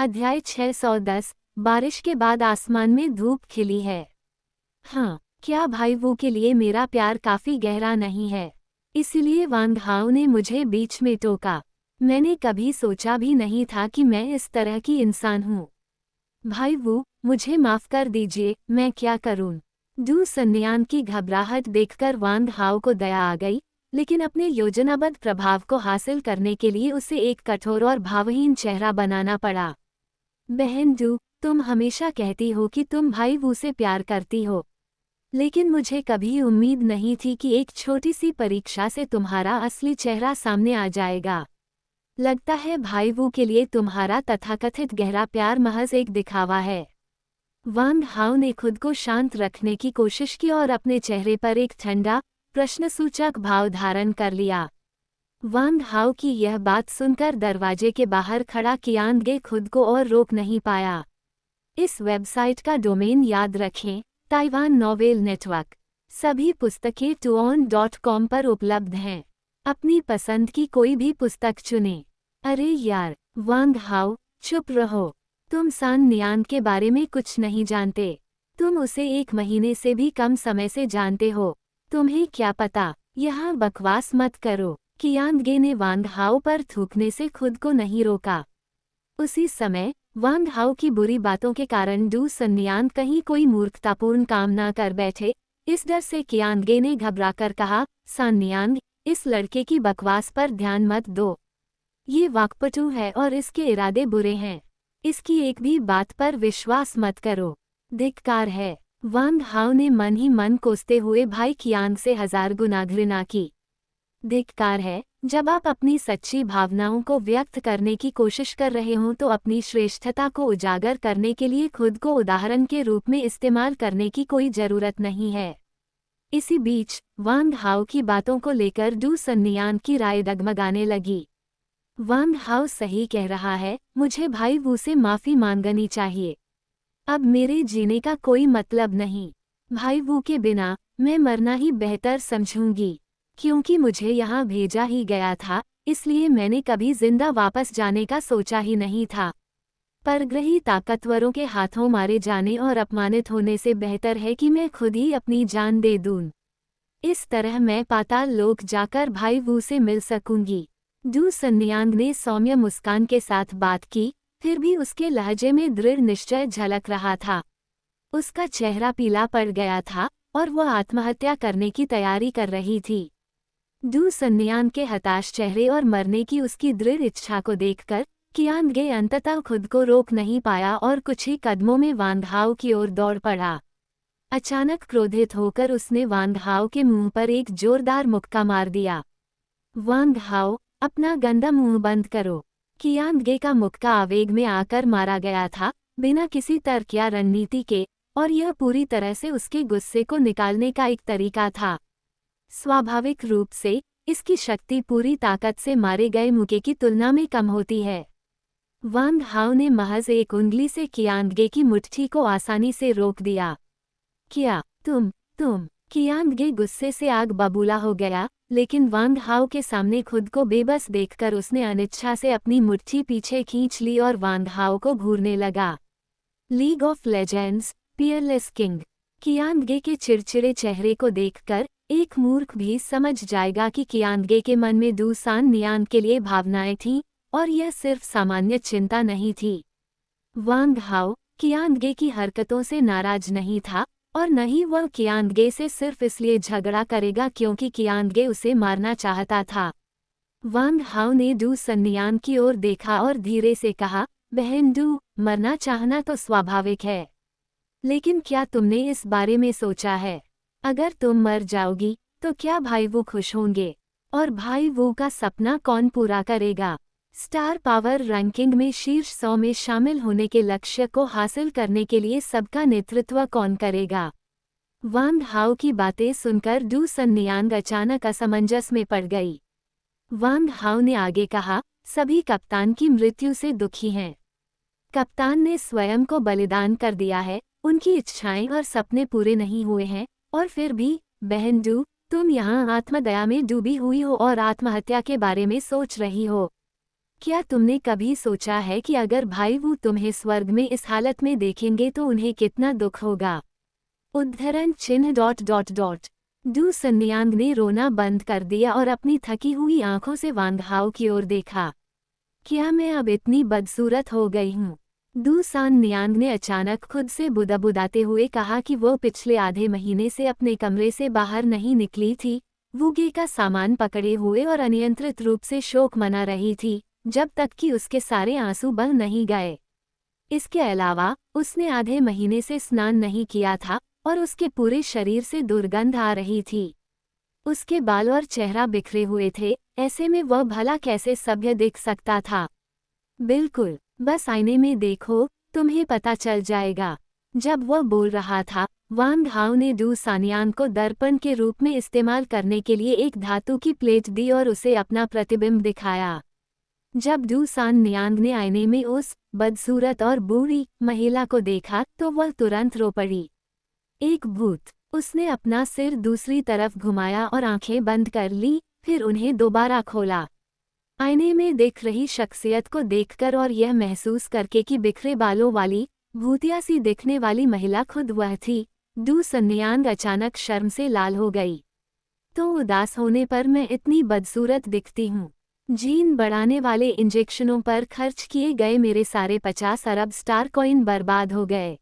अध्याय 610। बारिश के बाद आसमान में धूप खिली है। हाँ, क्या भाई वो के लिए मेरा प्यार काफी गहरा नहीं है? इसलिए वांग हाओ ने मुझे बीच में टोका। मैंने कभी सोचा भी नहीं था कि मैं इस तरह की इंसान हूँ। भाई वो, मुझे माफ कर दीजिए, मैं क्या करूँ? डू सन्यान की घबराहट देखकर वांग हाओ को दया आ गई, लेकिन अपने योजनाबद्ध प्रभाव को हासिल करने के लिए उसे एक कठोर और भावहीन चेहरा बनाना पड़ा। बहन डू, तुम हमेशा कहती हो कि तुम भाई वू से प्यार करती हो, लेकिन मुझे कभी उम्मीद नहीं थी कि एक छोटी सी परीक्षा से तुम्हारा असली चेहरा सामने आ जाएगा। लगता है भाई वू के लिए तुम्हारा तथाकथित गहरा प्यार महज एक दिखावा है। वांग हाओ ने खुद को शांत रखने की कोशिश की और अपने चेहरे पर एक ठंडा, प्रश्नसूचक भाव धारण कर लिया। वांग हाओ की यह बात सुनकर दरवाजे के बाहर खड़ा कियांगे खुद को और रोक नहीं पाया। इस वेबसाइट का डोमेन याद रखें, ताइवान नोवेल नेटवर्क। सभी पुस्तकें tuon.com पर उपलब्ध हैं। अपनी पसंद की कोई भी पुस्तक चुनें। अरे यार, वांग हाओ, चुप रहो। तुम सान नियान के बारे में कुछ नहीं जानते। तुम उसे 1 महीने से भी कम समय से जानते हो। तुम्हें क्या पता? यहाँ बकवास मत करो। कियांगे ने वांग हाओ पर थूकने से खुद को नहीं रोका। उसी समय वांग हाओ की बुरी बातों के कारण डू सन्यान कहीं कोई मूर्खतापूर्ण काम ना कर बैठे, इस डर से कियांगे ने घबराकर कहा, सन्यान, इस लड़के की बकवास पर ध्यान मत दो। ये वाकपटू है और इसके इरादे बुरे हैं। इसकी एक भी बात पर विश्वास मत करो। धिक्कार है। वांग हाओ ने मन ही मन कोसते हुए भाई कियांग से 1000 गुना घृणा की। धिक्कार है, जब आप अपनी सच्ची भावनाओं को व्यक्त करने की कोशिश कर रहे हों तो अपनी श्रेष्ठता को उजागर करने के लिए खुद को उदाहरण के रूप में इस्तेमाल करने की कोई जरूरत नहीं है। इसी बीच वांग हाओ की बातों को लेकर डू सन्यान की राय डगमगाने लगी। वांग हाओ सही कह रहा है, मुझे भाई वू से माफी मांगनी चाहिए। अब मेरे जीने का कोई मतलब नहीं। भाई वू के बिना मैं मरना ही बेहतर समझूंगी। क्योंकि मुझे यहाँ भेजा ही गया था, इसलिए मैंने कभी जिंदा वापस जाने का सोचा ही नहीं था। परग्रही ताकतवरों के हाथों मारे जाने और अपमानित होने से बेहतर है कि मैं खुद ही अपनी जान दे दूं। इस तरह मैं पाताल लोक जाकर भाई वू से मिल सकूंगी। डू सन्यान ने सौम्य मुस्कान के साथ बात की, फिर भी उसके लहजे में दृढ़ निश्चय झलक रहा था। उसका चेहरा पीला पड़ गया था और वह आत्महत्या करने की तैयारी कर रही थी। डू सन्यान के हताश चेहरे और मरने की उसकी दृढ़ इच्छा को देखकर कियांगे अंततः खुद को रोक नहीं पाया और कुछ ही कदमों में वांग हाओ की ओर दौड़ पड़ा। अचानक क्रोधित होकर उसने वांग हाओ के मुंह पर एक जोरदार मुक्का मार दिया। वांग हाओ, अपना गंदा मुंह बंद करो। कियांगे का मुक्का आवेग में आकर मारा गया था, बिना किसी तर्क या रणनीति के, और यह पूरी तरह से उसके गुस्से को निकालने का एक तरीका था। स्वाभाविक रूप से इसकी शक्ति पूरी ताकत से मारे गए मुक्के की तुलना में कम होती है। वांग हाओ ने महज एक उंगली से कियांगे की मुट्ठी को आसानी से रोक दिया। क्या तुम कियांगे गुस्से से आग बबूला हो गया, लेकिन वांग हाओ के सामने खुद को बेबस देखकर उसने अनिच्छा से अपनी मुट्ठी पीछे खींच ली और वांग हाओ को घूरने लगा। League of Legends, peerless king. कियांगे के चिड़चिड़े चेहरे को देखकर एक मूर्ख भी समझ जाएगा कि कियांगे के मन में डू सान नियान के लिए भावनाएं थीं, और यह सिर्फ सामान्य चिंता नहीं थी। वांग हाओ कियांगे की हरकतों से नाराज नहीं था, और न ही वह कियांगे से सिर्फ इसलिए झगड़ा करेगा क्योंकि कियांगे उसे मारना चाहता था। वांग हाओ ने डू सन्यान की ओर देखा और धीरे से कहा, बहन डू, मरना चाहना तो स्वाभाविक है, लेकिन क्या तुमने इस बारे में सोचा है, अगर तुम मर जाओगी तो क्या भाई वो खुश होंगे? और भाई वो का सपना कौन पूरा करेगा? स्टार पावर रैंकिंग में शीर्ष 100 में शामिल होने के लक्ष्य को हासिल करने के लिए सबका नेतृत्व कौन करेगा? वांग हाओ की बातें सुनकर डू सन्यान अचानक असमंजस में पड़ गई। वांग हाओ ने आगे कहा, सभी कप्तान की मृत्यु से दुखी हैं। कप्तान ने स्वयं को बलिदान कर दिया है, उनकी इच्छाएं और सपने पूरे नहीं हुए हैं, और फिर भी बहन डू, तुम यहाँ आत्मदया में डूबी हुई हो और आत्महत्या के बारे में सोच रही हो। क्या तुमने कभी सोचा है कि अगर भाई वो तुम्हें स्वर्ग में इस हालत में देखेंगे तो उन्हें कितना दुख होगा। उद्धरण चिन्ह डॉट डॉट डॉट। डू सन्यान ने रोना बंद कर दिया और अपनी थकी हुई आंखों से वांग हाओ की ओर देखा। क्या मैं अब इतनी बदसूरत हो गई हूँ? डू सान नियांग ने अचानक खुद से बुदबुदाते हुए कहा कि वो पिछले आधे महीने से अपने कमरे से बाहर नहीं निकली थी, वूगे का सामान पकड़े हुए और अनियंत्रित रूप से शोक मना रही थी, जब तक कि उसके सारे आंसू बह नहीं गए। इसके अलावा उसने आधे महीने से स्नान नहीं किया था और उसके पूरे शरीर से दुर्गंध आ रही थी। उसके बाल और चेहरा बिखरे हुए थे, ऐसे में वह भला कैसे सभ्य दिख सकता था। बिल्कुल, बस आईने में देखो, तुम्हें पता चल जाएगा। जब वह बोल रहा था, वांग हाओ ने डू सानियान को दर्पण के रूप में इस्तेमाल करने के लिए एक धातु की प्लेट दी और उसे अपना प्रतिबिंब दिखाया। जब डू सान नियांग ने आईने में उस बदसूरत और बूढ़ी महिला को देखा तो वह तुरंत रो पड़ी। एक भूत। उसने अपना सिर दूसरी तरफ घुमाया और आंखें बंद कर ली, फिर उन्हें दोबारा खोला। आईने में दिख रही शख्सियत को देखकर और यह महसूस करके कि बिखरे बालों वाली, भूतिया सी दिखने वाली महिला खुद वह थी, डू सन्यान अचानक शर्म से लाल हो गई। तो उदास होने पर मैं इतनी बदसूरत दिखती हूँ। जीन बढ़ाने वाले इंजेक्शनों पर खर्च किए गए मेरे सारे 50 अरब स्टार कॉइन बर्बाद हो गए।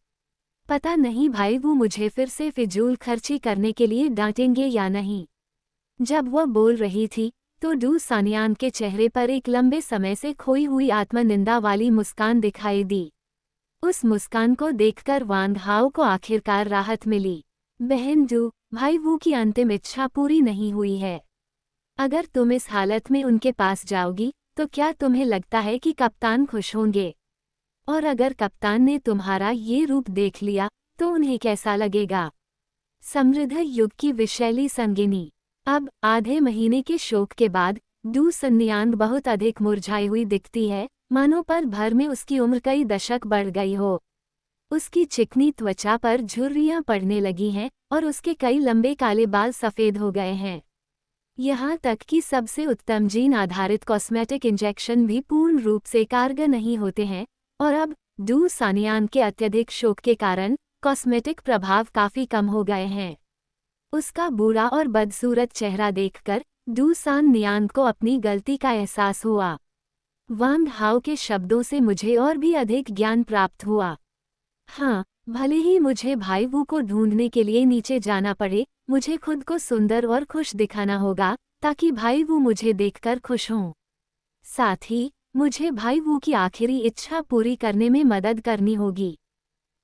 पता नहीं भाई वो मुझे फिर से फिजूल खर्ची करने के लिए डांटेंगे या नहीं। जब वह बोल रही थी तो डू सानियान के चेहरे पर एक लंबे समय से खोई हुई आत्मनिंदा वाली मुस्कान दिखाई दी। उस मुस्कान को देखकर वांग हाओ को आखिरकार राहत मिली। बहन डू, भाई वो की अंतिम इच्छा पूरी नहीं हुई है। अगर तुम इस हालत में उनके पास जाओगी तो क्या तुम्हें लगता है कि कप्तान खुश होंगे? और अगर कप्तान ने तुम्हारा ये रूप देख लिया तो उन्हें कैसा लगेगा? समृद्ध युग की विषैली संगिनी। अब आधे महीने के शोक के बाद डू सन्यान बहुत अधिक मुरझाई हुई दिखती है, मानो पर भर में उसकी उम्र कई दशक बढ़ गई हो। उसकी चिकनी त्वचा पर झुर्रियां पड़ने लगी हैं और उसके कई लंबे काले बाल सफ़ेद हो गए हैं। यहाँ तक कि सबसे उत्तम जीन आधारित कॉस्मेटिक इंजेक्शन भी पूर्ण रूप से कारगर नहीं होते हैं, और अब डू सानियान के अत्यधिक शोक के कारण कॉस्मेटिक प्रभाव काफ़ी कम हो गए हैं। उसका बूढ़ा और बदसूरत चेहरा देखकर डू सान नियांग को अपनी गलती का एहसास हुआ। वांग हाओ के शब्दों से मुझे और भी अधिक ज्ञान प्राप्त हुआ। हाँ, भले ही मुझे भाई वू को ढूंढने के लिए नीचे जाना पड़े, मुझे खुद को सुंदर और खुश दिखाना होगा ताकि भाई वू मुझे देखकर खुश हों। साथ ही मुझे भाई वू की आखिरी इच्छा पूरी करने में मदद करनी होगी।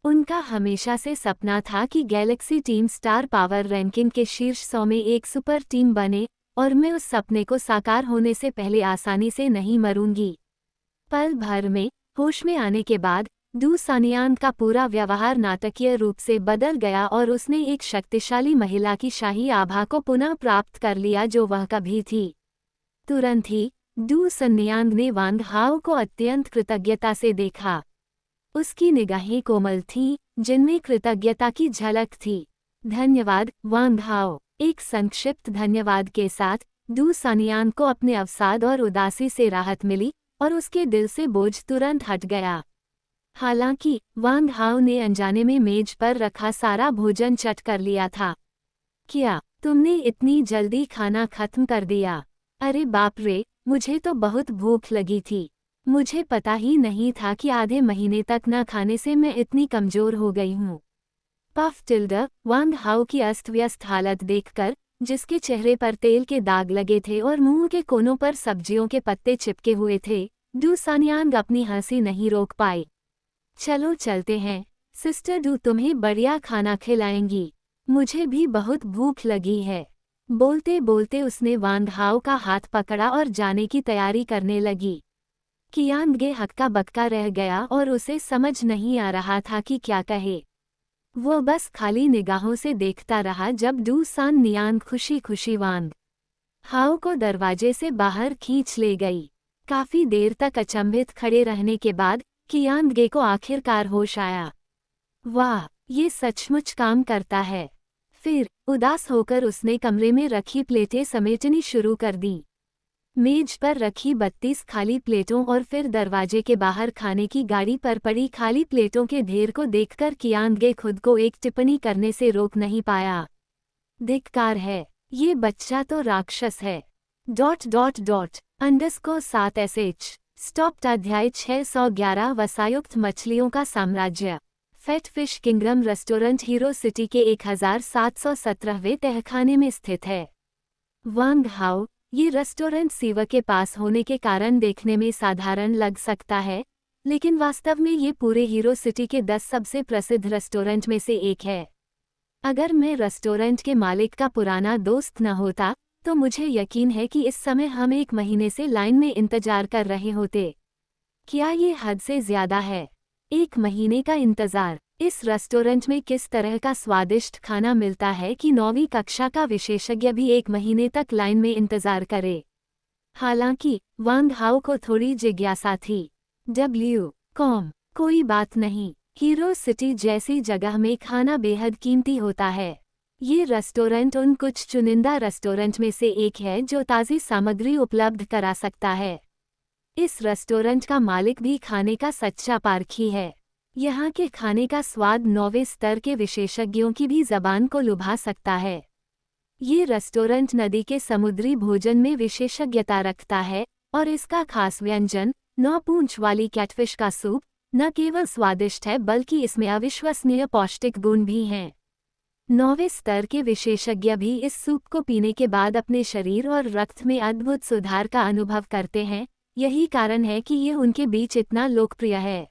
उनका हमेशा से सपना था कि Galaxy team star power ranking के शीर्ष 100 में एक सुपर टीम बने, और मैं उस सपने को साकार होने से पहले आसानी से नहीं मरूंगी। पल भर में होश में आने के बाद डू सानियान का पूरा व्यवहार नाटकीय रूप से बदल गया और उसने एक शक्तिशाली महिला की शाही आभा को पुनः प्राप्त कर लिया जो वह कभी थी। तुरंत ही डू सन्यान ने वांग हाओ को अत्यंत कृतज्ञता से देखा। उसकी निगाहें कोमल थीं, जिनमें कृतज्ञता की झलक थी। धन्यवाद वांग हाओ। एक संक्षिप्त धन्यवाद के साथ डू सानियान को अपने अवसाद और उदासी से राहत मिली और उसके दिल से बोझ तुरंत हट गया। हालांकि वांग हाओ ने अनजाने में मेज पर रखा सारा भोजन चट कर लिया था। क्या तुमने इतनी जल्दी खाना खत्म कर दिया? अरे बाप रे, मुझे तो बहुत भूख लगी थी। मुझे पता ही नहीं था कि आधे महीने तक न खाने से मैं इतनी कमजोर हो गई हूँ। पफ टिल्डर। वांग हाओ की अस्त व्यस्त हालत देखकर, जिसके चेहरे पर तेल के दाग लगे थे और मुंह के कोनों पर सब्जियों के पत्ते चिपके हुए थे, डू सानियांग अपनी हंसी नहीं रोक पाई। चलो चलते हैं, सिस्टर डू तुम्हें बढ़िया खाना खिलाएंगी। मुझे भी बहुत भूख लगी है। बोलते बोलते उसने वांग हाओ का हाथ पकड़ा और जाने की तैयारी करने लगी। कियांगे हक्का बक्का रह गया और उसे समझ नहीं आ रहा था कि क्या कहे। वो बस खाली निगाहों से देखता रहा जब डू सान नियांग खुशी खुशी वांग हाओ को दरवाजे से बाहर खींच ले गई। काफी देर तक अचंभित खड़े रहने के बाद कियांगे को आखिरकार होश आया। वाह, ये सचमुच काम करता है। फिर उदास होकर उसने कमरे में रखी प्लेटें समेटनी शुरू कर दी। मेज पर रखी 32 खाली प्लेटों और फिर दरवाजे के बाहर खाने की गाड़ी पर पड़ी खाली प्लेटों के ढेर को देखकर कियांगे खुद को एक टिप्पणी करने से रोक नहीं पाया। धिक्कार है, ये बच्चा तो राक्षस है। _____7sh स्टॉप्ड अध्याय 611 वसायुक्त मछलियों का साम्राज्य। Fat fish kingdom restaurant hero city के 1717वें तहखाने में स्थित है। वांग हाओ, ये रेस्टोरेंट सीवर के पास होने के कारण देखने में साधारण लग सकता है, लेकिन वास्तव में ये पूरे हीरो सिटी के 10 सबसे प्रसिद्ध रेस्टोरेंट में से एक है। अगर मैं रेस्टोरेंट के मालिक का पुराना दोस्त न होता तो मुझे यकीन है कि इस समय हम 1 महीने से लाइन में इंतजार कर रहे होते। क्या ये हद से ज्यादा है? 1 महीने का इंतजार। इस रेस्टोरेंट में किस तरह का स्वादिष्ट खाना मिलता है कि 9वीं कक्षा का विशेषज्ञ भी 1 महीने तक लाइन में इंतजार करे। हालांकि वांग हाओ को थोड़ी जिज्ञासा थी। कोई बात नहीं, हीरो सिटी जैसी जगह में खाना बेहद कीमती होता है। ये रेस्टोरेंट उन कुछ चुनिंदा रेस्टोरेंट में से एक है जो ताज़ी सामग्री उपलब्ध करा सकता है। इस रेस्टोरेंट का मालिक भी खाने का सच्चा पारखी है। यहाँ के खाने का स्वाद 9वें स्तर के विशेषज्ञों की भी जबान को लुभा सकता है। ये रेस्टोरेंट नदी के समुद्री भोजन में विशेषज्ञता रखता है और इसका खास व्यंजन 9 पूंछ वाली कैटफिश का सूप न केवल स्वादिष्ट है बल्कि इसमें अविश्वसनीय पौष्टिक गुण भी हैं। 9वें स्तर के विशेषज्ञ भी इस सूप को पीने के बाद अपने शरीर और रक्त में अद्भुत सुधार का अनुभव करते हैं। यही कारण है कि ये उनके बीच इतना लोकप्रिय है।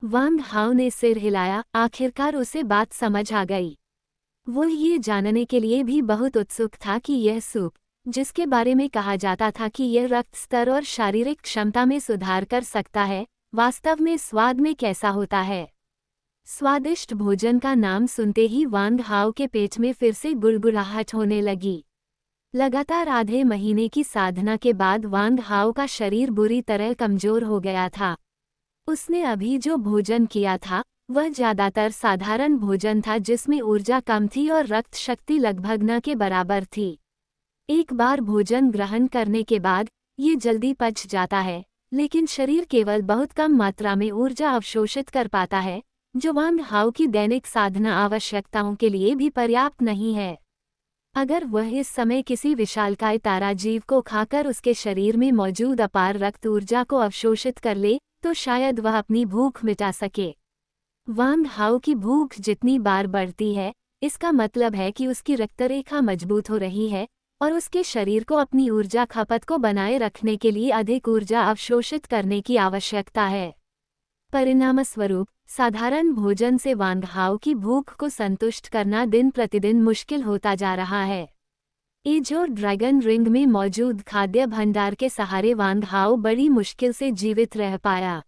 वांग हाओ ने सिर हिलाया, आखिरकार उसे बात समझ आ गई। वो ये जानने के लिए भी बहुत उत्सुक था कि यह सूप, जिसके बारे में कहा जाता था कि यह रक्त स्तर और शारीरिक क्षमता में सुधार कर सकता है, वास्तव में स्वाद में कैसा होता है। स्वादिष्ट भोजन का नाम सुनते ही वांग हाओ के पेट में फिर से गुड़गुड़ाहट होने लगी। लगातार आधे महीने की साधना के बाद वांग हाओ का शरीर बुरी तरह कमजोर हो गया था। उसने अभी जो भोजन किया था वह ज्यादातर साधारण भोजन था जिसमें ऊर्जा कम थी और रक्त शक्ति लगभग न के बराबर थी। एक बार भोजन ग्रहण करने के बाद ये जल्दी पच जाता है, लेकिन शरीर केवल बहुत कम मात्रा में ऊर्जा अवशोषित कर पाता है, जो वांग हाओ की दैनिक साधना आवश्यकताओं के लिए भी पर्याप्त नहीं है। अगर वह इस समय किसी विशालकाय ताराजीव को खाकर उसके शरीर में मौजूद अपार रक्त ऊर्जा को अवशोषित कर ले तो शायद वह अपनी भूख मिटा सके। वांग हाओ की भूख जितनी बार बढ़ती है, इसका मतलब है कि उसकी रक्तरेखा मजबूत हो रही है और उसके शरीर को अपनी ऊर्जा खपत को बनाए रखने के लिए अधिक ऊर्जा अवशोषित करने की आवश्यकता है। परिणामस्वरूप साधारण भोजन से वांग हाओ की भूख को संतुष्ट करना दिन प्रतिदिन मुश्किल होता जा रहा है। एजोर ड्रैगन रिंग में मौजूद खाद्य भंडार के सहारे वांग हाओ बड़ी मुश्किल से जीवित रह पाया।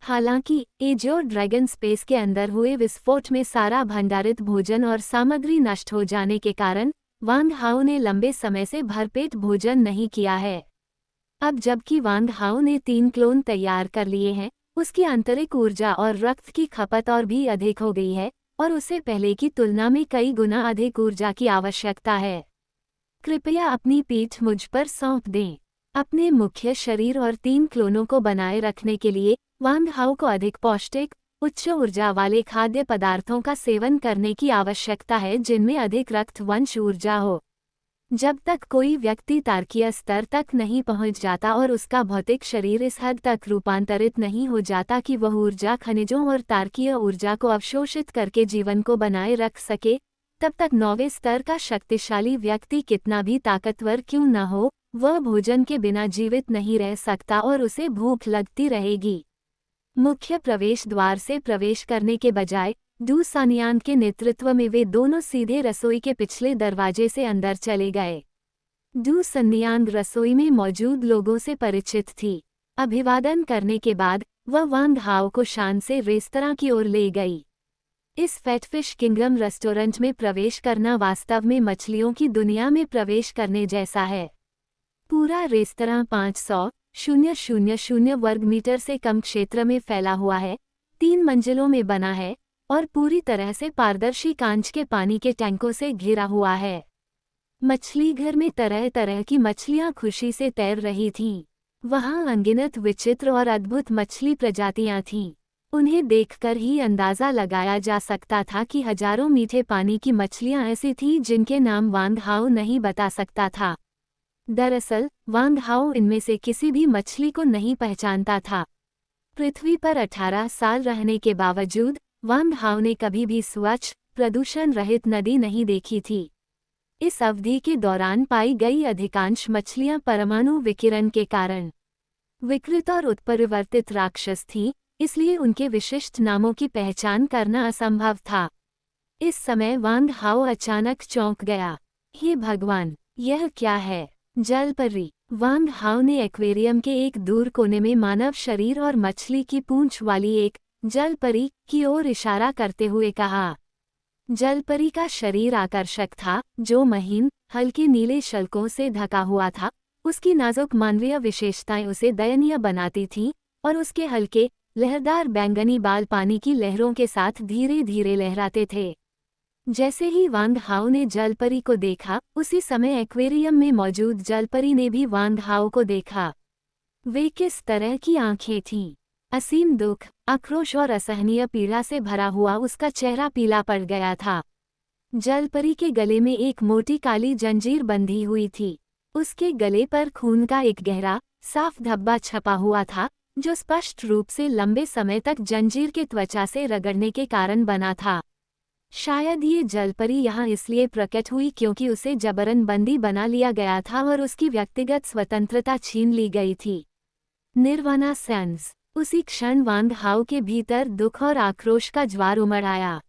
हालांकि एजोर ड्रैगन स्पेस के अंदर हुए विस्फोट में सारा भंडारित भोजन और सामग्री नष्ट हो जाने के कारण वांग हाओ ने लंबे समय से भरपेट भोजन नहीं किया है। अब जबकि वांग हाओ ने 3 क्लोन तैयार कर लिए हैं, उसकी आंतरिक ऊर्जा और रक्त की खपत और भी अधिक हो गई है और उसे पहले की तुलना में कई गुना अधिक ऊर्जा की आवश्यकता है। कृपया अपनी पीठ मुझ पर सौंप दें। अपने मुख्य शरीर और 3 क्लोनों को बनाए रखने के लिए वांग हाओ को अधिक पौष्टिक, उच्च ऊर्जा वाले खाद्य पदार्थों का सेवन करने की आवश्यकता है जिनमें अधिक रक्त वंश ऊर्जा हो। जब तक कोई व्यक्ति तारकीय स्तर तक नहीं पहुंच जाता और उसका भौतिक शरीर इस हद तक रूपांतरित नहीं हो जाता कि वह ऊर्जा खनिजों और तारकीय ऊर्जा को अवशोषित करके जीवन को बनाए रख सके, तब तक 9वें स्तर का शक्तिशाली व्यक्ति कितना भी ताकतवर क्यों न हो, वह भोजन के बिना जीवित नहीं रह सकता और उसे भूख लगती रहेगी। मुख्य प्रवेश द्वार से प्रवेश करने के बजाय डू सानियांग के नेतृत्व में वे दोनों सीधे रसोई के पिछले दरवाजे से अंदर चले गए। डू सानियांग रसोई में मौजूद लोगों से परिचित थी। अभिवादन करने के बाद वह वांग हाओ को शान से रेस्तरां की ओर ले गई। इस फेटफिश किंगडम रेस्टोरेंट में प्रवेश करना वास्तव में मछलियों की दुनिया में प्रवेश करने जैसा है। पूरा रेस्तरां 500,000 वर्ग मीटर से कम क्षेत्र में फैला हुआ है, 3 मंजिलों में बना है और पूरी तरह से पारदर्शी कांच के पानी के टैंकों से घिरा हुआ है। मछली घर में तरह तरह की मछलियां खुशी से तैर रही थीं। वहां अनगिनत विचित्र और अद्भुत मछली प्रजातियां थीं। उन्हें देखकर ही अंदाजा लगाया जा सकता था कि हजारों मीठे पानी की मछलियां ऐसी थीं जिनके नाम वांग हाओ नहीं बता सकता था। दरअसल वांग हाओ इनमें से किसी भी मछली को नहीं पहचानता था। पृथ्वी पर 18 साल रहने के बावजूद वांग हाओ ने कभी भी स्वच्छ, प्रदूषण रहित नदी नहीं देखी थी। इस अवधि के दौरान पाई गई अधिकांश मछलियां परमाणु विकिरण के कारण विकृत और उत्परिवर्तित राक्षस थीं, इसलिए उनके विशिष्ट नामों की पहचान करना असंभव था। इस समय वांग हाओ अचानक चौंक गया। हे भगवान, यह क्या है? जलपरी। वांग हाओ ने एक्वेरियम के एक दूर कोने में मानव शरीर और मछली की पूंछ वाली एक जलपरी की ओर इशारा करते हुए कहा। जलपरी का शरीर आकर्षक था, जो महीन, हल्के नीले शल्कों से ढका हुआ था। उसकी नाजुक मानवीय विशेषताएं उसे दयनीय बनाती थीं, और उसके हल्के, लहरदार बैंगनी बाल पानी की लहरों के साथ धीरे धीरे लहराते थे। जैसे ही वांग हाओ ने जलपरी को देखा, उसी समय एक्वेरियम में मौजूद जलपरी ने भी वांग हाओ को देखा। वे किस तरह की आंखें थीं? असीम दुख, आक्रोश और असहनीय पीड़ा से भरा हुआ उसका चेहरा पीला पड़ गया था। जलपरी के गले में एक मोटी काली जंजीर बंधी हुई थी। उसके गले पर खून का एक गहरा, साफ धब्बा छपा हुआ था, जो स्पष्ट रूप से लंबे समय तक जंजीर के त्वचा से रगड़ने के कारण बना था। शायद ये जलपरी यहाँ इसलिए प्रकट हुई क्योंकि उसे जबरन बंदी बना लिया गया था और उसकी व्यक्तिगत स्वतंत्रता छीन ली गई थी। निर्वाणा सेंस। उसी क्षण वांग हाओ के भीतर दुख और आक्रोश का ज्वार उमड़ आया।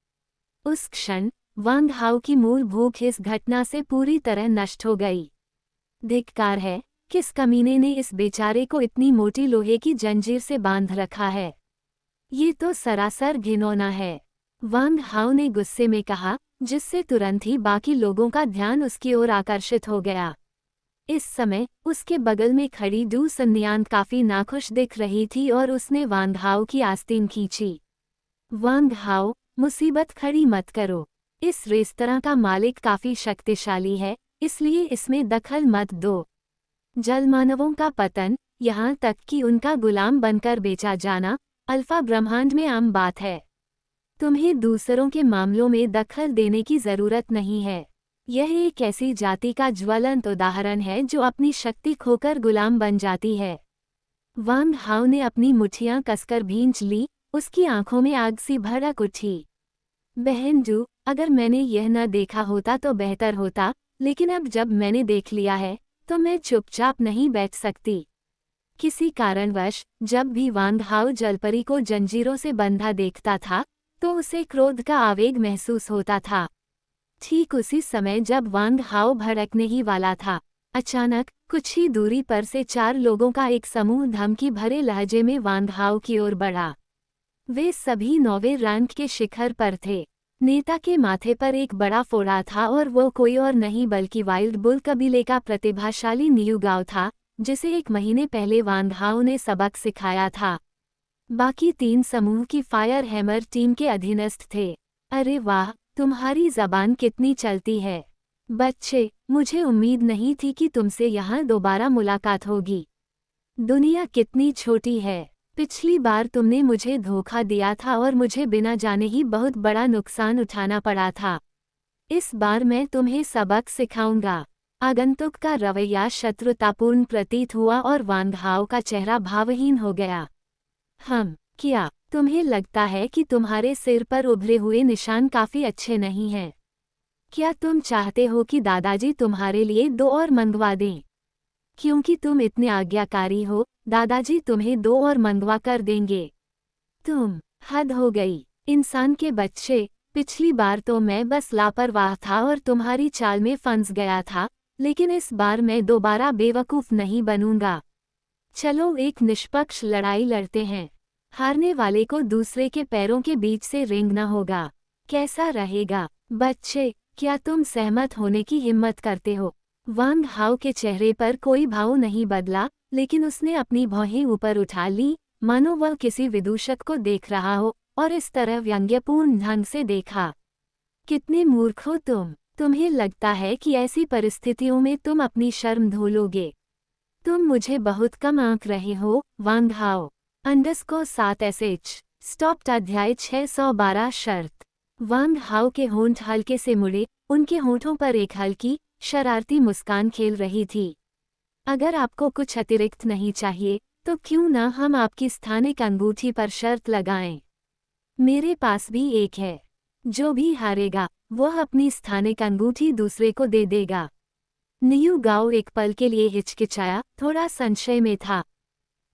उस क्षण वांग हाओ की मूल भूख इस घटना से पूरी तरह नष्ट हो गई। धिक्कार है, किस कमीने ने इस बेचारे को इतनी मोटी लोहे की जंजीर से बांध रखा है? ये तो सरासर घिनौना है, वांग हाओ ने गुस्से में कहा, जिससे तुरंत ही बाकी लोगों का ध्यान उसकी ओर आकर्षित हो गया। इस समय उसके बगल में खड़ी डू सन्यान काफी नाखुश दिख रही थी और उसने वांग हाओ की आस्तीन खींची। वांग हाओ, मुसीबत खड़ी मत करो। इस रेस्तरां का मालिक काफी शक्तिशाली है, इसलिए इसमें दखल मत दो। जलमानवों का पतन, यहाँ तक कि उनका गुलाम बनकर बेचा जाना, अल्फा ब्रह्मांड में आम बात है। तुम्हें दूसरों के मामलों में दखल देने की जरूरत नहीं है। यह एक ऐसी जाति का ज्वलंत उदाहरण है जो अपनी शक्ति खोकर गुलाम बन जाती है। वांग हाओ ने अपनी मुट्ठियां कसकर भींच ली, उसकी आंखों में आग सी भड़क उठी। बहन डू, अगर मैंने यह न देखा होता तो बेहतर होता, लेकिन अब जब मैंने देख लिया है, तो मैं चुपचाप नहीं बैठ सकती। किसी कारणवश जब भी वांग हाओ जलपरी को जंजीरों से बंधा देखता था, तो उसे क्रोध का आवेग महसूस होता था। ठीक उसी समय जब वांग हाओ भड़कने ही वाला था, अचानक कुछ ही दूरी पर से 4 लोगों का एक समूह धमकी भरे लहजे में वांग हाओ की ओर बढ़ा। वे सभी 9वें रैंक के शिखर पर थे। नेता के माथे पर एक बड़ा फोड़ा था और वो कोई और नहीं बल्कि वाइल्ड बुल कबीले का प्रतिभाशाली नियुगाव था, जिसे 1 महीने पहले वांग हाओ ने सबक सिखाया था। बाकी 3 समूह की फायर हैमर टीम के अधीनस्थ थे। अरे वाह, तुम्हारी जबान कितनी चलती है। बच्चे, मुझे उम्मीद नहीं थी कि तुमसे यहाँ दोबारा मुलाकात होगी। दुनिया कितनी छोटी है। पिछली बार तुमने मुझे धोखा दिया था और मुझे बिना जाने ही बहुत बड़ा नुकसान उठाना पड़ा था। इस बार मैं तुम्हें सबक सिखाऊंगा। आगंतुक का रवैया शत्रुतापूर्ण प्रतीत हुआ और वांग हाओ का चेहरा भावहीन हो गया। क्या तुम्हें लगता है कि तुम्हारे सिर पर उभरे हुए निशान काफी अच्छे नहीं हैं? क्या तुम चाहते हो कि दादाजी तुम्हारे लिए 2 और मंगवा दें? क्योंकि तुम इतने आज्ञाकारी हो, दादाजी तुम्हें 2 और मंगवा कर देंगे। हद हो गई। इंसान के बच्चे, पिछली बार तो मैं बस लापरवाह था और तुम्हारी चाल में फंस गया था, लेकिन इस बार मैं दोबारा बेवकूफ नहीं बनूंगा। चलो एक निष्पक्ष लड़ाई लड़ते हैं। हारने वाले को दूसरे के पैरों के बीच से रेंगना होगा। कैसा रहेगा? बच्चे, क्या तुम सहमत होने की हिम्मत करते हो? वांग हाओ के चेहरे पर कोई भाव नहीं बदला, लेकिन उसने अपनी भौहें ऊपर उठा ली, मानो वह किसी विदूषक को देख रहा हो, और इस तरह व्यंग्यपूर्ण ढंग से देखा। कितने मूर्ख हो तुम! तुम्हें लगता है कि ऐसी परिस्थितियों में तुम अपनी शर्म धो लोगे। तुम मुझे बहुत कम आंक रहे हो, वांग हाओ। _7sh स्टॉप्ड अध्याय 612 शर्त। वांग हाओ के होंठ हल्के से मुड़े, उनके होंठों पर एक हल्की, शरारती मुस्कान खेल रही थी। अगर आपको कुछ अतिरिक्त नहीं चाहिए, तो क्यों ना हम आपकी स्थानिक अंगूठी पर शर्त लगाएं? मेरे पास भी एक है। जो भी हारेगा, वह अपनी स्थानिक अंगूठी दूसरे को दे देगा। नियू गाओ एक पल के लिए हिचकिचाया, थोड़ा संशय में था।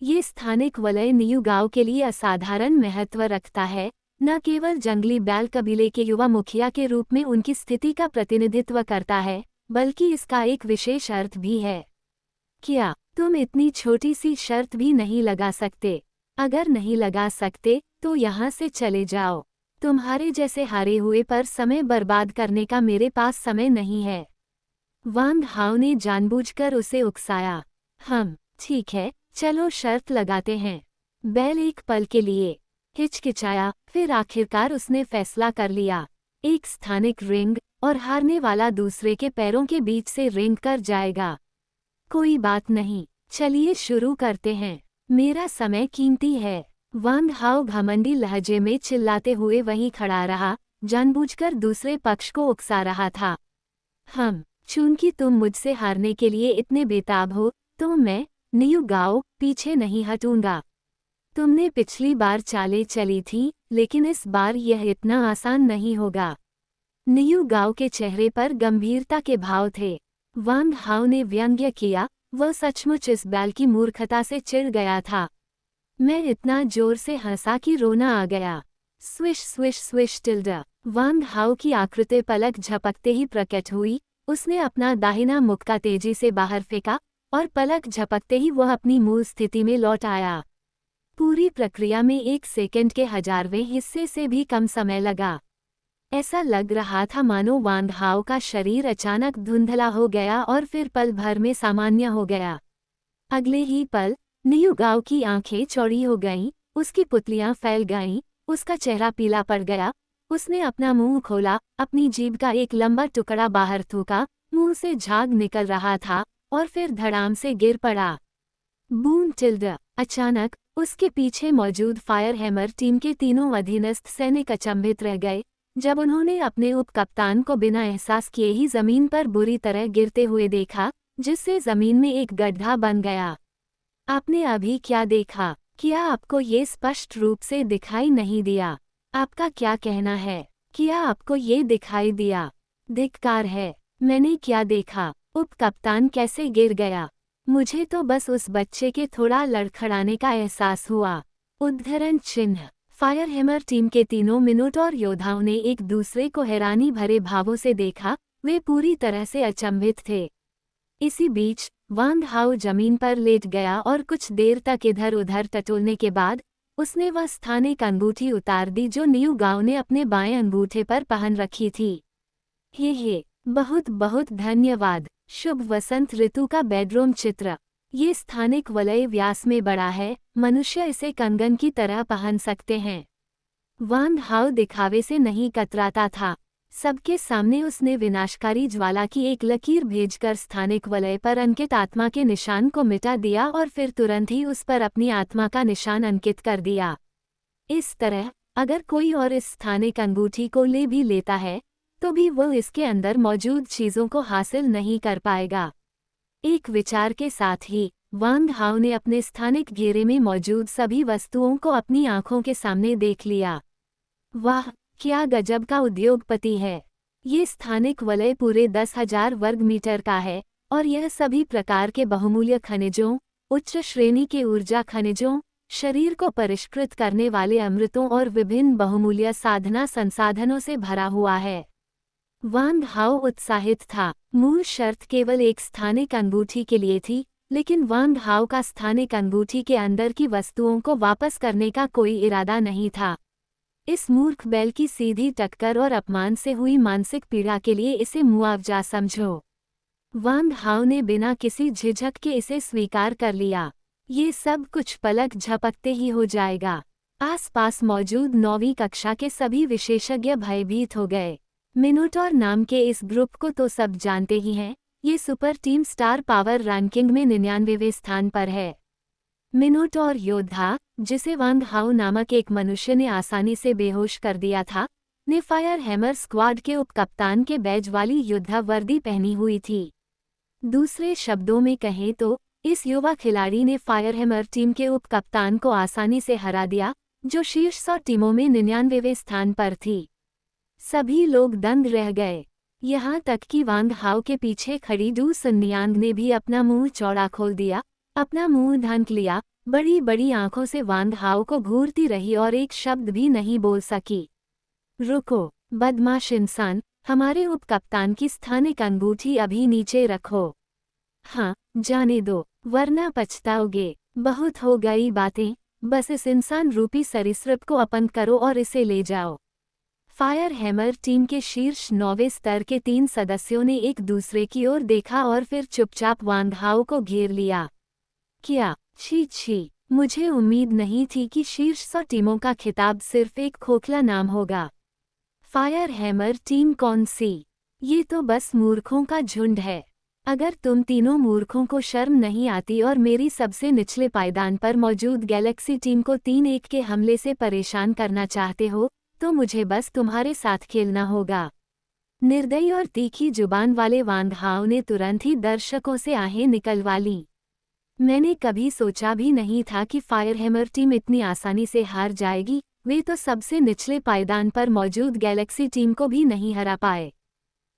ये स्थानिक वलय नियू गाओ के लिए असाधारण महत्व रखता है, न केवल जंगली बैल कबीले के युवा मुखिया के रूप में उनकी स्थिति का प्रतिनिधित्व करता है, बल्कि इसका एक विशेष अर्थ भी है। क्या तुम इतनी छोटी सी शर्त भी नहीं लगा सकते? अगर नहीं लगा सकते, तो यहाँ से चले जाओ। तुम्हारे जैसे हारे हुए पर समय बर्बाद करने का मेरे पास समय नहीं है। वांग हाओ ने जानबूझकर उसे उकसाया। ठीक है, चलो शर्त लगाते हैं। बैल एक पल के लिए हिचकिचाया, फिर आखिरकार उसने फैसला कर लिया। एक स्थानिक रिंग, और हारने वाला दूसरे के पैरों के बीच से रिंग कर जाएगा। कोई बात नहीं, चलिए शुरू करते हैं। मेरा समय कीमती है। वांग हाओ घमंडी लहजे में चिल्लाते हुए वहीं खड़ा रहा, जानबूझकर दूसरे पक्ष को उकसा रहा था। चूंकि तुम मुझसे हारने के लिए इतने बेताब हो, तो मैं, नियू गाओ, पीछे नहीं हटूंगा। तुमने पिछली बार चालें चली थी, लेकिन इस बार यह इतना आसान नहीं होगा। नियू गाओ के चेहरे पर गंभीरता के भाव थे। वांग हाओ ने व्यंग्य किया, वह सचमुच इस बैल की मूर्खता से चिढ़ गया था। मैं इतना जोर से हंसा कि रोना आ गया। Swish swish swish Tilda. Wang Hao की आकृति पलक झपकते ही प्रकट हुई। उसने अपना दाहिना मुक्का तेजी से बाहर फेंका, और पलक झपकते ही वह अपनी मूल स्थिति में लौट आया। पूरी प्रक्रिया में 1 सेकंड के 1000वें हिस्से से भी कम समय लगा। ऐसा लग रहा था मानो वांग हाओ का शरीर अचानक धुंधला हो गया और फिर पल भर में सामान्य हो गया। अगले ही पल नियू गाओ की आंखें चौड़ी हो गईं, उसकी पुतलियां फैल गईं, उसका चेहरा पीला पड़ गया। उसने अपना मुंह खोला, अपनी जीभ का एक लंबा टुकड़ा बाहर थूका, मुंह से झाग निकल रहा था, और फिर धड़ाम से गिर पड़ा। Boom tilde. अचानक उसके पीछे मौजूद फायर हैमर टीम के तीनों अधीनस्थ सैनिक अचंभित रह गए, जब उन्होंने अपने उप कप्तान को बिना एहसास किए ही जमीन पर बुरी तरह गिरते हुए देखा, जिससे जमीन में एक गड्ढा बन गया। आपने अभी क्या देखा? क्या आपको ये स्पष्ट रूप से दिखाई नहीं दिया? आपका क्या कहना है? क्या आपको ये दिखाई दिया? धिक्कार है। मैंने क्या देखा? उप कप्तान कैसे गिर गया? मुझे तो बस उस बच्चे के थोड़ा लड़खड़ाने का एहसास हुआ। उद्धरण चिन्ह। फायर हैमर टीम के तीनों मिनोटॉर योद्धाओं ने एक दूसरे को हैरानी भरे भावों से देखा, वे पूरी तरह से अचंभित थे। इसी बीच वांग हाओ जमीन पर लेट गया और कुछ देर तक इधर उधर टटोलने के बाद उसने वह स्थानिक अंगूठी उतार दी जो नियू गाओ ने अपने बाएं अंगूठे पर पहन रखी थी। हे बहुत बहुत धन्यवाद। शुभ वसंत ऋतु का बेडरूम चित्र। ये स्थानिक वलय व्यास में बड़ा है, मनुष्य इसे कंगन की तरह पहन सकते हैं। वांग हाओ दिखावे से नहीं कतराता था। सबके सामने उसने विनाशकारी ज्वाला की एक लकीर भेजकर स्थानिक वलय पर अंकित आत्मा के निशान को मिटा दिया और फिर तुरंत ही उस पर अपनी आत्मा का निशान अंकित कर दिया। इस तरह अगर कोई और इस स्थानिक अंगूठी को ले भी लेता है, तो भी वो इसके अंदर मौजूद चीजों को हासिल नहीं कर पाएगा। एक विचार के साथ ही वांग हाओ ने अपने स्थानिक घेरे में मौजूद सभी वस्तुओं को अपनी आंखों के सामने देख लिया। वाह, क्या गजब का उद्योगपति है। ये स्थानिक वलय पूरे 10,000 वर्ग मीटर का है, और यह सभी प्रकार के बहुमूल्य खनिजों, उच्च श्रेणी के ऊर्जा खनिजों, शरीर को परिष्कृत करने वाले अमृतों और विभिन्न बहुमूल्य साधना संसाधनों से भरा हुआ है। वांग हाओ उत्साहित था। मूल शर्त केवल एक स्थानिक अंगूठी के लिए थी, लेकिन वांग हाओ का स्थानिक अंगूठी के अंदर की वस्तुओं को वापस करने का कोई इरादा नहीं था। इस मूर्ख बैल की सीधी टक्कर और अपमान से हुई मानसिक पीड़ा के लिए इसे मुआवजा समझो। वांग हाओ ने बिना किसी झिझक के इसे स्वीकार कर लिया। ये सब कुछ पलक झपकते ही हो जाएगा। आसपास मौजूद 9वीं कक्षा के सभी विशेषज्ञ भयभीत हो गए। मिनोटॉर नाम के इस ग्रुप को तो सब जानते ही हैं। ये super team star power ranking में 99वें स्थान पर है। मिनोटॉर योद्धा, जिसे वांग हाउ नामक एक मनुष्य ने आसानी से बेहोश कर दिया था, ने फायर हैमर स्क्वाड के उपकप्तान के बैज वाली योद्धा वर्दी पहनी हुई थी। दूसरे शब्दों में कहें तो इस युवा खिलाड़ी ने फायर हैमर टीम के उपकप्तान को आसानी से हरा दिया, जो शीर्ष 100 टीमों में 99वें स्थान पर थी। सभी लोग दंग रह गए, यहाँ तक कि वांग हाउ के पीछे खड़ी डू सन्यांग ने भी अपना मुंह चौड़ा खोल दिया, अपना मुंह ढक लिया, बड़ी बड़ी आंखों से वांग हाउ को घूरती रही और एक शब्द भी नहीं बोल सकी। रुको, बदमाश इंसान, हमारे उपकप्तान की स्थानिक अंगूठी अभी नीचे रखो। हाँ, जाने दो, वरना पछताओगे। बहुत हो गई बातें, बस इस इंसान रूपी सरीसृप को अपन करो और इसे ले जाओ। फायर हैमर टीम के शीर्ष 9वें स्तर के 3 सदस्यों ने एक दूसरे की ओर देखा और फिर चुपचाप वांग हाउ को घेर लिया। क्या, छी छी, मुझे उम्मीद नहीं थी कि शीर्ष 100 टीमों का खिताब सिर्फ एक खोखला नाम होगा। फायर हैमर टीम कौन सी? ये तो बस मूर्खों का झुंड है। अगर तुम तीनों मूर्खों को शर्म नहीं आती और मेरी सबसे निचले पायदान पर मौजूद गैलेक्सी टीम को 3-1 के हमले से परेशान करना चाहते हो, तो मुझे बस तुम्हारे साथ खेलना होगा। निर्दयी और तीखी जुबान वाले वांग हाउ ने तुरंत ही दर्शकों से आहें निकलवा लीं। मैंने कभी सोचा भी नहीं था कि फायर हैमर टीम इतनी आसानी से हार जाएगी। वे तो सबसे निचले पायदान पर मौजूद गैलेक्सी टीम को भी नहीं हरा पाए।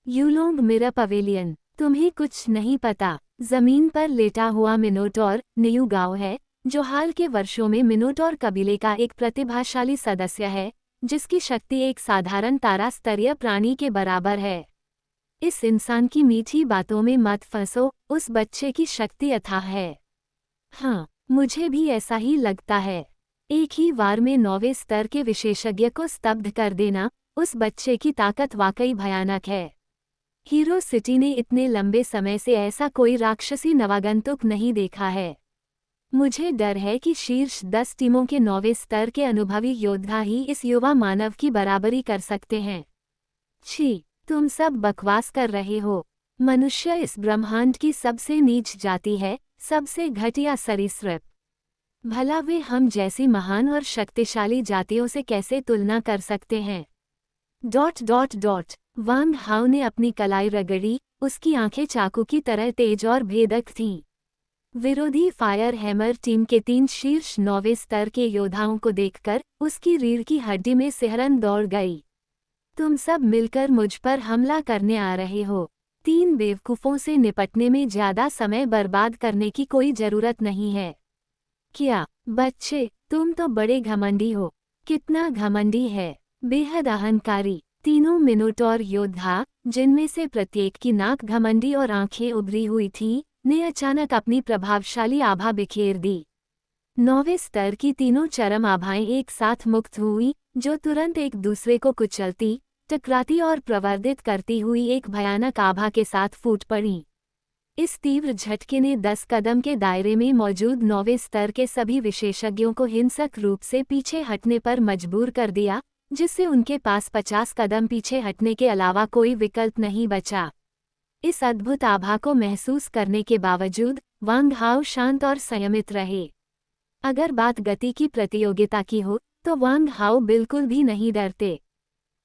यूलोंग मिरर पवेलियन, तुम्हें कुछ नहीं पता। जमीन पर लेटा हुआ मिनोटॉर न्यू गांव है, जो हाल के वर्षों में मिनोटॉर कबीले का एक प्रतिभाशाली सदस्य है, जिसकी शक्ति एक साधारण तारा स्तरीय प्राणी के बराबर है। इस इंसान की मीठी बातों में मत फंसो, उस बच्चे की शक्ति अथाह है। हाँ, मुझे भी ऐसा ही लगता है। एक ही वार में 9वें स्तर के विशेषज्ञ को स्तब्ध कर देना, उस बच्चे की ताकत वाकई भयानक है। हीरो सिटी ने इतने लंबे समय से ऐसा कोई राक्षसी नवागंतुक नहीं देखा है। मुझे डर है कि शीर्ष 10 टीमों के 9वें स्तर के अनुभवी योद्धा ही इस युवा मानव की बराबरी कर सकते हैं। छी, तुम सब बकवास कर रहे हो। मनुष्य इस ब्रह्मांड की सबसे नीच जाति है, सबसे घटिया सरीसृप। भला वे हम जैसी महान और शक्तिशाली जातियों से कैसे तुलना कर सकते हैं? ... वांग हाउ ने अपनी कलाई रगड़ी, उसकी आंखें चाकू की तरह तेज और भेदक थीं। विरोधी फायर हैमर टीम के 3 शीर्ष 9वें स्तर के योद्धाओं को देखकर उसकी रीढ़ की हड्डी में सिहरन दौड़ गई। तुम सब मिलकर मुझ पर हमला करने आ रहे हो। 3 बेवकूफ़ों से निपटने में ज़्यादा समय बर्बाद करने की कोई ज़रूरत नहीं है। क्या, बच्चे, तुम तो बड़े घमंडी हो। कितना घमंडी है, बेहद अहंकारी। तीनों मिनोटॉर योद्धा, जिनमें से प्रत्येक की नाक घमंडी और आंखें उभरी हुई थीं, ने अचानक अपनी प्रभावशाली आभा बिखेर दी। 9वें स्तर की तीनों चरम आभाएं एक साथ मुक्त हुई, जो तुरंत एक दूसरे को कुचलती, टकराती और प्रवर्धित करती हुई एक भयानक आभा के साथ फूट पड़ी। इस तीव्र झटके ने 10 कदम के दायरे में मौजूद 9वें स्तर के सभी विशेषज्ञों को हिंसक रूप से पीछे हटने पर मजबूर कर दिया, जिससे उनके पास 50 कदम पीछे हटने के अलावा कोई विकल्प नहीं बचा। इस अद्भुत आभा को महसूस करने के बावजूद वांग हाउ शांत और संयमित रहे। अगर बात गति की प्रतियोगिता की हो, तो वांग हाउ बिल्कुल भी नहीं डरते।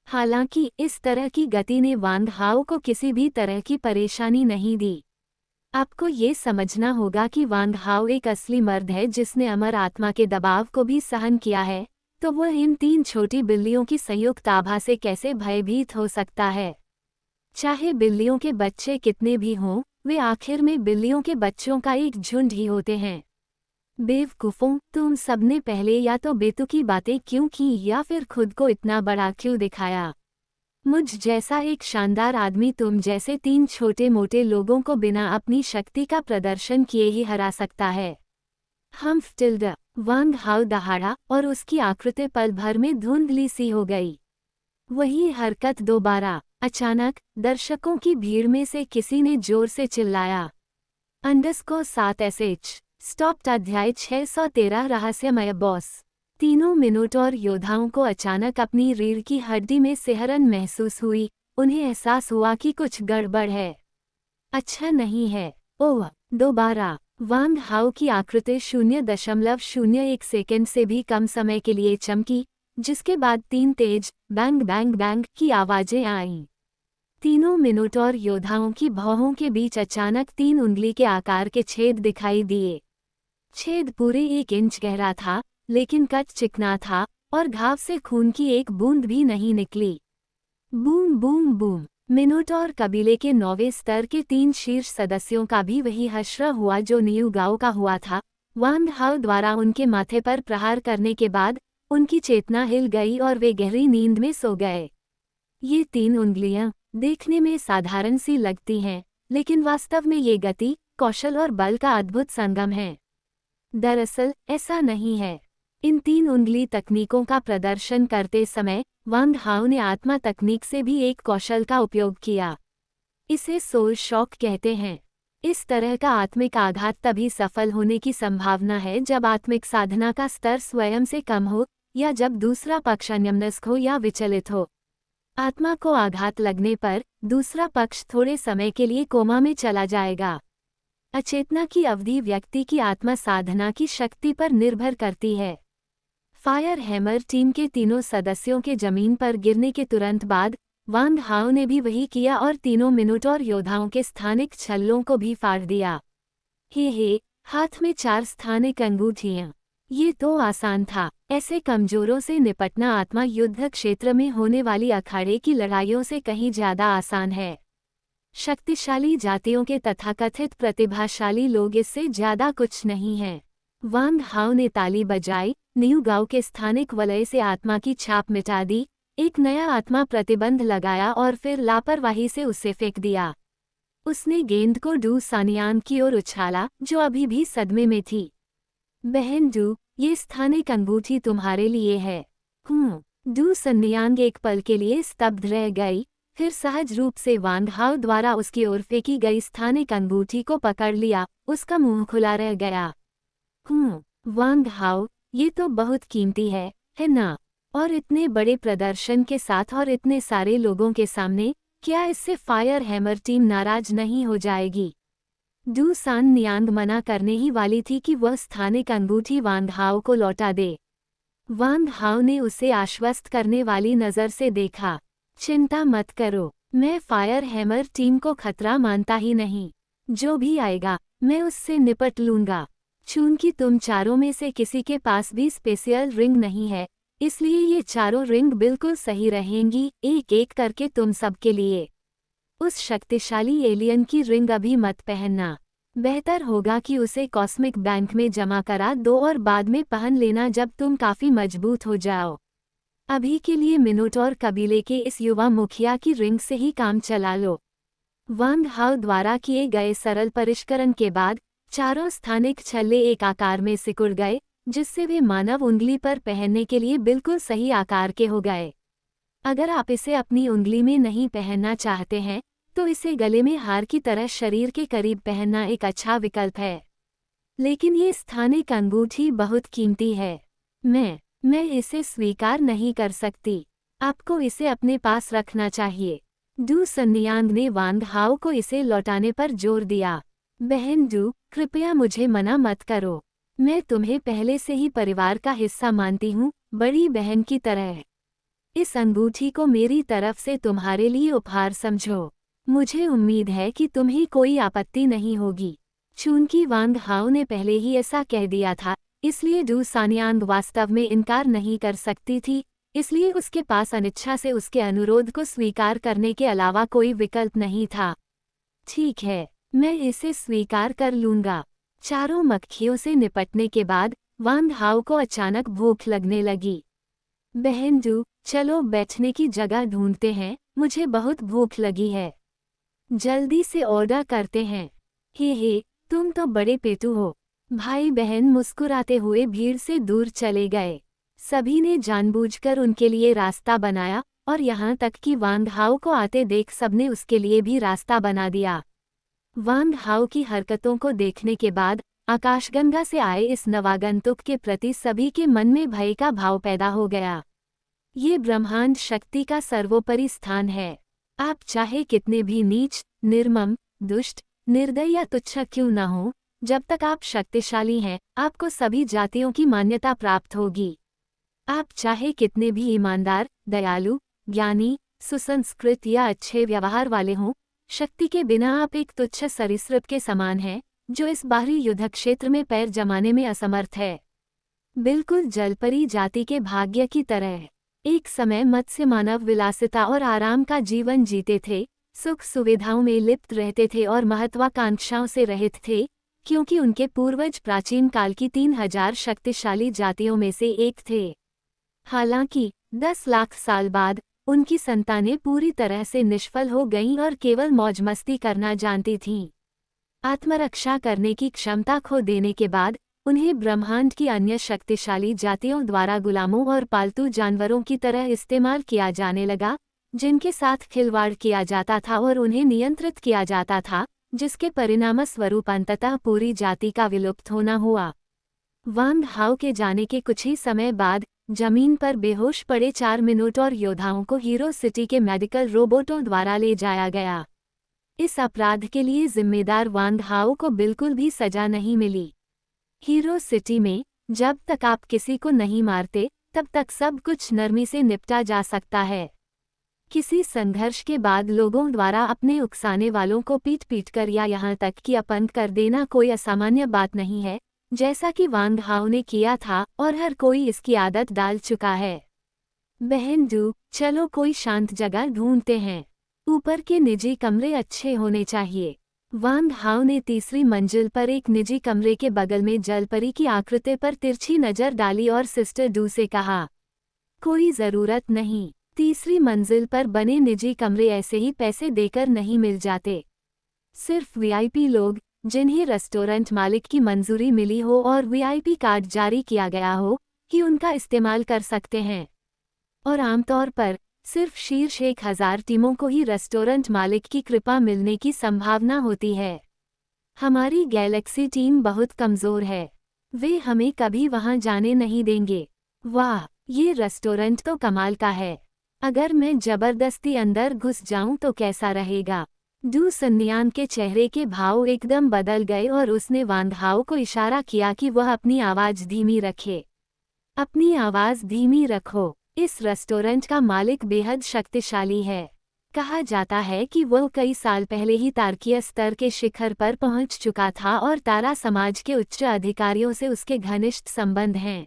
हालांकि इस तरह की गति ने वांग हाउ को किसी भी तरह की परेशानी नहीं दी। आपको ये समझना होगा कि वांग हाउ एक असली मर्द है जिसने अमर आत्मा के दबाव को भी सहन किया है, तो वह इन 3 छोटी बिल्लियों की संयुक्त आभा से कैसे भयभीत हो सकता है? चाहे बिल्लियों के बच्चे कितने भी हों, वे आखिर में बिल्लियों के बच्चों का एक झुंड ही होते हैं। बेवकूफ़ों, तुम सबने पहले या तो बेतुकी बातें क्यों की या फिर खुद को इतना बड़ा क्यों दिखाया? मुझ जैसा एक शानदार आदमी तुम जैसे 3 छोटे मोटे लोगों को बिना अपनी शक्ति का प्रदर्शन किए ही हरा सकता है। हम्फ टिल्ड, वांग हाउ दहाड़ा और उसकी आकृति पल भर में धुंधली सी हो गई। वही हरकत दोबारा। अचानक दर्शकों की भीड़ में से किसी ने जोर से चिल्लाया, _7SH स्टॉप्ड। अध्याय 613 रहस्यमय बॉस। तीनों मिनोटॉर योद्धाओं को अचानक अपनी रीढ़ की हड्डी में सिहरन महसूस हुई। उन्हें एहसास हुआ कि कुछ गड़बड़ है, अच्छा नहीं है। ओह, दोबारा। वांग हाओ की आकृति 0.01 सेकंड से भी कम समय के लिए चमकी, जिसके बाद 3 तेज बैंग बैंग बैंग की आवाजें आईं। तीनों मिनोटॉर योद्धाओं की भौहों के बीच अचानक 3 उंगली के आकार के छेद दिखाई दिए। छेद पूरे 1 इंच गहरा था, लेकिन कट चिकना था और घाव से खून की एक बूंद भी नहीं निकली। Boom boom boom. मिनोटॉर कबीले के 9वें स्तर के 3 शीर्ष सदस्यों का भी वही हश्र हुआ जो नियू गाओ का हुआ था। वांग हाओ द्वारा उनके माथे पर प्रहार करने के बाद उनकी चेतना हिल गई और वे गहरी नींद में सो गए। ये 3 उंगलियां देखने में साधारण सी लगती हैं, लेकिन वास्तव में ये गति, कौशल और बल का अद्भुत संगम है। दरअसल ऐसा नहीं है। इन 3 उंगली तकनीकों का प्रदर्शन करते समय वांग हाओ ने आत्मा तकनीक से भी एक कौशल का उपयोग किया। इसे सोल शॉक कहते हैं। इस तरह का आत्मिक आघात तभी सफल होने की संभावना है जब आत्मिक साधना का स्तर स्वयं से कम हो या जब दूसरा पक्ष अन्यमनस्क हो या विचलित हो। आत्मा को आघात लगने पर दूसरा पक्ष थोड़े समय के लिए कोमा में चला जाएगा। अचेतना की अवधि व्यक्ति की आत्मा साधना की शक्ति पर निर्भर करती है। फायर हैमर टीम के तीनों सदस्यों के जमीन पर गिरने के तुरंत बाद वांग हाओ ने भी वही किया और तीनों मिनोटॉर योद्धाओं के स्थानिक छल्लों को भी फाड़ दिया। हे, हाथ में 4 स्थानिक अंगूठियां। ये तो आसान था। ऐसे कमजोरों से निपटना आत्मा युद्ध क्षेत्र में होने वाली अखाड़े की लड़ाइयों से कहीं ज्यादा आसान है। शक्तिशाली जातियों के तथाकथित प्रतिभाशाली लोग इससे ज्यादा कुछ नहीं हैं। वांग हाओ ने ताली बजाई, नियू गाओ के स्थानिक वलय से आत्मा की छाप मिटा दी, एक नया आत्मा प्रतिबंध लगाया और फिर लापरवाही से उसे फेंक दिया। उसने गेंद को डू सानियांग की ओर उछाला, जो अभी भी सदमे में थी। बहन डू, ये स्थानिक अंगूठी तुम्हारे लिए है। डू सानियांग एक पल के लिए स्तब्ध रह गई, फिर सहज रूप से वांग हाओ द्वारा उसकी ओर फेंकी गई स्थानिक अंगूठी को पकड़ लिया। उसका मुंह खुला रह गया। वांग हाओ, ये तो बहुत कीमती है ना? और इतने बड़े प्रदर्शन के साथ और इतने सारे लोगों के सामने, क्या इससे फायर हैमर टीम नाराज नहीं हो जाएगी? डू सान नियांग मना करने ही वाली थी कि वह स्थानिक अंगूठी वांग हाओ को लौटा दे। वांग हाओ ने उसे आश्वस्त करने वाली नज़र से देखा। चिंता मत करो, मैं फायर हैमर टीम को खतरा मानता ही नहीं। जो भी आएगा, मैं उससे निपट लूंगा। चूंकि तुम चारों में से किसी के पास भी स्पेशल रिंग नहीं है, इसलिए ये चारों रिंग बिल्कुल सही रहेंगी, एक एक करके तुम सबके लिए। उस शक्तिशाली एलियन की रिंग अभी मत पहनना। बेहतर होगा कि उसे कॉस्मिक बैंक में जमा करा दो और बाद में पहन लेना जब तुम काफी मजबूत हो जाओ। अभी के लिए मिनोटॉर कबीले के इस युवा मुखिया की रिंग से ही काम चला लो। वांग हाओ द्वारा किए गए सरल परिष्करण के बाद चारों स्थानिक छल्ले एक आकार में सिकुड़ गए, जिससे वे मानव उंगली पर पहनने के लिए बिल्कुल सही आकार के हो गए। अगर आप इसे अपनी उंगली में नहीं पहनना चाहते हैं, तो इसे गले में हार की तरह शरीर के करीब पहनना एक अच्छा विकल्प है। लेकिन ये स्थानिक अंगूठी बहुत कीमती है। मैं इसे स्वीकार नहीं कर सकती। आपको इसे अपने पास रखना चाहिए। डू सन्नियांग ने वांग हाओ को इसे लौटाने पर जोर दिया। बहन डू, कृपया मुझे मना मत करो। मैं तुम्हें पहले से ही परिवार का हिस्सा मानती हूँ, बड़ी बहन की तरह। इस अंगूठी को मेरी तरफ से तुम्हारे लिए उपहार समझो। मुझे उम्मीद है कि तुम्हें कोई आपत्ति नहीं होगी। चूंकि वांग हाओ ने पहले ही ऐसा कह दिया था, इसलिए डू सानियांग वास्तव में इनकार नहीं कर सकती थी, इसलिए उसके पास अनिच्छा से उसके अनुरोध को स्वीकार करने के अलावा कोई विकल्प नहीं था। ठीक है, मैं इसे स्वीकार कर लूंगा। चारों मक्खियों से निपटने के बाद वांग हाओ को अचानक भूख लगने लगी। बहन डू, चलो बैठने की जगह ढूंढते हैं, मुझे बहुत भूख लगी है। जल्दी से ऑर्डर करते हैं। हे, तुम तो बड़े पेटू हो। भाई बहन मुस्कुराते हुए भीड़ से दूर चले गए। सभी ने जानबूझकर उनके लिए रास्ता बनाया और यहाँ तक कि वांग हाओ को आते देख सबने उसके लिए भी रास्ता बना दिया। वांग हाओ की हरकतों को देखने के बाद आकाशगंगा से आए इस नवागंतुक के प्रति सभी के मन में भय का भाव पैदा हो गया। ये ब्रह्मांड शक्ति का सर्वोपरि स्थान है। आप चाहे कितने भी नीच, निर्मम, दुष्ट, निर्दयी या तुच्छ क्यों न हो, जब तक आप शक्तिशाली हैं, आपको सभी जातियों की मान्यता प्राप्त होगी। आप चाहे कितने भी ईमानदार, दयालु, ज्ञानी, सुसंस्कृत या अच्छे व्यवहार वाले हों, शक्ति के बिना आप एक तुच्छ सरीसृप के समान हैं, जो इस बाहरी युद्ध क्षेत्र में पैर जमाने में असमर्थ है। बिल्कुल जलपरी जाति के भाग्य की तरह। एक समय मत्स्य मानव विलासिता और आराम का जीवन जीते थे, सुख सुविधाओं में लिप्त रहते थे और महत्वाकांक्षाओं से रहित थे, क्योंकि उनके पूर्वज प्राचीन काल की 3000 शक्तिशाली जातियों में से एक थे। हालांकि 10 लाख साल बाद उनकी संतानें पूरी तरह से निष्फल हो गईं और केवल मौज मस्ती करना जानती थीं। आत्मरक्षा करने की क्षमता खो देने के बाद उन्हें ब्रह्मांड की अन्य शक्तिशाली जातियों द्वारा गुलामों और पालतू जानवरों की तरह इस्तेमाल किया जाने लगा, जिनके साथ खिलवाड़ किया जाता था और उन्हें नियंत्रित किया जाता था, जिसके परिणामस्वरूप अंततः पूरी जाति का विलुप्त होना हुआ। वांग हाओ के जाने के कुछ ही समय बाद जमीन पर बेहोश पड़े 4 मिनोटॉर योद्धाओं को हीरो सिटी के मेडिकल रोबोटों द्वारा ले जाया गया। इस अपराध के लिए जिम्मेदार वांग हाओ को बिल्कुल भी सजा नहीं मिली। हीरो सिटी में जब तक आप किसी को नहीं मारते, तब तक सब कुछ नरमी से निपटा जा सकता है। किसी संघर्ष के बाद लोगों द्वारा अपने उकसाने वालों को पीट पीट कर या यहाँ तक कि अपंग कर देना कोई असामान्य बात नहीं है, जैसा कि वांग हाओ ने किया था और हर कोई इसकी आदत डाल चुका है। बहन डू, चलो कोई शांत जगह ढूंढते हैं। ऊपर के निजी कमरे अच्छे होने चाहिए। वांग हाओ ने तीसरी मंजिल पर एक निजी कमरे के बगल में जलपरी की आकृति पर तिरछी नजर डाली और सिस्टर डू से कहा, कोई जरूरत नहीं। तीसरी मंजिल पर बने निजी कमरे ऐसे ही पैसे देकर नहीं मिल जाते। सिर्फ वीआईपी लोग, जिन्हें रेस्टोरेंट मालिक की मंजूरी मिली हो और वीआईपी कार्ड जारी किया गया हो, कि उनका इस्तेमाल कर सकते हैं। और आमतौर पर सिर्फ शीर्ष 1000 टीमों को ही रेस्टोरेंट मालिक की कृपा मिलने की संभावना होती है। हमारी गैलेक्सी टीम बहुत कमजोर है। वे हमें कभी वहां जाने नहीं देंगे। वाह, ये रेस्टोरेंट तो कमाल का है। अगर मैं जबरदस्ती अंदर घुस जाऊं तो कैसा रहेगा? डू सन्यान के चेहरे के भाव एकदम बदल गए और उसने वांग हाओ को इशारा किया कि वह अपनी आवाज धीमी रखे। अपनी आवाज धीमी रखो। इस रेस्टोरेंट का मालिक बेहद शक्तिशाली है। कहा जाता है कि वह कई साल पहले ही तारकीय स्तर के शिखर पर पहुंच चुका था और तारा समाज के उच्च अधिकारियों से उसके घनिष्ठ संबंध हैं।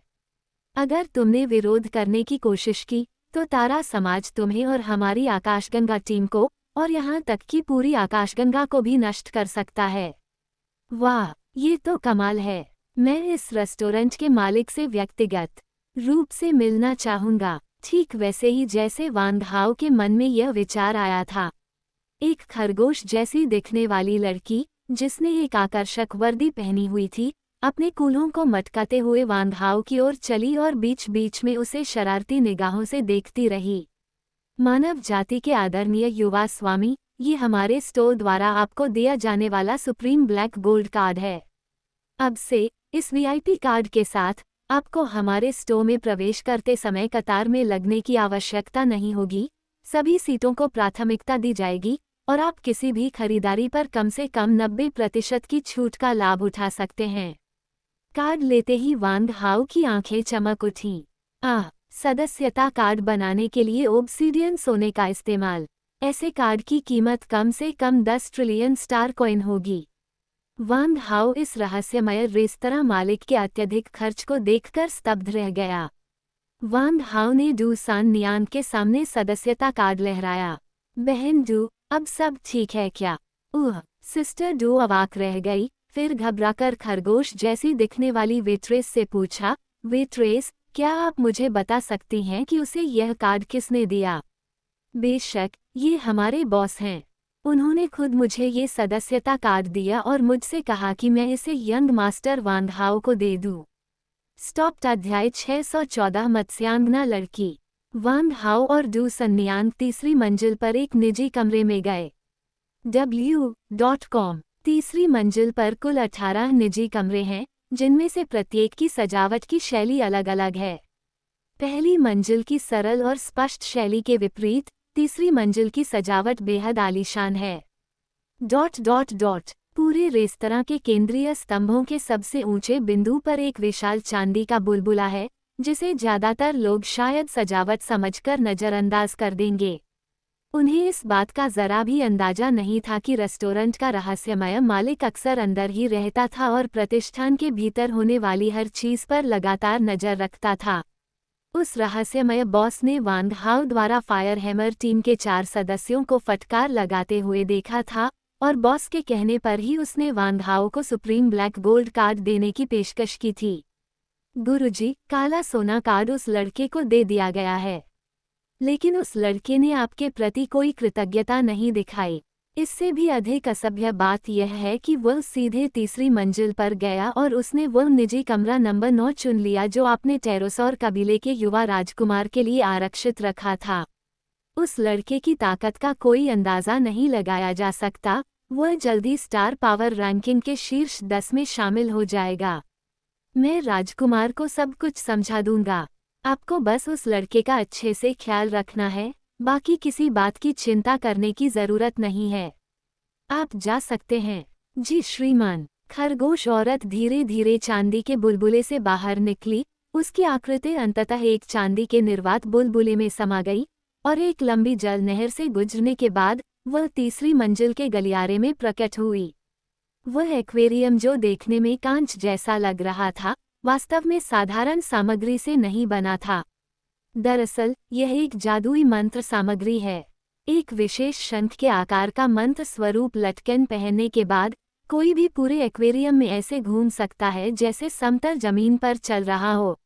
अगर तुमने विरोध करने की कोशिश की, तो तारा समाज तुम्हें और हमारी आकाशगंगा टीम को, और यहाँ तक कि पूरी आकाशगंगा को भी नष्ट कर सकता है। वाह, ये तो कमाल है। मैं इस रेस्टोरेंट के मालिक से व्यक्तिगत रूप से मिलना चाहूंगा। ठीक वैसे ही जैसे वांग हाओ के मन में यह विचार आया था। एक खरगोश जैसी दिखने वाली लड़की, जिसने एक आकर्षक वर्दी पहनी हुई थी, अपने कूल्हों को मटकाते हुए वांग हाओ की ओर चली और बीच बीच में उसे शरारती निगाहों से देखती रही। मानव जाति के आदरणीय युवा स्वामी, ये हमारे स्टोर द्वारा आपको दिया जाने वाला सुप्रीम ब्लैक गोल्ड कार्ड है। अब से इस वीआईपी कार्ड के साथ आपको हमारे स्टोर में प्रवेश करते समय कतार में लगने की आवश्यकता नहीं होगी। सभी सीटों को प्राथमिकता दी जाएगी और आप किसी भी खरीदारी पर कम से कम 90% की छूट का लाभ उठा सकते हैं। कार्ड लेते ही वांग हाओ की आंखें चमक उठीं। सदस्यता कार्ड बनाने के लिए ओब्सीडियन सोने का इस्तेमाल। ऐसे कार्ड की कीमत कम से कम 10 ट्रिलियन स्टार कॉइन होगी। वांग हाओ इस रहस्यमय रेस्तरां मालिक के अत्यधिक खर्च को देखकर स्तब्ध रह गया। वांग हाओ ने डू सान नियान के सामने सदस्यता कार्ड लहराया। बहन डू, अब सब ठीक है क्या? सिस्टर डू अवाक रह गई, फिर घबराकर खरगोश जैसी दिखने वाली वेट्रेस से पूछा, वेट्रेस, क्या आप मुझे बता सकती हैं कि उसे यह कार्ड किसने दिया? बेशक, ये हमारे बॉस हैं। उन्होंने खुद मुझे ये सदस्यता कार्ड दिया और मुझसे कहा कि मैं इसे यंग मास्टर वांग हाओ को दे दूं। स्टॉप्ड अध्याय 614 मत्स्यांगना लड़की। वांग हाओ और डू सन्यान तीसरी मंजिल पर एक निजी कमरे में गए। w.com। तीसरी मंजिल पर कुल 18 निजी कमरे हैं, जिनमें से प्रत्येक की सजावट की शैली अलग अलग है। पहली मंजिल की सरल और स्पष्ट शैली के विपरीत तीसरी मंजिल की सजावट बेहद आलीशान है। पूरे रेस्तरां के केंद्रीय स्तंभों के सबसे ऊंचे बिंदु पर एक विशाल चांदी का बुलबुला है, जिसे ज्यादातर लोग शायद सजावट समझकर नजरअंदाज कर देंगे। उन्हें इस बात का जरा भी अंदाजा नहीं था कि रेस्टोरेंट का रहस्यमय मालिक अक्सर अंदर ही रहता था और प्रतिष्ठान के भीतर होने वाली हर चीज पर लगातार नजर रखता था। उस रहस्यमय बॉस ने वांग हाउ द्वारा फायर हैमर टीम के 4 सदस्यों को फटकार लगाते हुए देखा था, और बॉस के कहने पर ही उसने वांग हाउ को सुप्रीम ब्लैक गोल्ड कार्ड देने की पेशकश की थी। गुरुजी, काला सोना कार्ड उस लड़के को दे दिया गया है। लेकिन उस लड़के ने आपके प्रति कोई कृतज्ञता नहीं दिखाई। इससे भी अधिक असभ्य बात यह है कि वह सीधे तीसरी मंजिल पर गया और उसने वह निजी कमरा नंबर 9 चुन लिया जो आपने टेरोसौर कबीले के युवा राजकुमार के लिए आरक्षित रखा था। उस लड़के की ताकत का कोई अंदाजा नहीं लगाया जा सकता। वह जल्दी स्टार पावर रैंकिंग के शीर्ष 10 में शामिल हो जाएगा। मैं राजकुमार को सब कुछ समझा दूंगा। आपको बस उस लड़के का अच्छे से ख्याल रखना है, बाकी किसी बात की चिंता करने की जरूरत नहीं है। आप जा सकते हैं। जी श्रीमान। खरगोश औरत धीरे धीरे चांदी के बुलबुले से बाहर निकली। उसकी आकृति अंततः एक चांदी के निर्वात बुलबुले में समा गई और एक लंबी जल नहर से गुजरने के बाद वह तीसरी मंजिल के गलियारे में प्रकट हुई। वह एक्वेरियम जो देखने में कांच जैसा लग रहा था, वास्तव में साधारण सामग्री से नहीं बना था। दरअसल यह एक जादुई मंत्र सामग्री है। एक विशेष शंख के आकार का मंत्र स्वरूप लटकन पहनने के बाद कोई भी पूरे एक्वेरियम में ऐसे घूम सकता है जैसे समतल जमीन पर चल रहा हो।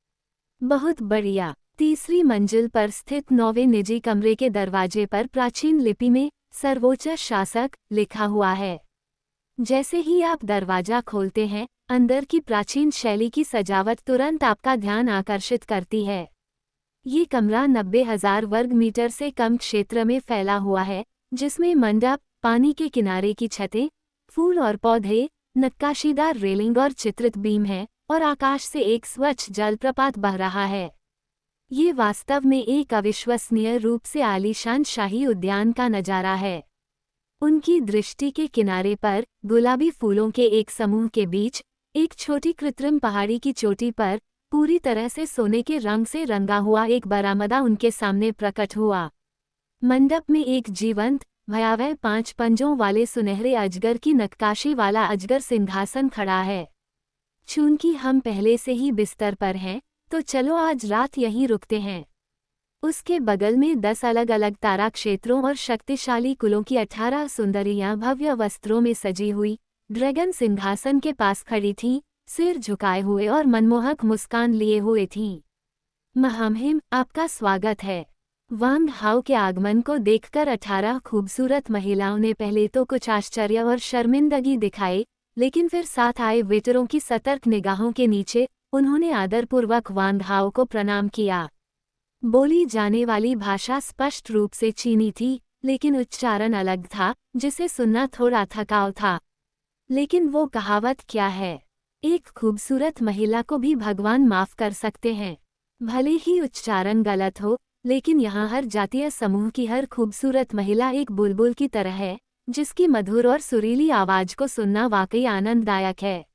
बहुत बढ़िया। तीसरी मंजिल पर स्थित 9वें निजी कमरे के दरवाजे पर प्राचीन लिपि में सर्वोच्च शासक लिखा हुआ है। जैसे ही आप दरवाजा खोलते हैं, अंदर की प्राचीन शैली की सजावट तुरंत आपका ध्यान आकर्षित करती है। ये कमरा 90,000 वर्ग मीटर से कम क्षेत्र में फैला हुआ है, जिसमें मंडप, पानी के किनारे की छतें, फूल और पौधे, नक्काशीदार रेलिंग और चित्रित बीम है, और आकाश से एक स्वच्छ जलप्रपात बह रहा है। ये वास्तव में एक अविश्वसनीय रूप से आलीशान शाही उद्यान का नजारा है। उनकी दृष्टि के किनारे पर गुलाबी फूलों के एक समूह के बीच एक छोटी कृत्रिम पहाड़ी की चोटी पर पूरी तरह से सोने के रंग से रंगा हुआ एक बरामदा उनके सामने प्रकट हुआ। मंडप में एक जीवंत, भयावह 5 पंजों वाले सुनहरे अजगर की नक्काशी वाला अजगर सिंहासन खड़ा है। चूंकि हम पहले से ही बिस्तर पर हैं, तो चलो आज रात यहीं रुकते हैं। उसके बगल में 10 अलग अलग तारा क्षेत्रों और शक्तिशाली कुलों की 18 सुंदरियां भव्य वस्त्रों में सजी हुई ड्रैगन सिंहासन के पास खड़ी थीं, सिर झुकाए हुए और मनमोहक मुस्कान लिए हुए थीं। महामहिम, आपका स्वागत है। वांग हाउ के आगमन को देखकर 18 खूबसूरत महिलाओं ने पहले तो कुछ आश्चर्य और शर्मिंदगी दिखाई, लेकिन फिर साथ आए वेटरों की सतर्क निगाहों के नीचे उन्होंने आदरपूर्वक वांग हाउ को प्रणाम किया। बोली जाने वाली भाषा स्पष्ट रूप से चीनी थी, लेकिन उच्चारण अलग था, जिसे सुनना थोड़ा थकाऊ था। लेकिन वो कहावत क्या है, एक खूबसूरत महिला को भी भगवान माफ कर सकते हैं। भले ही उच्चारण गलत हो, लेकिन यहाँ हर जातीय समूह की हर खूबसूरत महिला एक बुलबुल की तरह है, जिसकी मधुर और सुरीली आवाज को सुनना वाकई आनंददायक है।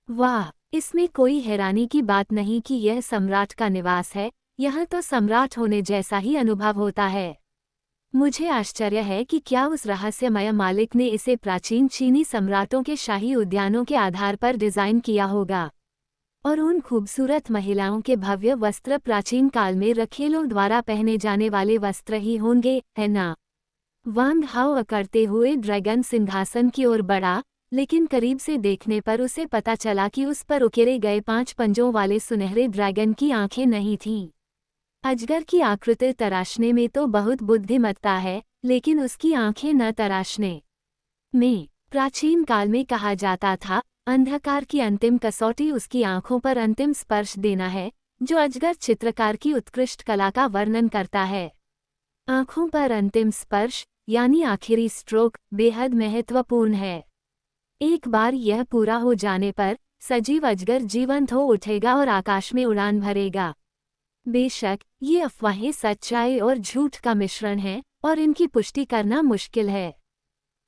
वाह, इसमें कोई हैरानी की बात नहीं कि यह सम्राट का निवास है। यहाँ तो सम्राट होने जैसा ही अनुभव होता है। मुझे आश्चर्य है कि क्या उस रहस्यमय मालिक ने इसे प्राचीन चीनी सम्राटों के शाही उद्यानों के आधार पर डिजाइन किया होगा, और उन खूबसूरत महिलाओं के भव्य वस्त्र प्राचीन काल में रखेलों द्वारा पहने जाने वाले वस्त्र ही होंगे, है ना? वांग हाउ अकड़ते हुए ड्रैगन सिंहासन की ओर बढ़ा, लेकिन करीब से देखने पर उसे पता चला कि उस पर उकेरे गए 5 पंजों वाले सुनहरे ड्रैगन की आंखें नहीं थीं। अजगर की आकृति तराशने में तो बहुत बुद्धिमत्ता है, लेकिन उसकी आंखें न तराशने में। प्राचीन काल में कहा जाता था, अंधकार की अंतिम कसौटी उसकी आंखों पर अंतिम स्पर्श देना है, जो अजगर चित्रकार की उत्कृष्ट कला का वर्णन करता है। आंखों पर अंतिम स्पर्श, यानी आखिरी स्ट्रोक, बेहद महत्वपूर्ण है। एक बार यह पूरा हो जाने पर सजीव अजगर जीवंत हो उठेगा और आकाश में उड़ान भरेगा। बेशक ये अफवाहें सच्चाई और झूठ का मिश्रण हैं, और इनकी पुष्टि करना मुश्किल है।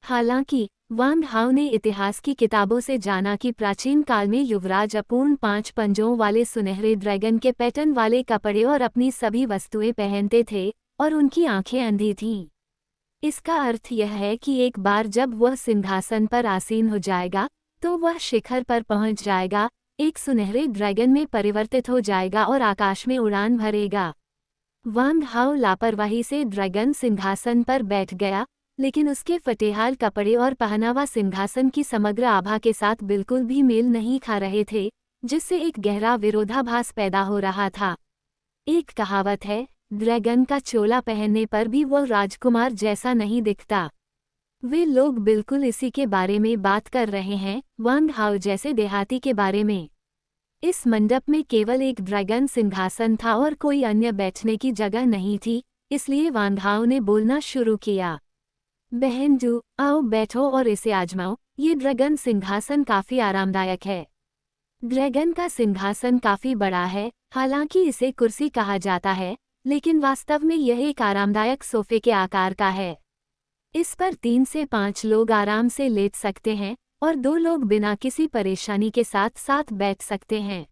हालांकि वांग हाओ ने इतिहास की किताबों से जाना कि प्राचीन काल में युवराज अपूर्ण 5 पंजों वाले सुनहरे ड्रैगन के पैटर्न वाले कपड़े और अपनी सभी वस्तुएं पहनते थे और उनकी आंखें अंधी थीं। इसका अर्थ यह है कि एक बार जब वह सिंहासन पर आसीन हो जाएगा तो वह शिखर पर पहुंच जाएगा, एक सुनहरे ड्रैगन में परिवर्तित हो जाएगा और आकाश में उड़ान भरेगा। वांग हाओ लापरवाही से ड्रैगन सिंहासन पर बैठ गया, लेकिन उसके फटेहाल कपड़े और पहनावा सिंहासन की समग्र आभा के साथ बिल्कुल भी मेल नहीं खा रहे थे, जिससे एक गहरा विरोधाभास पैदा हो रहा था। एक कहावत है, ड्रैगन का चोला पहनने पर भी वो राजकुमार जैसा नहीं दिखता। वे लोग बिल्कुल इसी के बारे में बात कर रहे हैं, वांग हाओ जैसे देहाती के बारे में। इस मंडप में केवल एक ड्रैगन सिंहासन था और कोई अन्य बैठने की जगह नहीं थी, इसलिए वांग हाओ ने बोलना शुरू किया। बहन जू, आओ बैठो और इसे आजमाओ, ये ड्रैगन सिंहासन काफी आरामदायक है। ड्रैगन का सिंहासन काफी बड़ा है, हालांकि इसे कुर्सी कहा जाता है, लेकिन वास्तव में यह एक आरामदायक सोफे के आकार का है। इस पर 3 से 5 लोग आराम से लेट सकते हैं और 2 लोग बिना किसी परेशानी के साथ साथ बैठ सकते हैं।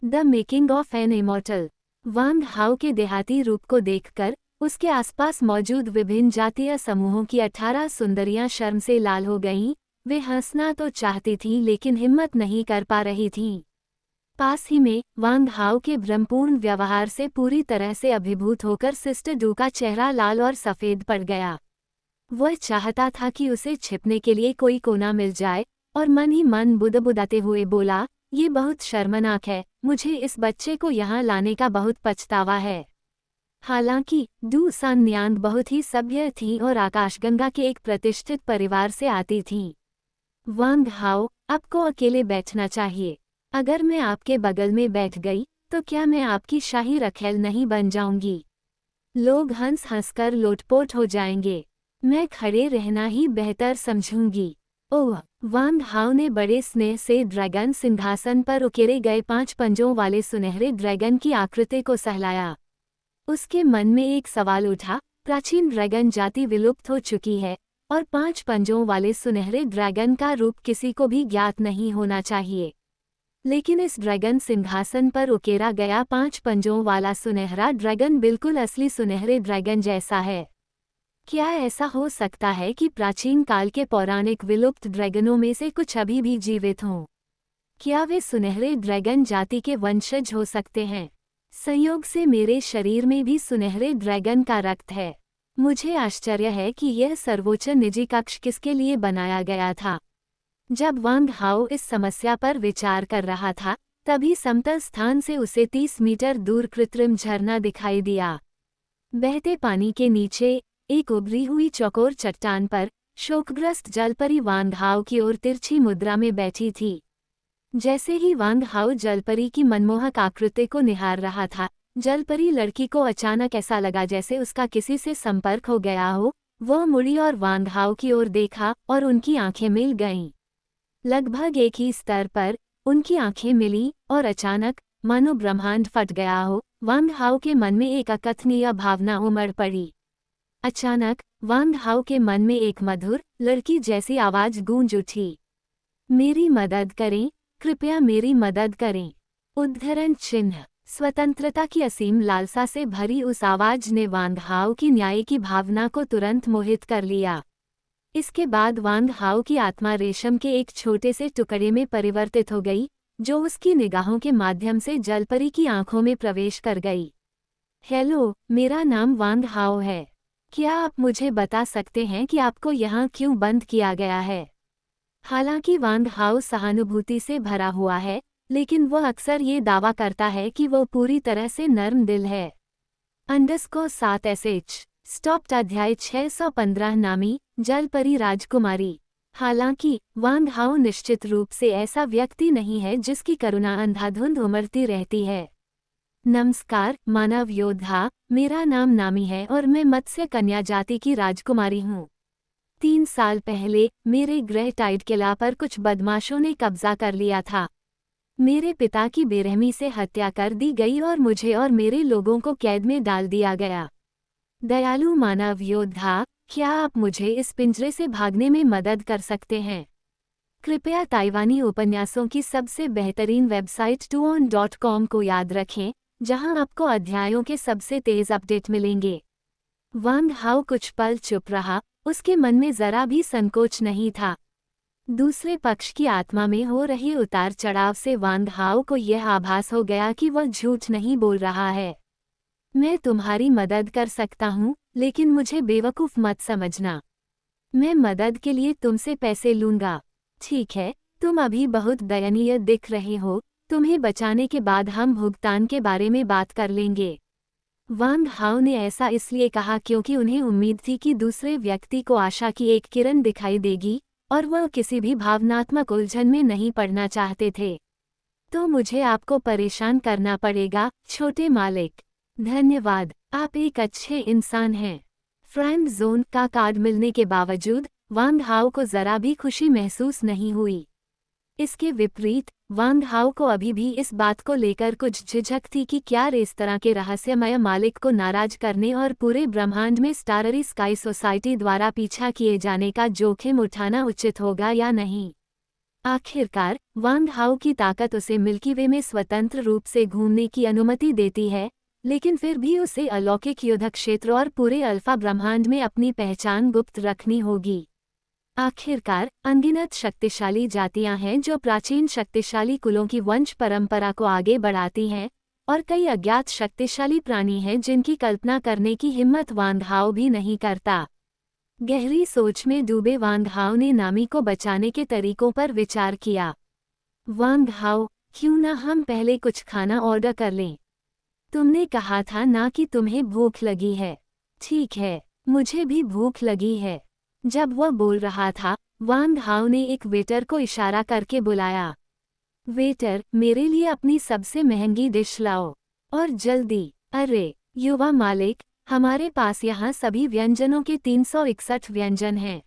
The making of an immortal. Wang Hao के देहाती रूप को देखकर उसके आसपास मौजूद विभिन्न जातीय समूहों की 18 सुंदरियां शर्म से लाल हो गईं। वे हंसना तो चाहती थीं लेकिन हिम्मत नहीं कर पा रही थीं। पास ही में वांग हाओ के भ्रमपूर्ण व्यवहार से पूरी तरह से अभिभूत होकर सिस्टर डू का चेहरा लाल और सफ़ेद पड़ गया। वह चाहता था कि उसे छिपने के लिए कोई कोना मिल जाए और मन ही मन बुदबुदाते हुए बोला, ये बहुत शर्मनाक है, मुझे इस बच्चे को यहाँ लाने का बहुत पछतावा है। हालांकि डू सान न्यांग बहुत ही सभ्य थी और आकाशगंगा के एक प्रतिष्ठित परिवार से आती थीं। वांग हाओ, आपको अकेले बैठना चाहिए। अगर मैं आपके बगल में बैठ गई तो क्या मैं आपकी शाही रखेल नहीं बन जाऊंगी? लोग हंस हंसकर लोटपोट हो जाएंगे। मैं खड़े रहना ही बेहतर समझूंगी। ओह! वांग हाओ ने बड़े स्नेह से ड्रैगन सिंहासन पर उकेरे गए 5 पंजों वाले सुनहरे ड्रैगन की आकृति को सहलाया। उसके मन में एक सवाल उठा, प्राचीन ड्रैगन जाति विलुप्त हो चुकी है और 5 पंजों वाले सुनहरे ड्रैगन का रूप किसी को भी ज्ञात नहीं होना चाहिए। लेकिन इस ड्रैगन सिंहासन पर उकेरा गया 5 पंजों वाला सुनहरा ड्रैगन बिल्कुल असली सुनहरे ड्रैगन जैसा है। क्या ऐसा हो सकता है कि प्राचीन काल के पौराणिक विलुप्त ड्रैगनों में से कुछ अभी भी जीवित हों? क्या वे सुनहरे ड्रैगन जाति के वंशज हो सकते हैं? संयोग से मेरे शरीर में भी सुनहरे ड्रैगन का रक्त है। मुझे आश्चर्य है कि यह सर्वोच्च निजी कक्ष किसके लिए बनाया गया था। जब वांग हाओ इस समस्या पर विचार कर रहा था, तभी समतल स्थान से उसे 30 मीटर दूर कृत्रिम झरना दिखाई दिया। बहते पानी के नीचे एक उभरी हुई चौकोर चट्टान पर शोकग्रस्त जलपरी वांग हाओ की ओर तिरछी मुद्रा में बैठी थी। जैसे ही वांग हाओ जलपरी की मनमोहक आकृति को निहार रहा था, जलपरी लड़की को अचानक ऐसा लगा जैसे उसका किसी से संपर्क हो गया हो। वह मुड़ी और वांग हाओ की ओर देखा और उनकी आंखें मिल गईं। लगभग एक ही स्तर पर उनकी आंखें मिली और अचानक मानो ब्रह्मांड फट गया हो, वांग हाओ के मन में एक अकथनीय भावना उमड़ पड़ी। अचानक वांग हाओ के मन में एक मधुर, लड़की जैसी आवाज गूंज उठी। मेरी मदद करें, कृपया मेरी मदद करें। उद्धरण चिन्ह। स्वतंत्रता की असीम लालसा से भरी उस आवाज ने वांग हाओ की न्याय की भावना को तुरंत मोहित कर लिया। इसके बाद वांग हाओ की आत्मा रेशम के एक छोटे से टुकड़े में परिवर्तित हो गई, जो उसकी निगाहों के माध्यम से जलपरी की आंखों में प्रवेश कर गई। हेलो, मेरा नाम वांग हाओ है। क्या आप मुझे बता सकते हैं कि आपको यहाँ क्यों बंद किया गया है? हालांकि वांग हाओ सहानुभूति से भरा हुआ है, लेकिन वह अक्सर ये दावा करता है कि वो पूरी तरह से नर्म दिल है। _7SH स्टॉप्ड अध्याय 615 नामी जलपरी राजकुमारी। हालांकि वांग हाओ निश्चित रूप से ऐसा व्यक्ति नहीं है जिसकी करुणा अंधाधुंध उमड़ती रहती है। नमस्कार मानव योद्धा, मेरा नाम नामी है और मैं मत्स्य कन्या जाति की राजकुमारी हूँ। 3 साल पहले मेरे गृह टाइड किला पर कुछ बदमाशों ने कब्जा कर लिया था। मेरे पिता की बेरहमी से हत्या कर दी गई और मुझे और मेरे लोगों को कैद में डाल दिया गया। दयालु मानव योद्धा, क्या आप मुझे इस पिंजरे से भागने में मदद कर सकते हैं? कृपया ताइवानी उपन्यासों की सबसे बेहतरीन वेबसाइट tuon.com को याद रखें, जहां आपको अध्यायों के सबसे तेज अपडेट मिलेंगे। वांग हाओ कुछ पल चुप रहा, उसके मन में जरा भी संकोच नहीं था। दूसरे पक्ष की आत्मा में हो रही उतार चढ़ाव से वांग हाओ को यह आभास हो गया कि वह झूठ नहीं बोल रहा है। मैं तुम्हारी मदद कर सकता हूँ, लेकिन मुझे बेवकूफ़ मत समझना। मैं मदद के लिए तुमसे पैसे लूँगा। ठीक है, तुम अभी बहुत दयनीय दिख रहे हो, तुम्हें बचाने के बाद हम भुगतान के बारे में बात कर लेंगे। वांग हाओ ने ऐसा इसलिए कहा क्योंकि उन्हें उम्मीद थी कि दूसरे व्यक्ति को आशा की एक किरण दिखाई देगी और वह किसी भी भावनात्मक उलझन में नहीं पड़ना चाहते थे। तो मुझे आपको परेशान करना पड़ेगा, छोटे मालिक। धन्यवाद, आप एक अच्छे इंसान हैं। फ्रेंड जोन का कार्ड मिलने के बावजूद वांग हाओ को जरा भी खुशी महसूस नहीं हुई। इसके विपरीत वांग हाओ को अभी भी इस बात को लेकर कुछ झिझक थी कि क्या रेस्तरां के रहस्यमय मालिक को नाराज करने और पूरे ब्रह्मांड में स्टाररी स्काई सोसाइटी द्वारा पीछा किए जाने का जोखिम उठाना उचित होगा या नहीं। आखिरकार वांग हाओ की ताकत उसे मिल्की वे में स्वतंत्र रूप से घूमने की अनुमति देती है, लेकिन फिर भी उसे अलौकिक युद्ध क्षेत्र और पूरे अल्फा ब्रह्मांड में अपनी पहचान गुप्त रखनी होगी। आखिरकार अनगिनत शक्तिशाली जातियां हैं जो प्राचीन शक्तिशाली कुलों की वंश परंपरा को आगे बढ़ाती हैं, और कई अज्ञात शक्तिशाली प्राणी हैं जिनकी कल्पना करने की हिम्मत वांग हाओ भी नहीं करता। गहरी सोच में डूबे वांग हाओ ने नामी को बचाने के तरीकों पर विचार किया। वांग हाओ, क्यों ना हम पहले कुछ खाना ऑर्डर कर लें? तुमने कहा था ना कि तुम्हें भूख लगी है। ठीक है, मुझे भी भूख लगी है। जब वह बोल रहा था, वांग हाओ ने एक वेटर को इशारा करके बुलाया। वेटर, मेरे लिए अपनी सबसे महंगी डिश लाओ, और जल्दी। अरे युवा मालिक, हमारे पास यहाँ सभी व्यंजनों के 361 व्यंजन हैं।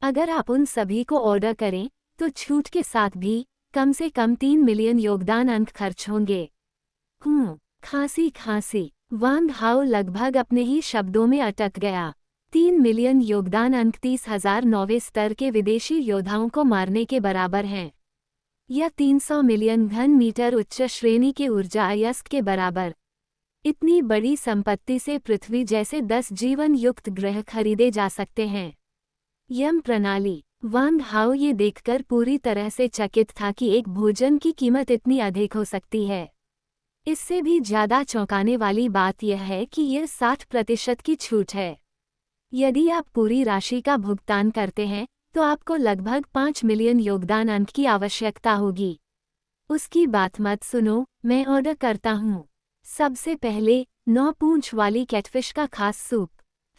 अगर आप उन सभी को ऑर्डर करें तो छूट के साथ भी कम से कम 3 मिलियन योगदान अंक खर्च होंगे। खांसी। वांग हाओ लगभग अपने ही शब्दों में अटक गया। 3 मिलियन योगदान अंक 30,000 नौवें स्तर के विदेशी योद्धाओं को मारने के बराबर हैं, या 300 मिलियन घन मीटर उच्च श्रेणी के ऊर्जा अयस्क के बराबर। इतनी बड़ी संपत्ति से पृथ्वी जैसे 10 जीवन युक्त ग्रह खरीदे जा सकते हैं। यम प्रणाली। वांग हाओ ये देखकर पूरी तरह से चकित था कि एक भोजन की कीमत इतनी अधिक हो सकती है। इससे भी ज्यादा चौंकाने वाली बात यह है कि यह 60% की छूट है। यदि आप पूरी राशि का भुगतान करते हैं तो आपको लगभग 5 मिलियन योगदान अंक की आवश्यकता होगी। उसकी बात मत सुनो, मैं ऑर्डर करता हूँ। सबसे पहले 9 पूंछ वाली कैटफिश का खास सूप,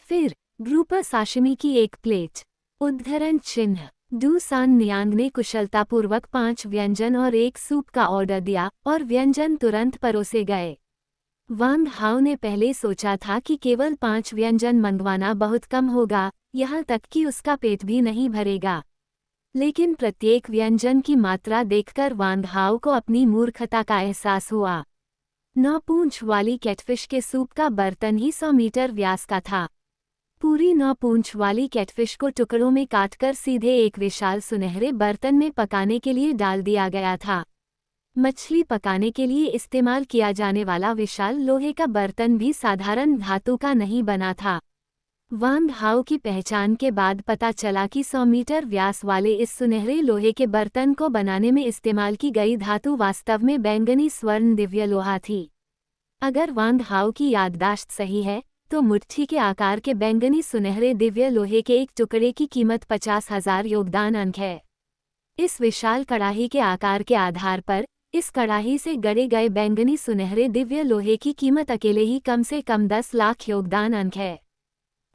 फिर ग्रुपर साशिमी की एक प्लेट। उद्धरण चिन्ह। डू सान नियांग ने कुशलतापूर्वक 5 व्यंजन और एक सूप का ऑर्डर दिया और व्यंजन तुरंत परोसे गए। वांग हाओ ने पहले सोचा था कि केवल 5 व्यंजन मंगवाना बहुत कम होगा, यहाँ तक कि उसका पेट भी नहीं भरेगा। लेकिन प्रत्येक व्यंजन की मात्रा देखकर वांग हाओ को अपनी मूर्खता का एहसास हुआ। 9 पूंछ वाली कैटफिश के सूप का बर्तन ही 100 मीटर व्यास का था। पूरी 9 पूंछ वाली कैटफिश को टुकड़ों में काटकर सीधे एक विशाल सुनहरे बर्तन में पकाने के लिए डाल दिया गया था। मछली पकाने के लिए इस्तेमाल किया जाने वाला विशाल लोहे का बर्तन भी साधारण धातु का नहीं बना था। वांग हाओ की पहचान के बाद पता चला कि 100 मीटर व्यास वाले इस सुनहरे लोहे के बर्तन को बनाने में इस्तेमाल की गई धातु वास्तव में बैंगनी स्वर्ण दिव्य लोहा थी। अगर वांग हाओ की याददाश्त सही है तो मुट्ठी के आकार के बैंगनी सुनहरे दिव्य लोहे के एक टुकड़े की कीमत 50,000 योगदान अंक है। इस विशाल कड़ाही के आकार के आधार पर इस कड़ाही से गढ़े गए बैंगनी सुनहरे दिव्य लोहे की कीमत अकेले ही कम से कम 10 लाख योगदान अंक है।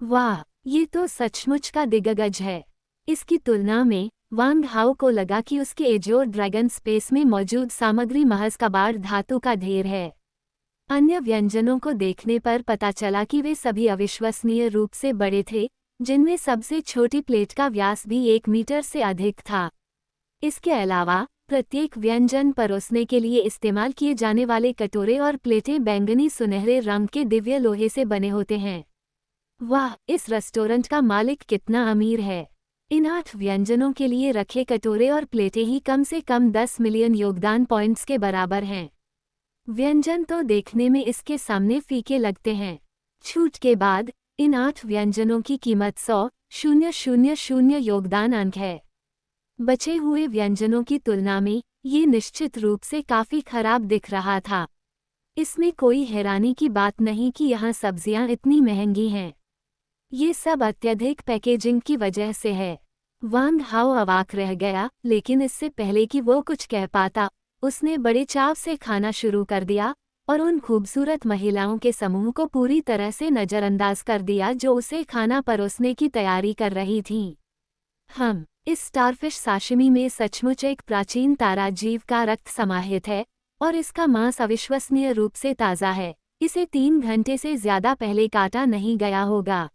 वाह, ये तो सचमुच का दिग्गज है। इसकी तुलना में वांग हाओ को लगा कि उसके एजोर ड्रैगन स्पेस में मौजूद सामग्री महज कबाड़ धातु का ढेर है। अन्य व्यंजनों को देखने पर पता चला कि वे सभी अविश्वसनीय रूप से बड़े थे, जिनमें सबसे छोटी प्लेट का व्यास भी 1 मीटर से अधिक था। इसके अलावा प्रत्येक व्यंजन परोसने के लिए इस्तेमाल किए जाने वाले कटोरे और प्लेटें बैंगनी सुनहरे रंग के दिव्य लोहे से बने होते हैं। वाह, इस रेस्टोरेंट का मालिक कितना अमीर है। इन 8 व्यंजनों के लिए रखे कटोरे और प्लेटें ही कम से कम 10 मिलियन योगदान पॉइंट्स के बराबर हैं। व्यंजन तो देखने में इसके सामने फीके लगते हैं। छूट के बाद इन 8 व्यंजनों की कीमत 100,000 योगदान अंक है। बचे हुए व्यंजनों की तुलना में ये निश्चित रूप से काफी खराब दिख रहा था। इसमें कोई हैरानी की बात नहीं कि यहाँ सब्जियां इतनी महंगी हैं। ये सब अत्यधिक पैकेजिंग की वजह से है। वांग हाओ अवाक रह गया, लेकिन इससे पहले कि वो कुछ कह पाता, उसने बड़े चाव से खाना शुरू कर दिया और उन खूबसूरत महिलाओं के समूह को पूरी तरह से नज़रअंदाज कर दिया जो उसे खाना परोसने की तैयारी कर रही थीं। इस स्टारफिश साशिमी में सचमुच एक प्राचीन तारा जीव का रक्त समाहित है और इसका मांस अविश्वसनीय रूप से ताज़ा है। इसे 3 घंटे से ज्यादा पहले काटा नहीं गया होगा।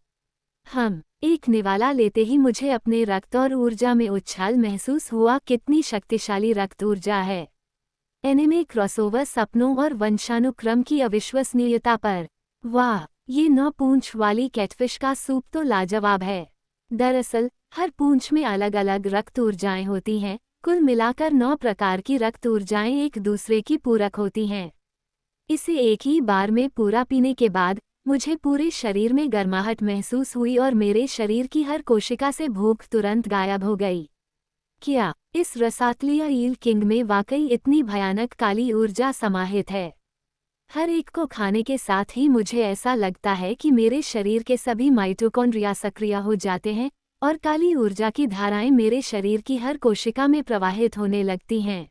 एक निवाला लेते ही मुझे अपने रक्त और ऊर्जा में उछाल महसूस हुआ। कितनी शक्तिशाली रक्त ऊर्जा है। एनिमे क्रॉसओवर सपनों और वंशानुक्रम की अविश्वसनीयता पर। वाह, ये 9 पूंछ वाली कैटफिश का सूप तो लाजवाब है। दरअसल हर पूंछ में अलग अलग रक्त ऊर्जाएं होती हैं। कुल मिलाकर 9 प्रकार की रक्त ऊर्जाएं एक दूसरे की पूरक होती हैं। इसे एक ही बार में पूरा पीने के बाद मुझे पूरे शरीर में गर्माहट महसूस हुई और मेरे शरीर की हर कोशिका से भूख तुरंत गायब हो गई। क्या इस रसातलिया ईल किंग में वाकई इतनी भयानक काली ऊर्जा समाहित है? हर एक को खाने के साथ ही मुझे ऐसा लगता है कि मेरे शरीर के सभी माइटोकॉन्ड्रिया सक्रिय हो जाते हैं और काली ऊर्जा की धाराएं मेरे शरीर की हर कोशिका में प्रवाहित होने लगती हैं। ...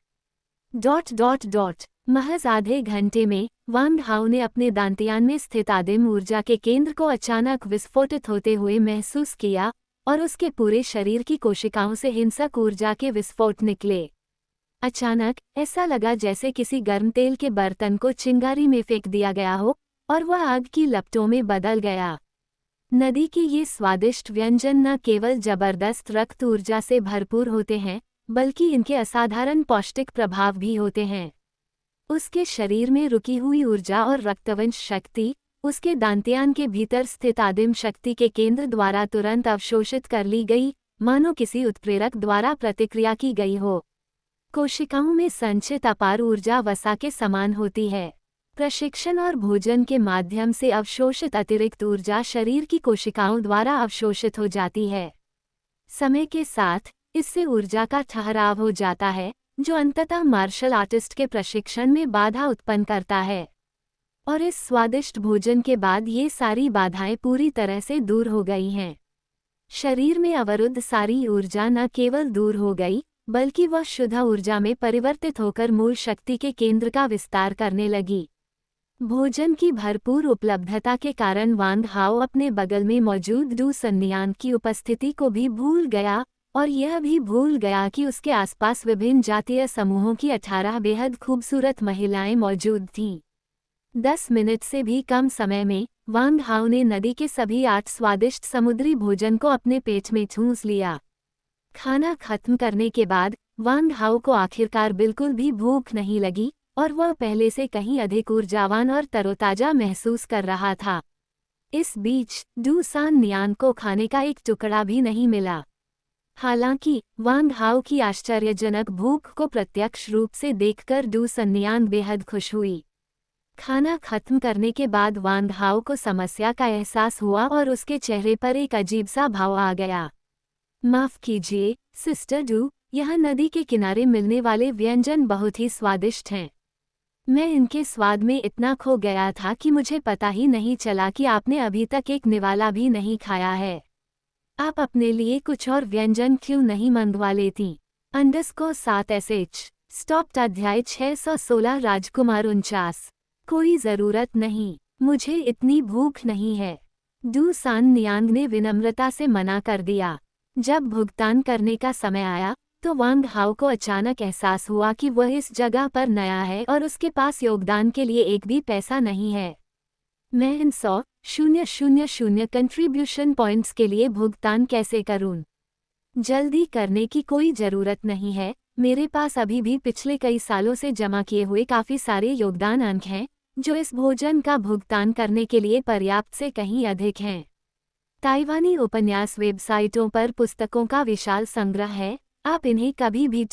महज आधे घंटे में वांग हाओ ने अपने दांतियान में स्थित आदिम ऊर्जा के केंद्र को अचानक विस्फोटित होते हुए महसूस किया और उसके पूरे शरीर की कोशिकाओं से हिंसक ऊर्जा के विस्फोट निकले। अचानक ऐसा लगा जैसे किसी गर्म तेल के बर्तन को चिंगारी में फेंक दिया गया हो और वह आग की लपटों में बदल गया। नदी के ये स्वादिष्ट व्यंजन न केवल जबरदस्त रक्त ऊर्जा से भरपूर होते हैं, बल्कि इनके असाधारण पौष्टिक प्रभाव भी होते हैं। उसके शरीर में रुकी हुई ऊर्जा और रक्तवंश शक्ति उसके दांतियान के भीतर स्थित आदिम शक्ति के केंद्र द्वारा तुरंत अवशोषित कर ली गई, मानो किसी उत्प्रेरक द्वारा प्रतिक्रिया की गई हो। कोशिकाओं में संचित अपार ऊर्जा वसा के समान होती है। प्रशिक्षण और भोजन के माध्यम से अवशोषित अतिरिक्त ऊर्जा शरीर की कोशिकाओं द्वारा अवशोषित हो जाती है। समय के साथ इससे ऊर्जा का ठहराव हो जाता है, जो अंततः मार्शल आर्टिस्ट के प्रशिक्षण में बाधा उत्पन्न करता है। और इस स्वादिष्ट भोजन के बाद ये सारी बाधाएं पूरी तरह से दूर हो गई हैं। शरीर में अवरुद्ध सारी ऊर्जा न केवल दूर हो गई, बल्कि वह शुद्ध ऊर्जा में परिवर्तित होकर मूल शक्ति के केंद्र का विस्तार करने लगी। भोजन की भरपूर उपलब्धता के कारण वांग हाओ अपने बगल में मौजूद डू सन्नियांग की उपस्थिति को भी भूल गया और यह भी भूल गया कि उसके आसपास विभिन्न जातीय समूहों की 18 बेहद खूबसूरत महिलाएं मौजूद थीं। 10 मिनट से भी कम समय में वांग हाओ ने नदी के सभी 8 स्वादिष्ट समुद्री भोजन को अपने पेट में ठूंस लिया। खाना खत्म करने के बाद वांग हाओ को आखिरकार बिल्कुल भी भूख नहीं लगी और वह पहले से कहीं अधिक ऊर्जावान और तरोताजा महसूस कर रहा था। इस बीच डू सान नियान को खाने का एक टुकड़ा भी नहीं मिला। हालांकि वांग हाओ की आश्चर्यजनक भूख को प्रत्यक्ष रूप से देखकर डू सन्नियान बेहद खुश हुई। खाना खत्म करने के बाद वांग हाओ को समस्या का एहसास हुआ और उसके चेहरे पर एक अजीब सा भाव आ गया। माफ कीजिए सिस्टर डू, यह नदी के किनारे मिलने वाले व्यंजन बहुत ही स्वादिष्ट हैं। मैं इनके स्वाद में इतना खो गया था कि मुझे पता ही नहीं चला कि आपने अभी तक एक निवाला भी नहीं खाया है। आप अपने लिए कुछ और व्यंजन क्यों नहीं मंगवा लेती? _7SH स्टॉप्ड अध्याय 616 राजकुमार 49। कोई जरूरत नहीं, मुझे इतनी भूख नहीं है, डू सान नियांग ने विनम्रता से मना कर दिया। जब भुगतान करने का समय आया तो वांग हाओ को अचानक एहसास हुआ कि वह इस जगह पर नया है और उसके पास योगदान के लिए एक भी पैसा नहीं है। मैं इन 100,000 कंट्रीब्यूशन पॉइंट्स के लिए भुगतान कैसे करूं? जल्दी करने की कोई जरूरत नहीं है, मेरे पास अभी भी पिछले कई सालों से जमा किए हुए काफ़ी सारे योगदान अंक हैं, जो इस भोजन का भुगतान करने के लिए पर्याप्त से कहीं अधिक हैं। ताइवानी उपन्यास वेबसाइटों पर पुस्तकों का विशाल संग्रह है, आप इन्हें कभी भी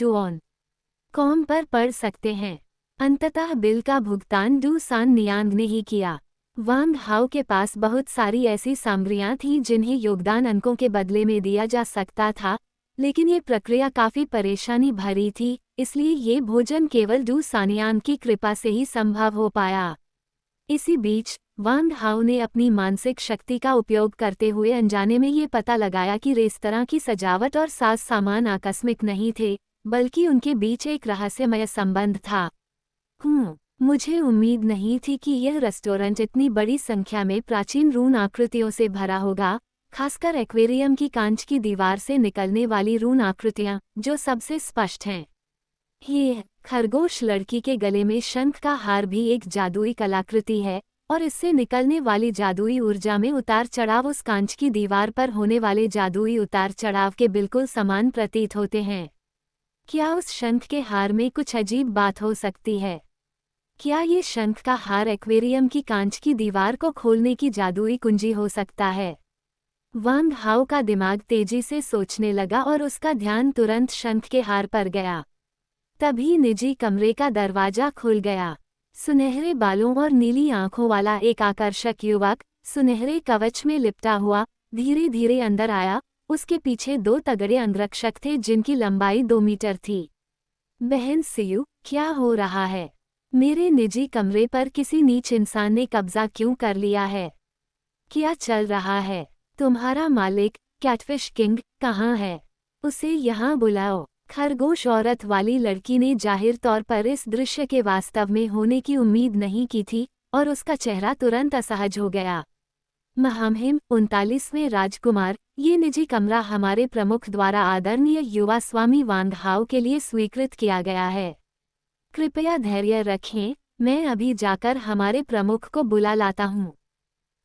.com पर पढ़ सकते हैं। अंततः बिल का भुगतान डू सान नियांग ने ही किया। वांग हाओ के पास बहुत सारी ऐसी सामग्रियां थीं जिन्हें योगदान अंकों के बदले में दिया जा सकता था, लेकिन ये प्रक्रिया काफ़ी परेशानी भरी थी, इसलिए ये भोजन केवल डू सानियांग की कृपा से ही संभव हो पाया। इसी बीच वांग हाओ ने अपनी मानसिक शक्ति का उपयोग करते हुए अनजाने में ये पता लगाया कि रेस्तरां की सजावट और साज सामान आकस्मिक नहीं थे, बल्कि उनके बीच एक रहस्यमय संबंध था। मुझे उम्मीद नहीं थी कि यह रेस्टोरेंट इतनी बड़ी संख्या में प्राचीन रून आकृतियों से भरा होगा, खासकर एक्वेरियम की कांच की दीवार से निकलने वाली रून आकृतियां, जो सबसे स्पष्ट हैं। ये खरगोश लड़की के गले में शंख का हार भी एक जादुई कलाकृति है, और इससे निकलने वाली जादुई ऊर्जा में उतार चढ़ाव उस कांच की दीवार पर होने वाले जादुई उतार चढ़ाव के बिल्कुल समान प्रतीत होते हैं। क्या उस शंख के हार में कुछ अजीब बात हो सकती है? क्या ये शंख का हार एक्वेरियम की कांच की दीवार को खोलने की जादुई कुंजी हो सकता है? वांग हाओ का दिमाग तेजी से सोचने लगा और उसका ध्यान तुरंत शंख के हार पर गया। तभी निजी कमरे का दरवाजा खुल गया। सुनहरे बालों और नीली आंखों वाला एक आकर्षक युवक, सुनहरे कवच में लिपटा हुआ, धीरे धीरे अंदर आया। उसके पीछे 2 तगड़े अंगरक्षक थे जिनकी लंबाई 2 मीटर थी। बहन सियू, क्या हो रहा है? मेरे निजी कमरे पर किसी नीच इंसान ने कब्जा क्यों कर लिया है? क्या चल रहा है? तुम्हारा मालिक, कैटफिश किंग, कहाँ है? उसे यहाँ बुलाओ। खरगोश औरत वाली लड़की ने जाहिर तौर पर इस दृश्य के वास्तव में होने की उम्मीद नहीं की थी, और उसका चेहरा तुरंत असहज हो गया। महामहिम 39वें राजकुमार, ये निजी कमरा हमारे प्रमुख द्वारा आदरणीय युवा स्वामी वांग हाओ के लिए स्वीकृत किया गया है। कृपया धैर्य रखें, मैं अभी जाकर हमारे प्रमुख को बुला लाता हूँ।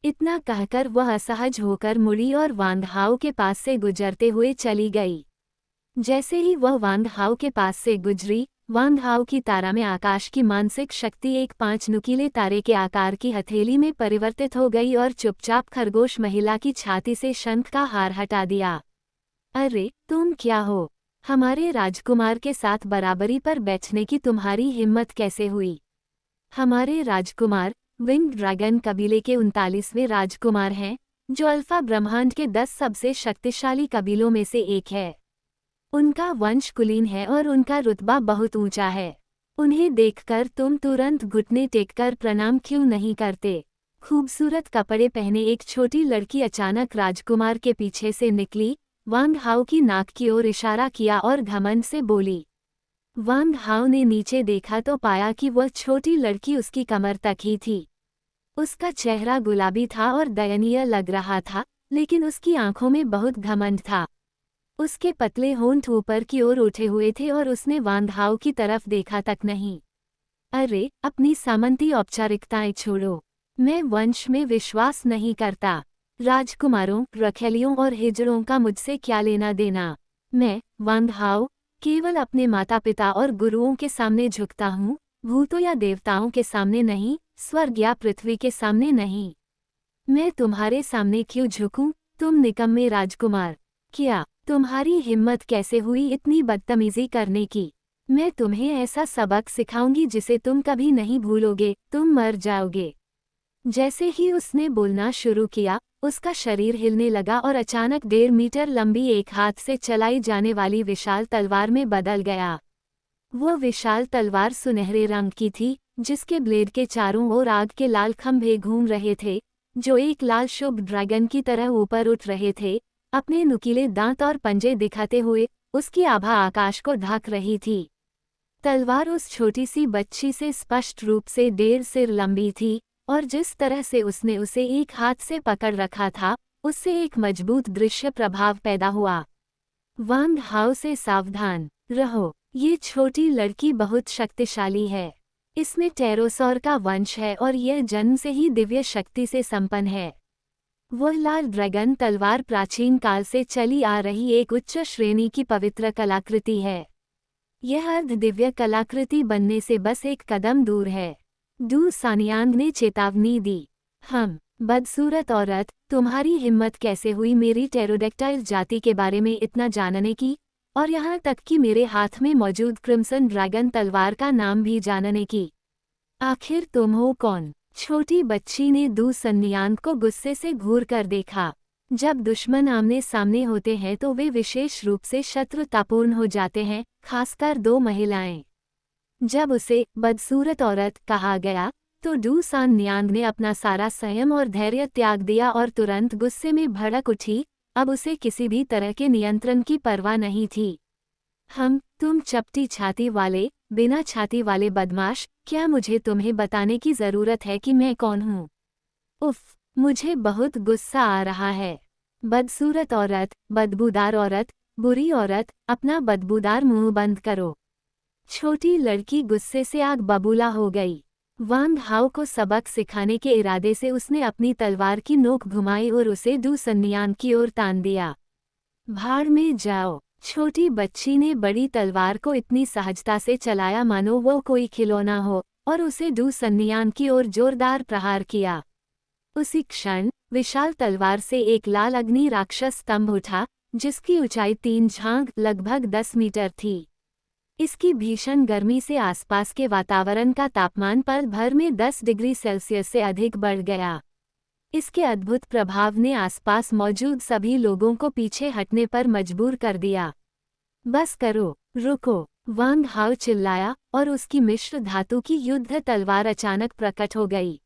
इतना कहकर वह असहज होकर मुड़ी और वांग हाओ के पास से गुजरते हुए चली गई। जैसे ही वह वांग हाओ के पास से गुजरी, वांग हाओ की तारा में आकाश की मानसिक शक्ति एक 5 नुकीले तारे के आकार की हथेली में परिवर्तित हो गई और चुपचाप खरगोश महिला की छाती से शंख का हार हटा दिया। अरे, तुम क्या हो? हमारे राजकुमार के साथ बराबरी पर बैठने की तुम्हारी हिम्मत कैसे हुई? हमारे राजकुमार विंग ड्रैगन कबीले के 39वें राजकुमार हैं, जो अल्फा ब्रह्मांड के 10 सबसे शक्तिशाली कबीलों में से एक है। उनका वंश कुलीन है और उनका रुतबा बहुत ऊंचा है। उन्हें देखकर तुम तुरंत घुटने टेककर प्रणाम क्यों नहीं करते? खूबसूरत कपड़े पहने एक छोटी लड़की अचानक राजकुमार के पीछे से निकली, वांग हाओ की नाक की ओर इशारा किया और घमंड से बोली। वांग हाओ ने नीचे देखा तो पाया कि वह छोटी लड़की उसकी कमर तक ही थी। उसका चेहरा गुलाबी था और दयनीय लग रहा था, लेकिन उसकी आंखों में बहुत घमंड था। उसके पतले होंठ ऊपर की ओर उठे हुए थे और उसने वांग हाओ की तरफ देखा तक नहीं। अरे, अपनी सामंती औपचारिकताएं छोड़ो। मैं वंश में विश्वास नहीं करता। राजकुमारों, रखेलियों और हिजड़ों का मुझसे क्या लेना देना? मैं, वांग हाओ, केवल अपने माता पिता और गुरुओं के सामने झुकता हूँ, भूतों या देवताओं के सामने नहीं, स्वर्ग या पृथ्वी के सामने नहीं। मैं तुम्हारे सामने क्यों झुकूं, तुम निकम्मे राजकुमार? क्या तुम्हारी हिम्मत कैसे हुई इतनी बदतमीजी करने की? मैं तुम्हें ऐसा सबक सिखाऊंगी जिसे तुम कभी नहीं भूलोगे, तुम मर जाओगे। जैसे ही उसने बोलना शुरू किया, उसका शरीर हिलने लगा और अचानक 1.5 मीटर लंबी एक हाथ से चलाई जाने वाली विशाल तलवार में बदल गया। वह विशाल तलवार सुनहरे रंग की थी, जिसके ब्लेड के चारों ओर आग के लाल खंभे घूम रहे थे, जो एक लाल शुभ ड्रैगन की तरह ऊपर उठ रहे थे। अपने नुकीले दांत और पंजे दिखाते हुए उसकी आभा आकाश को ढक रही थी। तलवार उस छोटी सी बच्ची से स्पष्ट रूप से 1.5 सिर लंबी थी, और जिस तरह से उसने उसे एक हाथ से पकड़ रखा था, उससे एक मजबूत दृश्य प्रभाव पैदा हुआ। वांग हाओ से सावधान रहो, ये छोटी लड़की बहुत शक्तिशाली है। इसमें टेरोसौर का वंश है और यह जन्म से ही दिव्य शक्ति से संपन्न है। वह लाल ड्रैगन तलवार प्राचीन काल से चली आ रही एक उच्च श्रेणी की पवित्र कलाकृति है। यह अर्ध दिव्य कलाकृति बनने से बस एक कदम दूर है। डू सानियांग ने चेतावनी दी। हम बदसूरत औरत, तुम्हारी हिम्मत कैसे हुई मेरी टेरोडेक्टाइल जाति के बारे में इतना जानने की, और यहाँ तक कि मेरे हाथ में मौजूद क्रिम्सन ड्रैगन तलवार का नाम भी जानने की। आखिर तुम हो कौन? छोटी बच्ची ने दू सन्नियांग को गुस्से से घूर कर देखा। जब दुश्मन आमने सामने होते हैं तो वे विशेष रूप से शत्रुतापूर्ण हो जाते हैं, खासकर दो महिलाएं। जब उसे बदसूरत औरत कहा गया तो डू सान नियांग ने अपना सारा संयम और धैर्य त्याग दिया और तुरंत गुस्से में भड़क उठी। अब उसे किसी भी तरह के नियंत्रण की परवाह नहीं थी। तुम चपटी छाती वाले, बिना छाती वाले बदमाश, क्या मुझे तुम्हें बताने की जरूरत है कि मैं कौन हूँ? उफ, मुझे बहुत गुस्सा आ रहा है। बदसूरत औरत, बदबूदार औरत, बुरी औरत, अपना बदबूदार मुंह बंद करो। छोटी लड़की गुस्से से आग बबूला हो गई। वांग हाओ को सबक सिखाने के इरादे से उसने अपनी तलवार की नोक घुमाई और उसे डू सन्नियांग की ओर तान दिया। भाड़ में जाओ। छोटी बच्ची ने बड़ी तलवार को इतनी सहजता से चलाया मानो वो कोई खिलौना हो, और उसे डू सन्नियांग की ओर जोरदार प्रहार किया। उसी क्षण विशाल तलवार से एक लाल अग्नि राक्षस स्तंभ उठा, जिसकी ऊंचाई 3 झांग लगभग 10 मीटर थी। इसकी भीषण गर्मी से आसपास के वातावरण का तापमान पल भर में 10 डिग्री सेल्सियस से अधिक बढ़ गया। इसके अद्भुत प्रभाव ने आसपास मौजूद सभी लोगों को पीछे हटने पर मजबूर कर दिया। बस करो, रुको, वांग हाओ चिल्लाया और उसकी मिश्र धातु की युद्ध तलवार अचानक प्रकट हो गई।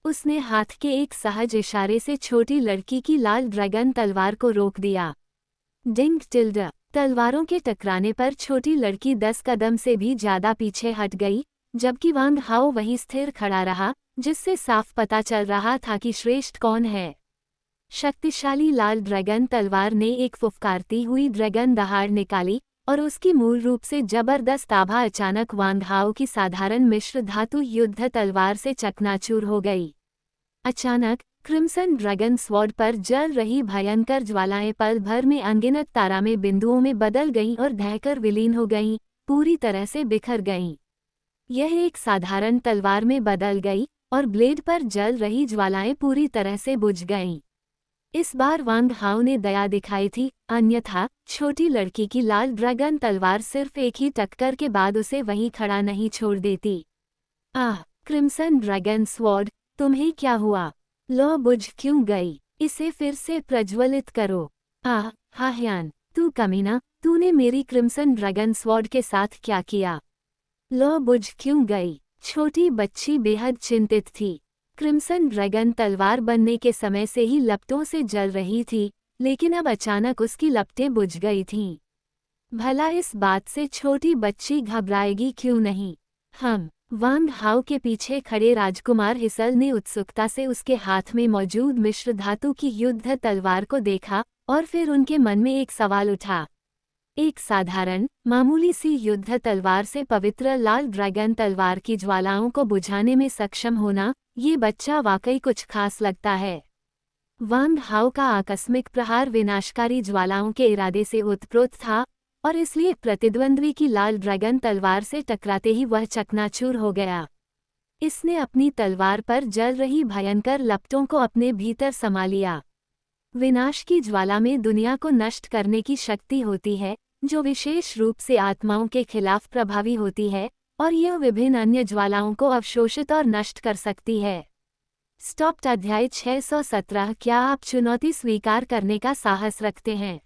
उसने हाथ के एक सहज इशारे से छोटी लड़की की लाल ड्रैगन तलवार को रोक दिया। डिंग टिल्ड। तलवारों के टकराने पर छोटी लड़की 10 कदम से भी ज्यादा पीछे हट गई, जबकि वांग हाओ वहीं स्थिर खड़ा रहा, जिससे साफ पता चल रहा था कि श्रेष्ठ कौन है। शक्तिशाली लाल ड्रैगन तलवार ने एक फुफकारती हुई ड्रैगन दहाड़ निकाली और उसकी मूल रूप से जबरदस्त आभा अचानक वांग हाओ की साधारण मिश्र धातु युद्ध तलवार से चकनाचूर हो गई। अचानक क्रिम्सन ड्रैगन स्वॉर्ड पर जल रही भयंकर ज्वालाएं पल भर में अनगिनत तारा में बिंदुओं में बदल गईं और दहकर विलीन हो गईं, पूरी तरह से बिखर गईं। यह एक साधारण तलवार में बदल गई और ब्लेड पर जल रही ज्वालाएं पूरी तरह से बुझ गईं। इस बार वांग हाओ ने दया दिखाई थी, अन्यथा छोटी लड़की की लाल ड्रैगन तलवार सिर्फ एक ही टक्कर के बाद उसे वहीं खड़ा नहीं छोड़ देती। आह, क्रिम्सन ड्रैगन स्वॉर्ड, तुम्हें क्या हुआ? लो बुझ क्यों गई? इसे फिर से प्रज्वलित करो। आह, हाह्यान, तू कमीना, तूने मेरी क्रिम्सन ड्रैगन स्वॉर्ड के साथ क्या किया? लो बुझ क्यों गई? छोटी बच्ची बेहद चिंतित थी। क्रिम्सन ड्रैगन तलवार बनने के समय से ही लपटों से जल रही थी, लेकिन अब अचानक उसकी लपटें बुझ गई थीं। भला इस बात से छोटी बच्ची घबराएगी क्यों नहीं? वांग हाओ के पीछे खड़े राजकुमार हिसल ने उत्सुकता से उसके हाथ में मौजूद मिश्र धातु की युद्ध तलवार को देखा और फिर उनके मन में एक सवाल उठा। एक साधारण, मामूली सी युद्ध तलवार से पवित्र लाल ड्रैगन तलवार की ज्वालाओं को बुझाने में सक्षम होना, ये बच्चा वाकई कुछ खास लगता है। वांग हाओ का आकस्मिक प्रहार विनाशकारी ज्वालाओं के इरादे से उत्प्रोत था, और इसलिए प्रतिद्वंद्वी की लाल ड्रैगन तलवार से टकराते ही वह चकनाचूर हो गया। इसने अपनी तलवार पर जल रही भयंकर लपटों को अपने भीतर समा लिया। विनाश की ज्वाला में दुनिया को नष्ट करने की शक्ति होती है, जो विशेष रूप से आत्माओं के खिलाफ प्रभावी होती है, और यह विभिन्न अन्य ज्वालाओं को अवशोषित और नष्ट कर सकती है। स्टॉप्ड अध्याय 617। क्या आप चुनौती स्वीकार करने का साहस रखते हैं?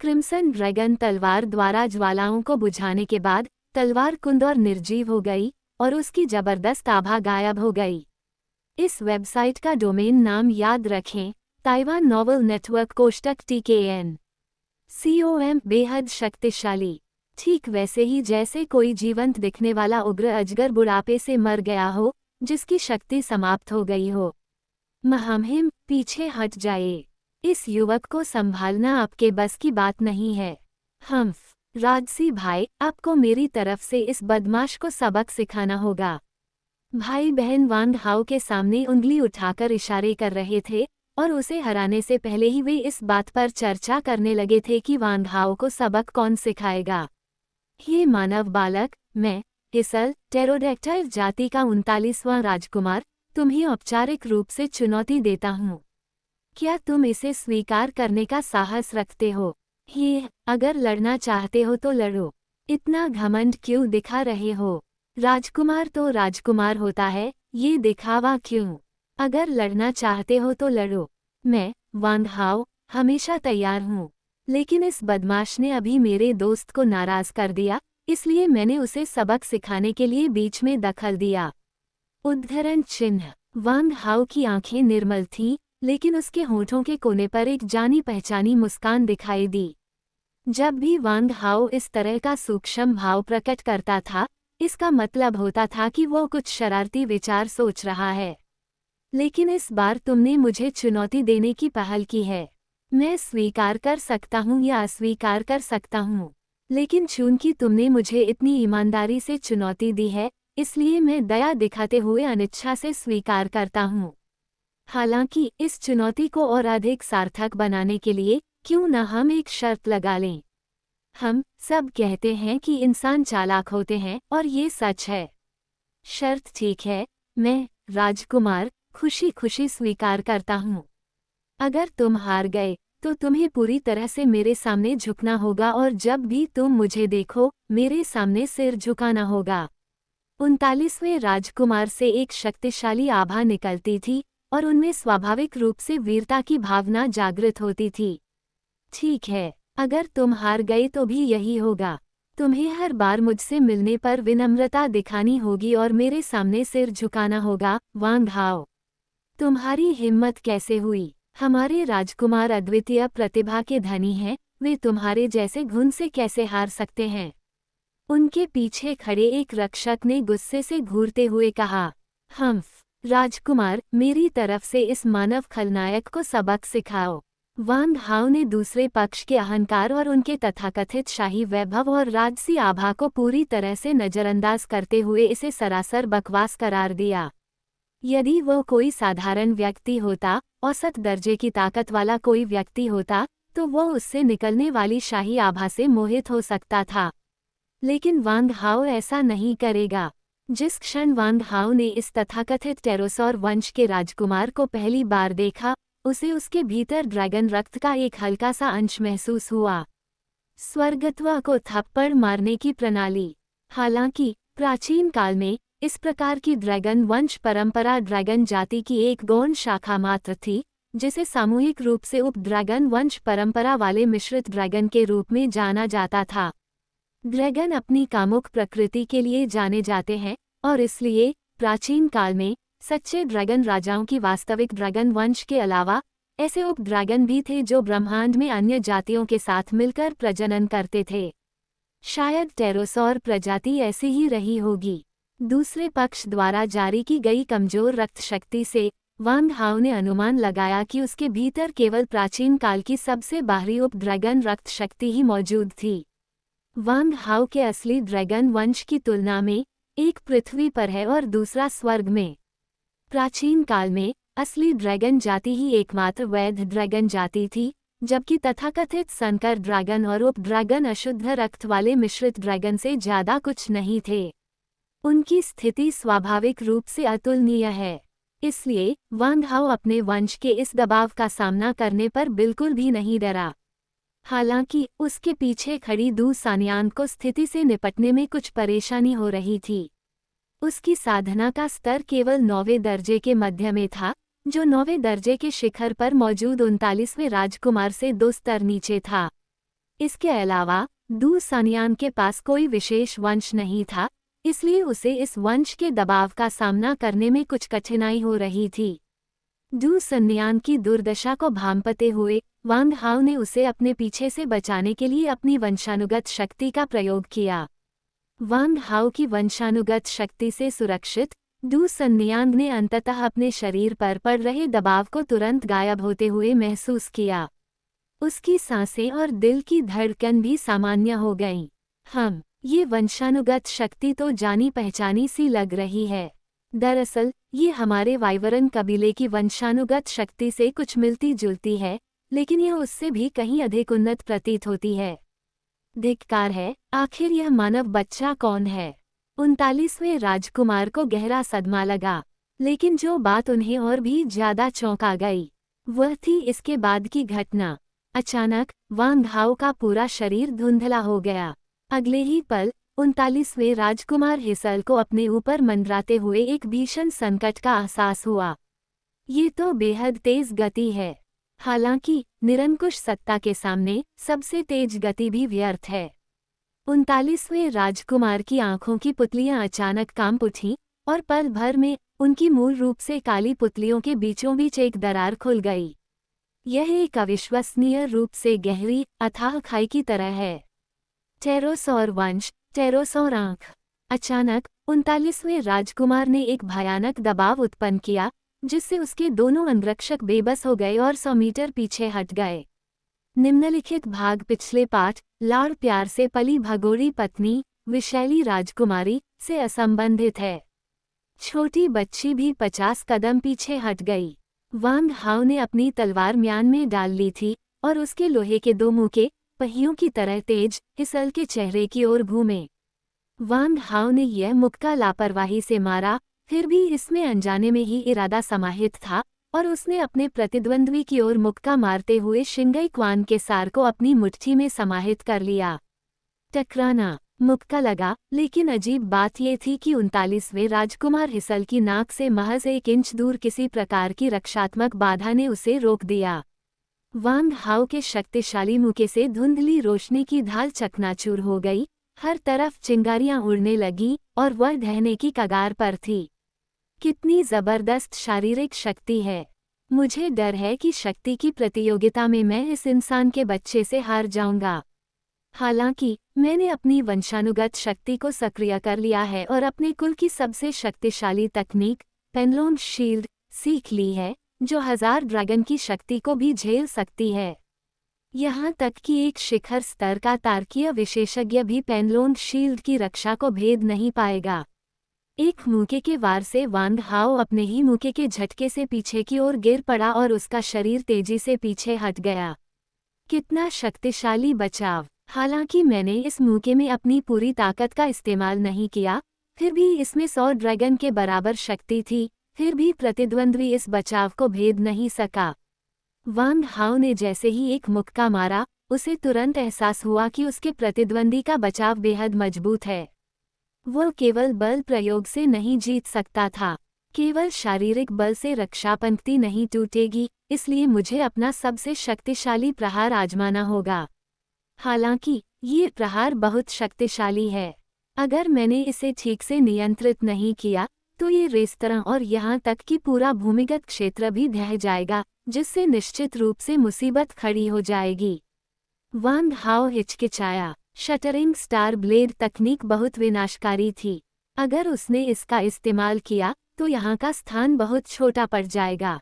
क्रिम्सन ड्रैगन तलवार द्वारा ज्वालाओं को बुझाने के बाद तलवार कुंद और निर्जीव हो गई और उसकी जबरदस्त आभा गायब हो गई। इस वेबसाइट का डोमेन नाम याद रखें, Taiwan novel network _TKN COM बेहद शक्तिशाली। ठीक वैसे ही जैसे कोई जीवंत दिखने वाला उग्र अजगर बुढ़ापे से मर गया हो, जिसकी शक्ति समाप्त हो गई हो। महमहिम, पीछे हट जाइए। इस युवक को संभालना आपके बस की बात नहीं है। राजसी भाई, आपको मेरी तरफ से इस बदमाश को सबक सिखाना होगा। भाई बहन वांग हाओ के सामने उंगली उठाकर इशारे कर रहे थे, और उसे हराने से पहले ही वे इस बात पर चर्चा करने लगे थे कि वांग हाओ को सबक कौन सिखाएगा। ये मानव बालक, मैं हिसल, टेरोडेक्टाइल जाति का 39वां राजकुमार, तुम्हें औपचारिक रूप से चुनौती देता हूँ। क्या तुम इसे स्वीकार करने का साहस रखते हो? अगर लड़ना चाहते हो तो लड़ो। इतना घमंड क्यों दिखा रहे हो? राजकुमार तो राजकुमार होता है, ये दिखावा क्यों? अगर लड़ना चाहते हो तो लड़ो। मैं, वांग हाओ, हमेशा तैयार हूँ। लेकिन इस बदमाश ने अभी मेरे दोस्त को नाराज कर दिया, इसलिए मैंने उसे सबक सिखाने के लिए बीच में दखल दिया। उद्धरण चिन्ह। वांग हाओ की आंखें निर्मल थीं, लेकिन उसके होठों के कोने पर एक जानी पहचानी मुस्कान दिखाई दी। जब भी वांग हाओ इस तरह का सूक्ष्म भाव प्रकट करता था, इसका मतलब होता था कि वो कुछ शरारती विचार सोच रहा है। लेकिन इस बार तुमने मुझे चुनौती देने की पहल की है। मैं स्वीकार कर सकता हूँ या अस्वीकार कर सकता हूँ, लेकिन चूंकि तुमने मुझे इतनी ईमानदारी से चुनौती दी है, इसलिए मैं दया दिखाते हुए अनिच्छा से स्वीकार करता हूँ। हालांकि इस चुनौती को और अधिक सार्थक बनाने के लिए क्यों न हम एक शर्त लगा लें। हम सब कहते हैं कि इंसान चालाक होते हैं और ये सच है। शर्त ठीक है, मैं, राजकुमार, खुशी खुशी स्वीकार करता हूँ। अगर तुम हार गए तो तुम्हें पूरी तरह से मेरे सामने झुकना होगा और जब भी तुम मुझे देखो, मेरे सामने सिर झुकाना होगा। 39वें राजकुमार से एक शक्तिशाली आभा निकलती थी और उनमें स्वाभाविक रूप से वीरता की भावना जागृत होती थी। ठीक है, अगर तुम हार गए तो भी यही होगा। तुम्हें हर बार मुझसे मिलने पर विनम्रता दिखानी होगी और मेरे सामने सिर झुकाना होगा। वांग हाओ, तुम्हारी हिम्मत कैसे हुई? हमारे राजकुमार अद्वितीय प्रतिभा के धनी हैं, वे तुम्हारे जैसे घुन से कैसे हार सकते हैं? उनके पीछे खड़े एक रक्षक ने गुस्से से घूरते हुए कहा। राजकुमार, मेरी तरफ से इस मानव खलनायक को सबक सिखाओ। वांग हाओ ने दूसरे पक्ष के अहंकार और उनके तथाकथित शाही वैभव और राजसी आभा को पूरी तरह से नजरअंदाज करते हुए इसे सरासर बकवास करार दिया। यदि वह कोई साधारण व्यक्ति होता, औसत दर्जे की ताकत वाला कोई व्यक्ति होता, तो वह उससे निकलने वाली शाही आभा से मोहित हो सकता था। लेकिन वांग हाओ ऐसा नहीं करेगा। जिस क्षण वांग हाओ ने इस तथाकथित टेरोसौर वंश के राजकुमार को पहली बार देखा, उसे उसके भीतर ड्रैगन रक्त का एक हल्का सा अंश महसूस हुआ। स्वर्गत्व को थप्पड़ मारने की प्रणाली। हालांकि प्राचीन काल में इस प्रकार की ड्रैगन वंश परंपरा ड्रैगन जाति की एक गौण शाखा मात्र थी, जिसे सामूहिक रूप से उप ड्रैगन वंश परंपरा वाले मिश्रित ड्रैगन के रूप में जाना जाता था। ड्रैगन अपनी कामुक प्रकृति के लिए जाने जाते हैं और इसलिए प्राचीन काल में सच्चे ड्रैगन राजाओं की वास्तविक ड्रैगन वंश के अलावा ऐसे उप ड्रैगन भी थे जो ब्रह्मांड में अन्य जातियों के साथ मिलकर प्रजनन करते थे। शायद टेरोसौर प्रजाति ऐसी ही रही होगी। दूसरे पक्ष द्वारा जारी की गई कमजोर रक्त शक्ति से वांग हाओ ने अनुमान लगाया कि उसके भीतर केवल प्राचीन काल की सबसे बाहरी उप ड्रैगन रक्त शक्ति ही मौजूद थी। वांग हाओ के असली ड्रैगन वंश की तुलना में एक पृथ्वी पर है और दूसरा स्वर्ग में। प्राचीन काल में असली ड्रैगन जाति ही एकमात्र वैध ड्रैगन जाति थी, जबकि तथाकथित संकर ड्रैगन और उप ड्रैगन अशुद्ध रक्त वाले मिश्रित ड्रैगन से ज्यादा कुछ नहीं थे। उनकी स्थिति स्वाभाविक रूप से अतुलनीय है। इसलिए वांग हाओ अपने वंश के इस दबाव का सामना करने पर बिल्कुल भी नहीं डरा। हालांकि उसके पीछे खड़ी दू सानियांग को स्थिति से निपटने में कुछ परेशानी हो रही थी। उसकी साधना का स्तर केवल 9वें दर्जे के मध्य में था, जो 9वें दर्जे के शिखर पर मौजूद 39वें राजकुमार से 2 स्तर नीचे था। इसके अलावा दू सानियान के पास कोई विशेष वंश नहीं था, इसलिए उसे इस वंश के दबाव का सामना करने में कुछ कठिनाई हो रही थी। दू सानियान की दुर्दशा को भांपते हुए वांग हाओ ने उसे अपने पीछे से बचाने के लिए अपनी वंशानुगत शक्ति का प्रयोग किया। वांग हाओ की वंशानुगत शक्ति से सुरक्षित दू सानियांग ने अंततः अपने शरीर पर पड़ रहे दबाव को तुरंत गायब होते हुए महसूस किया। उसकी सांसें और दिल की धड़कन भी सामान्य हो गईं। ये वंशानुगत शक्ति तो जानी पहचानी सी लग रही है। दरअसल ये हमारे वाइवरन कबीले की वंशानुगत शक्ति से कुछ मिलती जुलती है, लेकिन यह उससे भी कहीं अधिक उन्नत प्रतीत होती है। धिक्कार है, आखिर यह मानव बच्चा कौन है? 39वें राजकुमार को गहरा सदमा लगा। लेकिन जो बात उन्हें और भी ज्यादा चौंका गई वह थी इसके बाद की घटना। अचानक वांग हाओ का पूरा शरीर धुंधला हो गया। अगले ही पल 39वें राजकुमार हिसल को अपने ऊपर मंडराते हुए एक भीषण संकट का एहसास हुआ। ये तो बेहद तेज गति है। हालांकि निरंकुश सत्ता के सामने सबसे तेज गति भी व्यर्थ है। 39वें राजकुमार की आंखों की पुतलियां अचानक कांप उठीं और पल भर में उनकी मूल रूप से काली पुतलियों के बीचों बीच एक दरार खुल गई। यह एक अविश्वसनीय रूप से गहरी अथाह खाई की तरह है। टेरोसौर वंश, टेरोसौर आंख। अचानक 39वें राजकुमार ने एक भयानक दबाव उत्पन्न किया जिससे उसके दोनों अंगरक्षक बेबस हो गए और 100 मीटर पीछे हट गए। निम्नलिखित भाग पिछले पाठ लाड़ प्यार से पली भगोड़ी पत्नी विशैली राजकुमारी से असंबंधित है। छोटी बच्ची भी 50 कदम पीछे हट गई। वांग हाओ ने अपनी तलवार म्यान में डाल ली थी और उसके लोहे के दो मुंह के पहियों की तरह तेज हिसल के चेहरे की ओर घूमे। वांग हाओ ने यह मुक्का लापरवाही से मारा, फिर भी इसमें अनजाने में ही इरादा समाहित था और उसने अपने प्रतिद्वंद्वी की ओर मुक्का मारते हुए शिंगई क्वान के सार को अपनी मुट्ठी में समाहित कर लिया। टकराना, मुक्का लगा, लेकिन अजीब बात यह थी कि 39वें राजकुमार हिसल की नाक से महज 1 इंच दूर किसी प्रकार की रक्षात्मक बाधा ने उसे रोक दिया। वांग हाओ के शक्तिशाली मुक्के से धुंधली रोशनी की ढाल चकनाचूर हो गई, हर तरफ चिंगारियां उड़ने लगीं और वह ढहने की कगार पर थी। कितनी जबरदस्त शारीरिक शक्ति है। मुझे डर है कि शक्ति की प्रतियोगिता में मैं इस इंसान के बच्चे से हार जाऊंगा। हालांकि मैंने अपनी वंशानुगत शक्ति को सक्रिय कर लिया है और अपने कुल की सबसे शक्तिशाली तकनीक पेनलोन शील्ड सीख ली है, जो 1000 ड्रैगन की शक्ति को भी झेल सकती है। यहाँ तक कि एक शिखर स्तर का तार्किक विशेषज्ञ भी पेनलोन शील्ड की रक्षा को भेद नहीं पाएगा। एक मुक्के के वार से वांग हाओ अपने ही मुक्के के झटके से पीछे की ओर गिर पड़ा और उसका शरीर तेजी से पीछे हट गया। कितना शक्तिशाली बचाव! हालांकि मैंने इस मुक्के में अपनी पूरी ताकत का इस्तेमाल नहीं किया, फिर भी इसमें 100 ड्रैगन के बराबर शक्ति थी, फिर भी प्रतिद्वंद्वी इस बचाव को भेद नहीं सका। वांग हाओ ने जैसे ही एक मुक्का मारा, उसे तुरंत एहसास हुआ कि उसके प्रतिद्वंदी का बचाव बेहद मजबूत है। वो केवल बल प्रयोग से नहीं जीत सकता था। केवल शारीरिक बल से रक्षा पंक्ति नहीं टूटेगी, इसलिए मुझे अपना सबसे शक्तिशाली प्रहार आजमाना होगा। हालांकि ये प्रहार बहुत शक्तिशाली है। अगर मैंने इसे ठीक से नियंत्रित नहीं किया तो ये रेस्तरां और यहाँ तक कि पूरा भूमिगत क्षेत्र भी ढह जाएगा, जिससे निश्चित रूप से मुसीबत खड़ी हो जाएगी। वांग हाओ हिचकिचाया। शटरिंग स्टार ब्लेड तकनीक बहुत विनाशकारी थी। अगर उसने इसका इस्तेमाल किया तो यहाँ का स्थान बहुत छोटा पड़ जाएगा।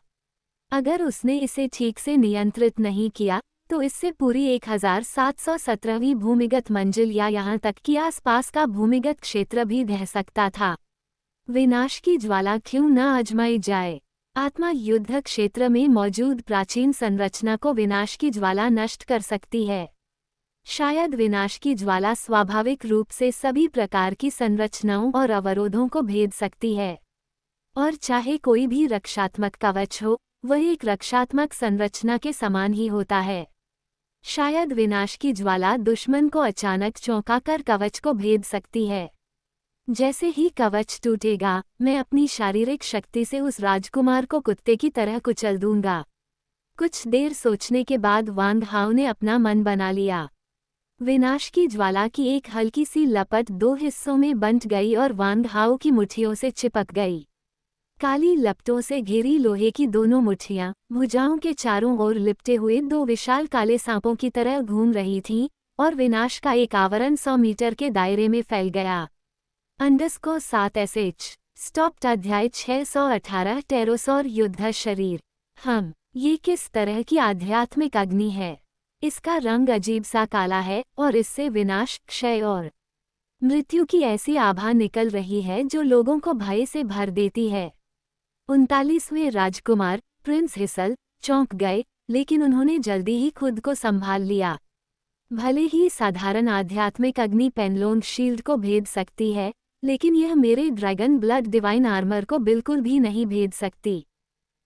अगर उसने इसे ठीक से नियंत्रित नहीं किया तो इससे पूरी 1717वीं भूमिगत मंजिल या यहाँ तक कि आसपास का भूमिगत क्षेत्र भी ढह सकता था। विनाश की ज्वाला क्यों न आजमाई जाए। आत्मा युद्ध क्षेत्र में मौजूद प्राचीन संरचना को विनाश की ज्वाला नष्ट कर सकती है। शायद विनाश की ज्वाला स्वाभाविक रूप से सभी प्रकार की संरचनाओं और अवरोधों को भेद सकती है। और चाहे कोई भी रक्षात्मक कवच हो, वह एक रक्षात्मक संरचना के समान ही होता है। शायद विनाश की ज्वाला दुश्मन को अचानक चौंकाकर कवच को भेद सकती है। जैसे ही कवच टूटेगा, मैं अपनी शारीरिक शक्ति से उस राजकुमार को कुत्ते की तरह कुचल दूंगा। कुछ देर सोचने के बाद वांग हाओ ने अपना मन बना लिया। विनाश की ज्वाला की एक हल्की सी लपट 2 हिस्सों में बंट गई और वांग हाओ की मुट्ठियों से चिपक गई। काली लपटों से घिरी लोहे की दोनों मुट्ठियां भुजाओं के चारों ओर लिपटे हुए 2 विशाल काले सांपों की तरह घूम रही थीं और विनाश का एक आवरण 100 मीटर के दायरे में फैल गया। _7 SH स्टॉप्ड अध्याय 618 टेरोसौर युद्ध शरीर। ये किस तरह की आध्यात्मिक अग्नि है। इसका रंग अजीब सा काला है और इससे विनाश, क्षय और मृत्यु की ऐसी आभा निकल रही है जो लोगों को भय से भर देती है। 39वें राजकुमार प्रिंस हिसल चौंक गए, लेकिन उन्होंने जल्दी ही खुद को संभाल लिया। भले ही साधारण आध्यात्मिक अग्नि पेनलोन शील्ड को भेद सकती है, लेकिन यह मेरे ड्रैगन ब्लड डिवाइन आर्मर को बिल्कुल भी नहीं भेद सकती।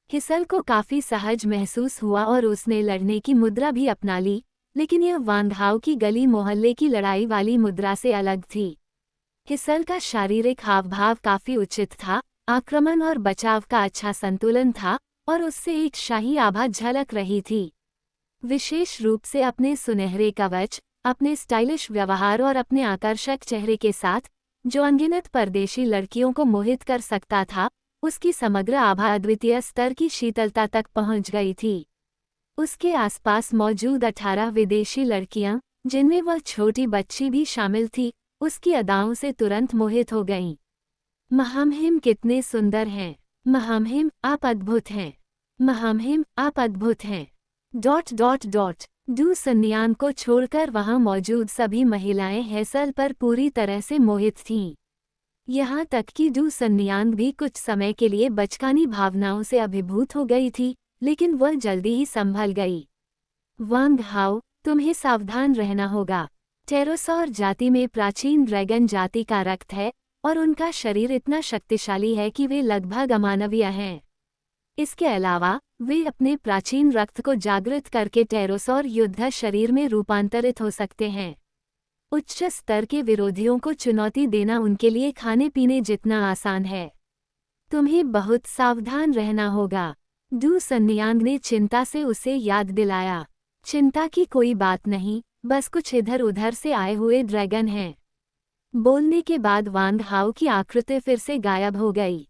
हिसल को काफी सहज महसूस हुआ और उसने लड़ने की मुद्रा भी अपना ली, लेकिन यह वांग हाओ की गली मोहल्ले की लड़ाई वाली मुद्रा से अलग थी। हिसल का शारीरिक हावभाव काफी उचित था, आक्रमण और बचाव का अच्छा संतुलन था और उससे एक शाही आभा झलक रही थी। विशेष रूप से अपने सुनहरे कवच, अपने स्टाइलिश व्यवहार और अपने आकर्षक चेहरे के साथ, जो अनगिनत परदेशी लड़कियों को मोहित कर सकता था, उसकी समग्र आभा अद्वितीय स्तर की शीतलता तक पहुंच गई थी। उसके आसपास मौजूद 18 विदेशी लड़कियां, जिनमें वह छोटी बच्ची भी शामिल थी, उसकी अदाओं से तुरंत मोहित हो गईं। महामहिम कितने सुंदर हैं। महामहिम आप अद्भुत हैं। महामहिम आप अद्भुत हैं। ... डू सन्यान को छोड़कर वहां मौजूद सभी महिलाएं हेसल पर पूरी तरह से मोहित थीं। यहाँ तक कि डू सन्यान भी कुछ समय के लिए बचकानी भावनाओं से अभिभूत हो गई थी, लेकिन वह जल्दी ही संभल गई। वांग हाओ, तुम्हें सावधान रहना होगा। टेरोसौर जाति में प्राचीन ड्रैगन जाति का रक्त है और उनका शरीर इतना शक्तिशाली है कि वे लगभग अमानवीय हैं। इसके अलावा वे अपने प्राचीन रक्त को जागृत करके टेरोसौर युद्ध शरीर में रूपांतरित हो सकते हैं। उच्च स्तर के विरोधियों को चुनौती देना उनके लिए खाने पीने जितना आसान है। तुम्हें बहुत सावधान रहना होगा। डू सन्यान ने चिंता से उसे याद दिलाया। चिंता की कोई बात नहीं, बस कुछ इधर उधर से आए हुए ड्रैगन हैं। बोलने के बाद वांग हाओ की आकृति फिर से गायब हो गई।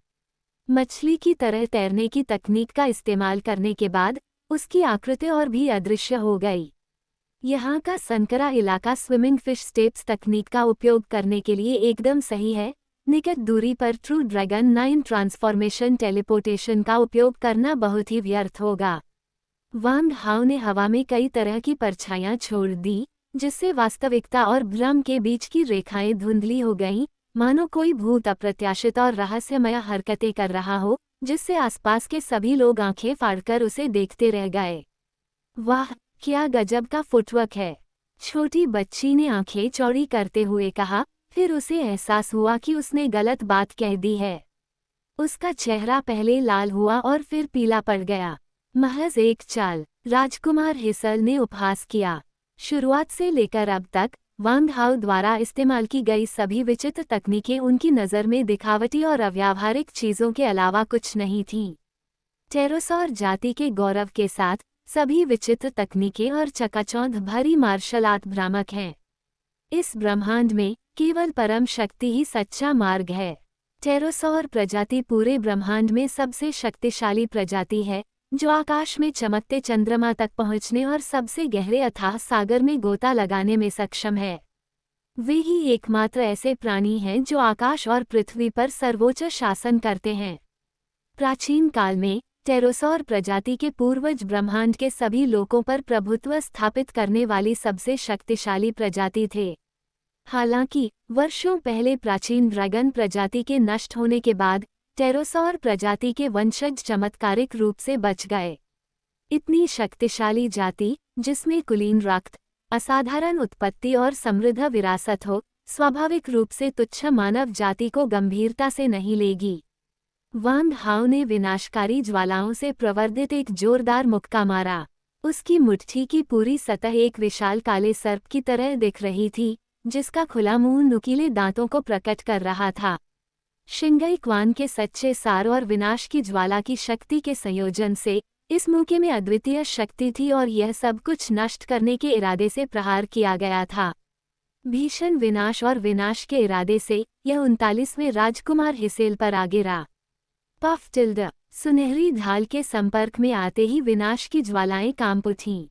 मछली की तरह तैरने की तकनीक का इस्तेमाल करने के बाद उसकी आकृति और भी अदृश्य हो गई। यहाँ का संकरा इलाका स्विमिंग फिश स्टेप्स तकनीक का उपयोग करने के लिए एकदम सही है। निकट दूरी पर ट्रू ड्रैगन 9 ट्रांसफॉर्मेशन टेलीपोर्टेशन का उपयोग करना बहुत ही व्यर्थ होगा। वांग हाओ ने हवा में कई तरह की परछाइयां छोड़ दी, जिससे वास्तविकता और भ्रम के बीच की रेखाएं धुंधली हो गईं, मानो कोई भूत अप्रत्याशित और रहस्यमय हरकतें कर रहा हो, जिससे आसपास के सभी लोग आंखें फाड़कर उसे देखते रह गए। वाह, क्या गजब का फुटवर्क है, छोटी बच्ची ने आंखें चौड़ी करते हुए कहा। फिर उसे एहसास हुआ कि उसने गलत बात कह दी है। उसका चेहरा पहले लाल हुआ और फिर पीला पड़ गया। महज एक चाल, राजकुमार हिसल ने उपहास किया। शुरुआत से लेकर अब तक वांग हाओ द्वारा इस्तेमाल की गई सभी विचित्र तकनीकें उनकी नज़र में दिखावटी और अव्यावहारिक चीज़ों के अलावा कुछ नहीं थीं। टेरोसौर जाति के गौरव के साथ सभी विचित्र तकनीकें और चकाचौंध भरी मार्शल आर्ट भ्रामक हैं। इस ब्रह्मांड में केवल परम शक्ति ही सच्चा मार्ग है। टेरोसौर प्रजाति पूरे ब्रह्मांड में सबसे शक्तिशाली प्रजाति है, जो आकाश में चमकते चंद्रमा तक पहुंचने और सबसे गहरे अथाह सागर में गोता लगाने में सक्षम है। वे ही एकमात्र ऐसे प्राणी हैं जो आकाश और पृथ्वी पर सर्वोच्च शासन करते हैं। प्राचीन काल में टेरोसौर प्रजाति के पूर्वज ब्रह्मांड के सभी लोकों पर प्रभुत्व स्थापित करने वाली सबसे शक्तिशाली प्रजाति थे। हालांकि वर्षों पहले प्राचीन ड्रैगन प्रजाति के नष्ट होने के बाद टेरोसौर प्रजाति के वंशज चमत्कारिक रूप से बच गए। इतनी शक्तिशाली जाति, जिसमें कुलीन रक्त, असाधारण उत्पत्ति और समृद्ध विरासत हो, स्वाभाविक रूप से तुच्छ मानव जाति को गंभीरता से नहीं लेगी। वांग हाओ ने विनाशकारी ज्वालाओं से प्रवर्धित एक जोरदार मुक्का मारा। उसकी मुट्ठी की पूरी सतह एक विशाल काले सर्प की तरह दिख रही थी, जिसका खुला मुंह नुकीले दांतों को प्रकट कर रहा था। शिंगई क्वान के सच्चे सार और विनाश की ज्वाला की शक्ति के संयोजन से इस मौके में अद्वितीय शक्ति थी और यह सब कुछ नष्ट करने के इरादे से प्रहार किया गया था। भीषण विनाश और विनाश के इरादे से यह 39वें राजकुमार हिसेल पर आ गिरा। पफ टिल्ड, सुनहरी ढाल के संपर्क में आते ही विनाश की ज्वालाएं कांप उठीं।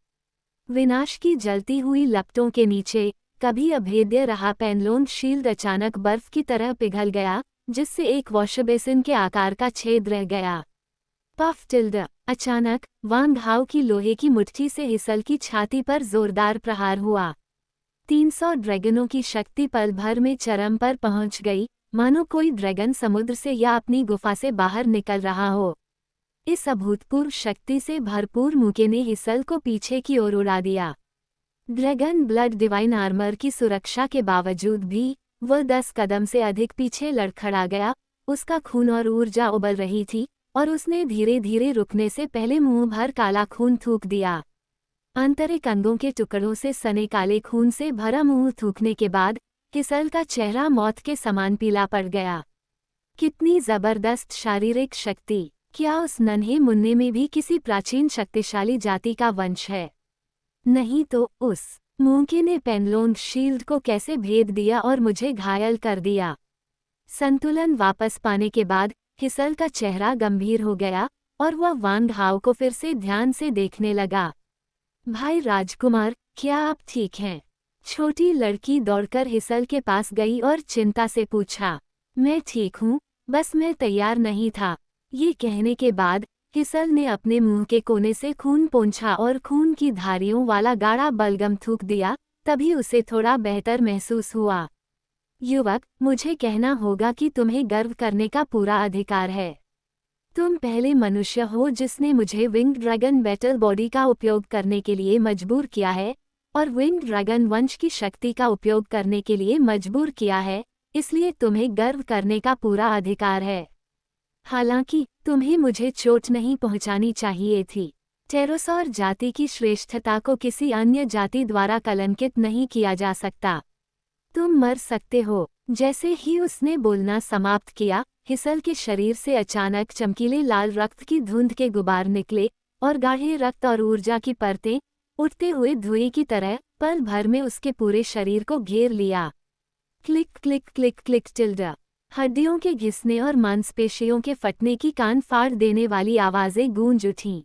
विनाश की जलती हुई लपटों के नीचे कभी अभेद्य रहा पेनलोन शील्ड अचानक बर्फ की तरह पिघल गया, जिससे एक वॉशबेसिन के आकार का छेद रह गया। पफ टिल्ड, अचानक वांग हाओ की लोहे की मुट्ठी से हिसल की छाती पर जोरदार प्रहार हुआ। 300 ड्रैगनों की शक्ति पल भर में चरम पर पहुंच गई, मानो कोई ड्रैगन समुद्र से या अपनी गुफा से बाहर निकल रहा हो। इस अभूतपूर्व शक्ति से भरपूर मुके ने हिसल को पीछे की ओर उड़ा दिया। ड्रैगन ब्लड डिवाइन आर्मर की सुरक्षा के बावजूद भी वह 10 कदम से अधिक पीछे लड़खड़ा गया, उसका खून और ऊर्जा उबल रही थी, और उसने धीरे धीरे रुकने से पहले मुंह भर काला खून थूक दिया। आंतरिक अंगों के टुकड़ों से सने काले खून से भरा मुंह थूकने के बाद हिसल का चेहरा मौत के समान पीला पड़ गया। कितनी जबरदस्त शारीरिक शक्ति! क्या उस नन्हे मुन्ने में भी किसी प्राचीन शक्तिशाली जाति का वंश है? नहीं तो उस मूंखे ने पेनलोन शील्ड को कैसे भेद दिया और मुझे घायल कर दिया? संतुलन वापस पाने के बाद हिसल का चेहरा गंभीर हो गया और वह वांग हाओ को फिर से ध्यान से देखने लगा। भाई राजकुमार, क्या आप ठीक हैं? छोटी लड़की दौड़कर हिसल के पास गई और चिंता से पूछा। मैं ठीक हूँ, बस मैं तैयार नहीं था। ये कहने के बाद हिसल ने अपने मुंह के कोने से खून पोंछा और खून की धारियों वाला गाढ़ा बलगम थूक दिया। तभी उसे थोड़ा बेहतर महसूस हुआ। युवक, मुझे कहना होगा कि तुम्हें गर्व करने का पूरा अधिकार है। तुम पहले मनुष्य हो जिसने मुझे विंग ड्रैगन बैटल बॉडी का उपयोग करने के लिए मजबूर किया है, और विंग ड्रैगन वंश की शक्ति का उपयोग करने के लिए मजबूर किया है, इसलिए तुम्हें गर्व करने का पूरा अधिकार है। हालांकि तुम्हें मुझे चोट नहीं पहुंचानी चाहिए थी। टेरोसॉर जाति की श्रेष्ठता को किसी अन्य जाति द्वारा कलंकित नहीं किया जा सकता। तुम मर सकते हो। जैसे ही उसने बोलना समाप्त किया, हिसल के शरीर से अचानक चमकीले लाल रक्त की धुंध के गुबार निकले और गाढ़े रक्त और ऊर्जा की परतें उठते हुए धुएं की तरह पल भर में उसके पूरे शरीर को घेर लिया। Click click click click tilde. हड्डियों के घिसने और मांसपेशियों के फटने की कान फाड़ देने वाली आवाजें गूंज उठीं।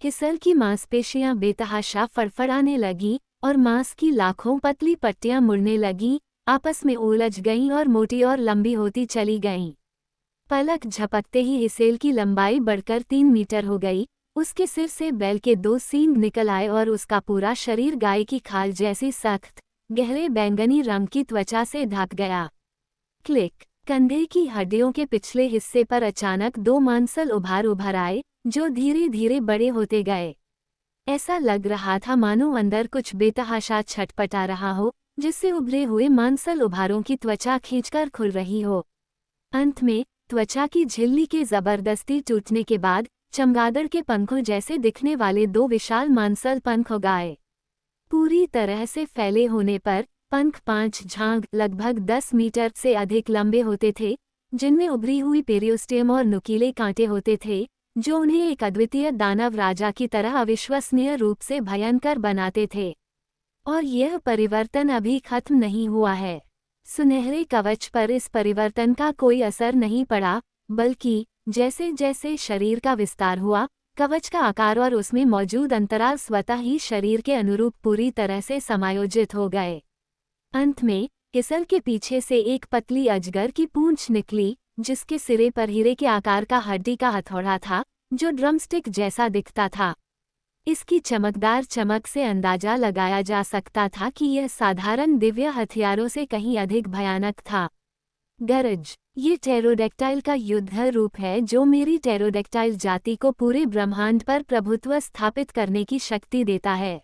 हिसल की मांसपेशियां बेतहाशा फड़फड़ाने लगीं और मांस की लाखों पतली पट्टियां मुड़ने लगीं, आपस में उलझ गईं और मोटी और लंबी होती चली गईं। पलक झपकते ही हिसेल की लंबाई बढ़कर 3 मीटर हो गई। उसके सिर से बैल के 2 सींग निकल आए और उसका पूरा शरीर गाय की खाल जैसी सख्त, गहरे बैंगनी रंग की त्वचा से ढक गया। क्लिक। कंधे की हड्डियों के पिछले हिस्से पर अचानक 2 मांसल उभर आए, जो धीरे धीरे बड़े होते गए। ऐसा लग रहा था मानो अंदर कुछ बेतहाशा छटपटा रहा हो, जिससे उभरे हुए मांसल उभारों की त्वचा खींचकर खुल रही हो। अंत में त्वचा की झिल्ली के जबरदस्ती टूटने के बाद चमगादड़ के पंखों जैसे दिखने वाले 2 विशाल मांसल पंख उगाए। पूरी तरह से फैले होने पर पंख 5 झांग लगभग 10 मीटर से अधिक लंबे होते थे, जिनमें उभरी हुई पेरियोस्टियम और नुकीले कांटे होते थे, जो उन्हें एक अद्वितीय दानव राजा की तरह अविश्वसनीय रूप से भयंकर बनाते थे। और यह परिवर्तन अभी खत्म नहीं हुआ है। सुनहरे कवच पर इस परिवर्तन का कोई असर नहीं पड़ा, बल्कि जैसे जैसे शरीर का विस्तार हुआ, कवच का आकार और उसमें मौजूद अंतराल स्वतः ही शरीर के अनुरूप पूरी तरह से समायोजित हो गए। अंत में हिसल के पीछे से एक पतली अजगर की पूंछ निकली, जिसके सिरे पर हीरे के आकार का हड्डी का हथौड़ा था, जो ड्रमस्टिक जैसा दिखता था। इसकी चमकदार चमक से अंदाजा लगाया जा सकता था कि यह साधारण दिव्य हथियारों से कहीं अधिक भयानक था। गरज। ये टेरोडेक्टाइल का युद्ध रूप है जो मेरी टेरोडेक्टाइल जाति को पूरे ब्रह्मांड पर प्रभुत्व स्थापित करने की शक्ति देता है।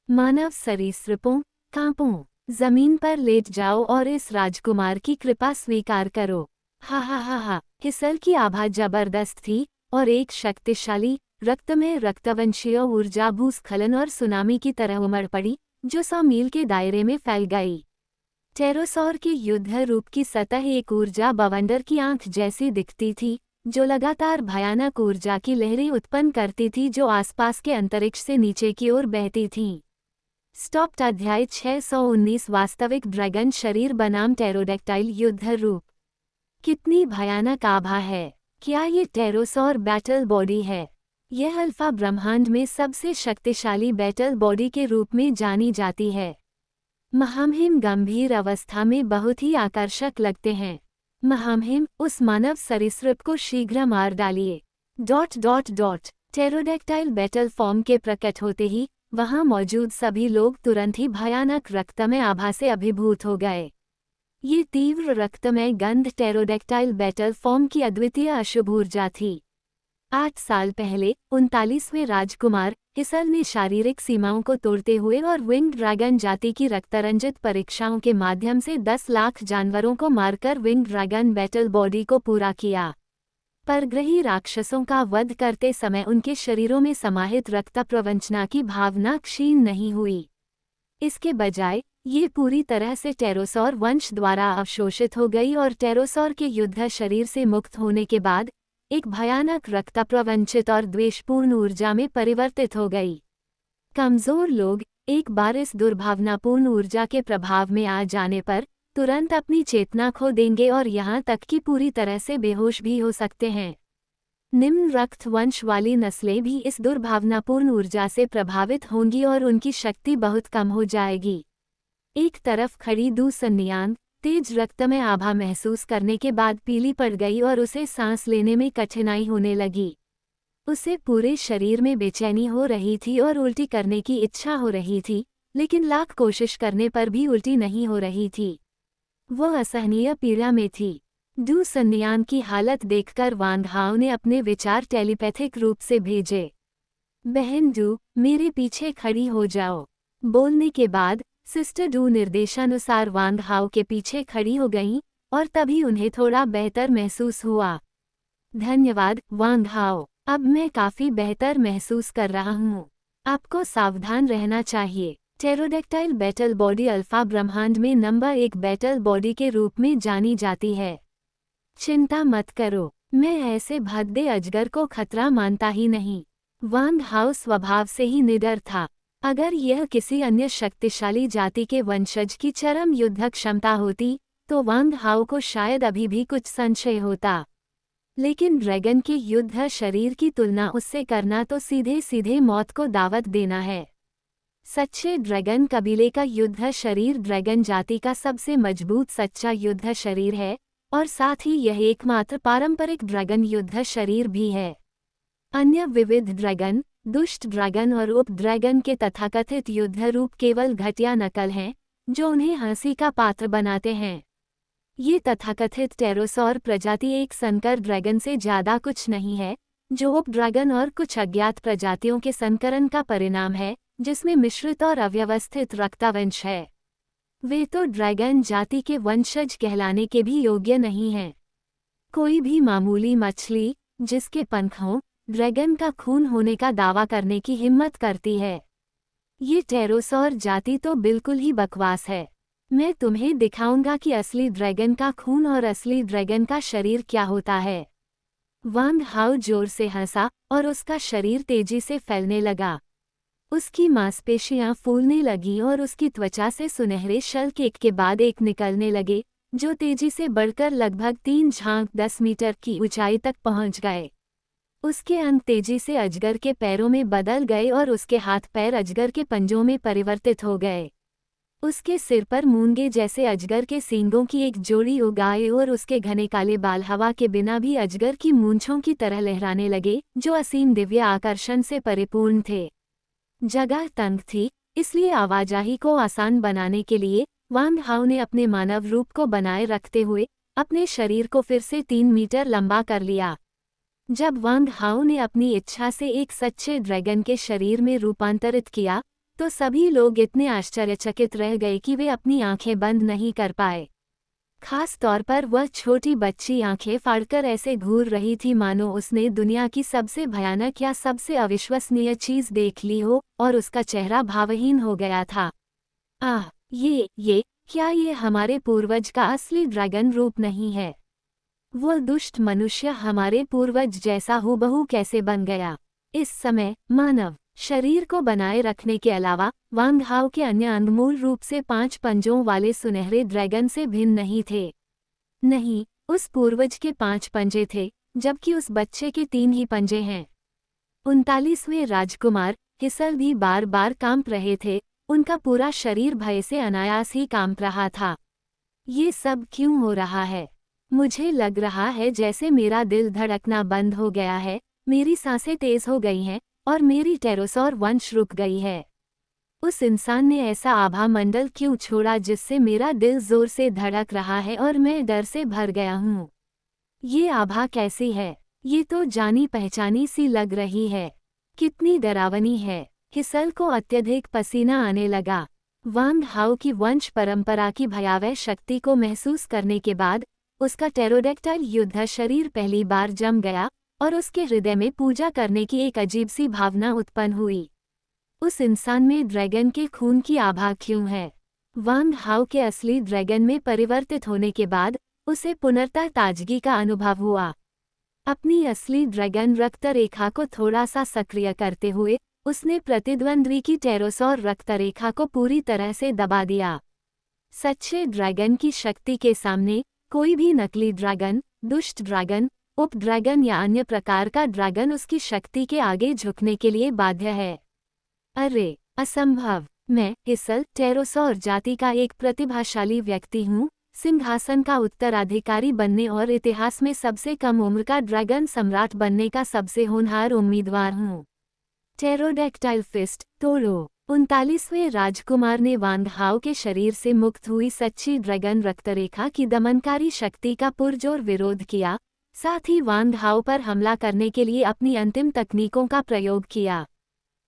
मानव सरीसृपों, कांपों, जमीन पर लेट जाओ और इस राजकुमार की कृपा स्वीकार करो। हा हा हा हा। हिसल की आभा जबरदस्त थी और एक शक्तिशाली रक्तमय रक्तवंशीय ऊर्जा भूस्खलन और सुनामी की तरह उमड़ पड़ी, जो 100 मील के दायरे में फैल गई। टेरोसॉर के युद्ध रूप की सतह एक ऊर्जा बवंडर की आंख जैसी दिखती थी, जो लगातार भयानक ऊर्जा की लहरें उत्पन्न करती थी जो आसपास के अंतरिक्ष से नीचे की ओर बहती थीं। स्टॉप्ड। अध्याय 619 वास्तविक ड्रैगन शरीर बनाम टेरोडेक्टाइल युद्ध रूप। कितनी भयानक आभा है! क्या ये टेरोसॉर बैटल बॉडी है? यह अल्फा ब्रह्मांड में सबसे शक्तिशाली बैटल बॉडी के रूप में जानी जाती है। महामहिम गंभीर अवस्था में बहुत ही आकर्षक लगते हैं। महामहिम, उस मानव सरीसृप को शीघ्र मार डालिए। ... टेरोडेक्टाइल बैटल फॉर्म के प्रकट होते ही वहां मौजूद सभी लोग तुरंत ही भयानक रक्तमय आभा से अभिभूत हो गए। ये तीव्र रक्तमय गंध टेरोडेक्टाइल बैटल फॉर्म की अद्वितीय अशुभ ऊर्जा थी। 8 साल पहले 39वें राजकुमार हिसल ने शारीरिक सीमाओं को तोड़ते हुए और विंग ड्रैगन जाति की रक्तरंजित परीक्षाओं के माध्यम से 10 लाख जानवरों को मारकर विंग ड्रैगन बैटल बॉडी को पूरा किया। परग्रही राक्षसों का वध करते समय उनके शरीरों में समाहित रक्त प्रवंचना की भावना क्षीण नहीं हुई। इसके बजाय ये पूरी तरह से टेरोसौर वंश द्वारा अवशोषित हो गई और टेरोसौर के युद्ध शरीर से मुक्त होने के बाद एक भयानक रक्तप्रवंचित और द्वेषपूर्ण ऊर्जा में परिवर्तित हो गई। कमजोर लोग एक बार इस दुर्भावनापूर्ण ऊर्जा के प्रभाव में आ जाने पर तुरंत अपनी चेतना खो देंगे और यहाँ तक कि पूरी तरह से बेहोश भी हो सकते हैं। निम्न रक्त वंश वाली नस्लें भी इस दुर्भावनापूर्ण ऊर्जा से प्रभावित होंगी और उनकी शक्ति बहुत कम हो जाएगी। एक तरफ खड़ी दू सन्नियांग तेज रक्तमय आभा महसूस करने के बाद पीली पड़ गई और उसे सांस लेने में कठिनाई होने लगी। उसे पूरे शरीर में बेचैनी हो रही थी और उल्टी करने की इच्छा हो रही थी, लेकिन लाख कोशिश करने पर भी उल्टी नहीं हो रही थी। वह असहनीय पीड़ा में थी। डू सन्नियान की हालत देखकर वांग हाओ ने अपने विचार टेलीपैथिक रूप से भेजे। बहन डू, मेरे पीछे खड़ी हो जाओ। बोलने के बाद सिस्टर डू निर्देशानुसार वांग हाओ के पीछे खड़ी हो गईं और तभी उन्हें थोड़ा बेहतर महसूस हुआ। धन्यवाद वांग हाओ, अब मैं काफी बेहतर महसूस कर रहा हूँ। आपको सावधान रहना चाहिए। टेरोडेक्टाइल बैटल बॉडी अल्फा ब्रह्मांड में नंबर 1 बैटल बॉडी के रूप में जानी जाती है। चिंता मत करो, मैं ऐसे भद्दे अजगर को खतरा मानता ही नहीं। वांग हाओ स्वभाव से ही निडर था। अगर यह किसी अन्य शक्तिशाली जाति के वंशज की चरम युद्ध क्षमता होती तो वांग हाओ को शायद अभी भी कुछ संशय होता, लेकिन ड्रैगन के युद्ध शरीर की तुलना उससे करना तो सीधे सीधे मौत को दावत देना है। सच्चे ड्रैगन कबीले का युद्ध शरीर ड्रैगन जाति का सबसे मजबूत सच्चा युद्ध शरीर है और साथ ही यह एकमात्र पारंपरिक ड्रैगन युद्ध शरीर भी है। अन्य विविध ड्रैगन, दुष्ट ड्रैगन और उप ड्रैगन के तथाकथित युद्ध रूप केवल घटिया नकल हैं जो उन्हें हंसी का पात्र बनाते हैं। ये तथाकथित टेरोसौर प्रजाति एक संकर ड्रैगन से ज्यादा कुछ नहीं है, जो उप ड्रैगन और कुछ अज्ञात प्रजातियों के संकरण का परिणाम है, जिसमें मिश्रित और अव्यवस्थित रक्तवंश है। वे तो ड्रैगन जाति के वंशज कहलाने के भी योग्य नहीं हैं। कोई भी मामूली मछली जिसके पंख हों, ड्रैगन का खून होने का दावा करने की हिम्मत करती है। ये टेरोसौर जाति तो बिल्कुल ही बकवास है। मैं तुम्हें दिखाऊंगा कि असली ड्रैगन का खून और असली ड्रैगन का शरीर क्या होता है। वांग हाओ जोर से हंसा और उसका शरीर तेजी से फैलने लगा। उसकी मांसपेशियां फूलने लगीं और उसकी त्वचा से सुनहरे शल्क एक के बाद एक निकलने लगे, जो तेजी से बढ़कर लगभग 3 झांक 10 मीटर की ऊंचाई तक पहुंच गए। उसके अंग तेजी से अजगर के पैरों में बदल गए और उसके हाथ पैर अजगर के पंजों में परिवर्तित हो गए। उसके सिर पर मूंगे जैसे अजगर के सींगों की एक जोड़ी उग आए और उसके घने काले बाल हवा के बिना भी अजगर की मूंछों की तरह लहराने लगे, जो असीम दिव्य आकर्षण से परिपूर्ण थे। जगह तंग थी, इसलिए आवाजाही को आसान बनाने के लिए वांग हाओ ने अपने मानव रूप को बनाए रखते हुए अपने शरीर को फिर से 3 मीटर लंबा कर लिया। जब वांग हाओ ने अपनी इच्छा से एक सच्चे ड्रैगन के शरीर में रूपांतरित किया तो सभी लोग इतने आश्चर्यचकित रह गए कि वे अपनी आंखें बंद नहीं कर पाए। खास तौर पर वह छोटी बच्ची आंखें फाड़कर ऐसे घूर रही थी मानो उसने दुनिया की सबसे भयानक या सबसे अविश्वसनीय चीज देख ली हो और उसका चेहरा भावहीन हो गया था। आह, ये क्या ये हमारे पूर्वज का असली ड्रैगन रूप नहीं है? वो दुष्ट मनुष्य हमारे पूर्वज जैसा हूबहू कैसे बन गया? इस समय मानव शरीर को बनाए रखने के अलावा वांग हाओ के अन्य अंग मूल रूप से 5 पंजों वाले सुनहरे ड्रैगन से भिन्न नहीं थे। नहीं, उस पूर्वज के 5 पंजे थे, जबकि उस बच्चे के 3 ही पंजे हैं। 39वें राजकुमार हिसल भी बार बार कांप रहे थे, उनका पूरा शरीर भय से अनायास ही कांप रहा था। ये सब क्यों हो रहा है? मुझे लग रहा है जैसे मेरा दिल धड़कना बंद हो गया है, मेरी सांसें तेज हो गई हैं और मेरी टेरोसौर वंश रुक गई है। उस इंसान ने ऐसा आभा मंडल क्यों छोड़ा जिससे मेरा दिल जोर से धड़क रहा है और मैं डर से भर गया हूँ? ये आभा कैसी है? ये तो जानी पहचानी सी लग रही है। कितनी डरावनी है। हिसल को अत्यधिक पसीना आने लगा। वांग हाओ की वंश परंपरा की भयावह शक्ति को महसूस करने के बाद उसका टेरोडेक्टाइल युद्ध शरीर पहली बार जम गया और उसके हृदय में पूजा करने की एक अजीब सी भावना उत्पन्न हुई। उस इंसान में ड्रैगन के खून की आभा क्यों है? वांग हाओ के असली ड्रैगन में परिवर्तित होने के बाद उसे पुनर्तः ताजगी का अनुभव हुआ। अपनी असली ड्रैगन रक्त रेखा को थोड़ा सा सक्रिय करते हुए उसने प्रतिद्वंद्वी की टेरोसॉर रक्त रेखा को पूरी तरह से दबा दिया। सच्चे ड्रैगन की शक्ति के सामने कोई भी नकली ड्रैगन, दुष्ट ड्रैगन, उप ड्रैगन या अन्य प्रकार का ड्रैगन उसकी शक्ति के आगे झुकने के लिए बाध्य है। अरे, असंभव! मैं हिसल टेरोसॉर जाति का एक प्रतिभाशाली व्यक्ति हूँ, सिंहासन का उत्तराधिकारी बनने और इतिहास में सबसे कम उम्र का ड्रैगन सम्राट बनने का सबसे होनहार उम्मीदवार हूँ। टेरोडेक्टाइल फिस्ट तोड़ो। 39वें राजकुमार ने वांग हाओ के शरीर से मुक्त हुई सच्ची ड्रैगन रक्तरेखा की दमनकारी शक्ति का पुरजोर विरोध किया, साथ ही वांग हाओ पर हमला करने के लिए अपनी अंतिम तकनीकों का प्रयोग किया।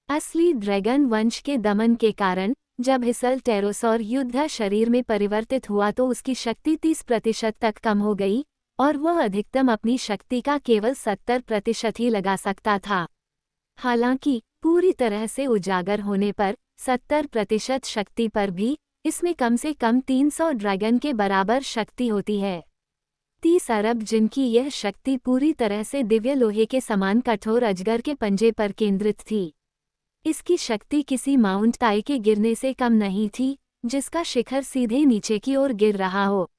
असली ड्रैगन वंश के दमन के कारण जब हिसल टेरोसॉर युद्ध शरीर में परिवर्तित हुआ तो उसकी शक्ति 30% तक कम हो गई और वह अधिकतम अपनी शक्ति का केवल 70% ही लगा सकता था। हालांकि पूरी तरह से उजागर होने पर 70% शक्ति पर भी इसमें कम से कम 300 ड्रैगन के बराबर शक्ति होती है। 30 अरब जिनकी यह शक्ति पूरी तरह से दिव्य लोहे के समान कठोर अजगर के पंजे पर केंद्रित थी। इसकी शक्ति किसी माउंट ताई के गिरने से कम नहीं थी, जिसका शिखर सीधे नीचे की ओर गिर रहा हो।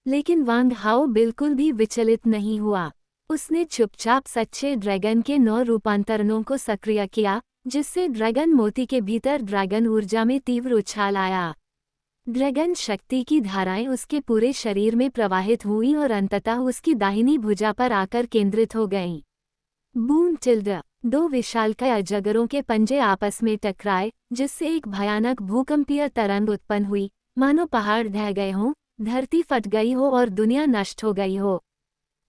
लेकिन वांग हाओ बिल्कुल भी विचलित नहीं हुआ। उसने चुपचाप सच्चे ड्रैगन के 9 रूपांतरणों को सक्रिय किया, जिससे ड्रैगन मोती के भीतर ड्रैगन ऊर्जा में तीव्र उछाल आया। ड्रैगन शक्ति की धाराएं उसके पूरे शरीर में प्रवाहित हुईं और अंततः उसकी दाहिनी भुजा पर आकर केंद्रित हो गईं। Boom tilde. 2 विशालकाय अजगरों के पंजे आपस में टकराए, जिससे एक भयानक भूकंपीय तरंग उत्पन्न हुई, मानो पहाड़ ढह गए हों, धरती फट गई हो और दुनिया नष्ट हो गई हो।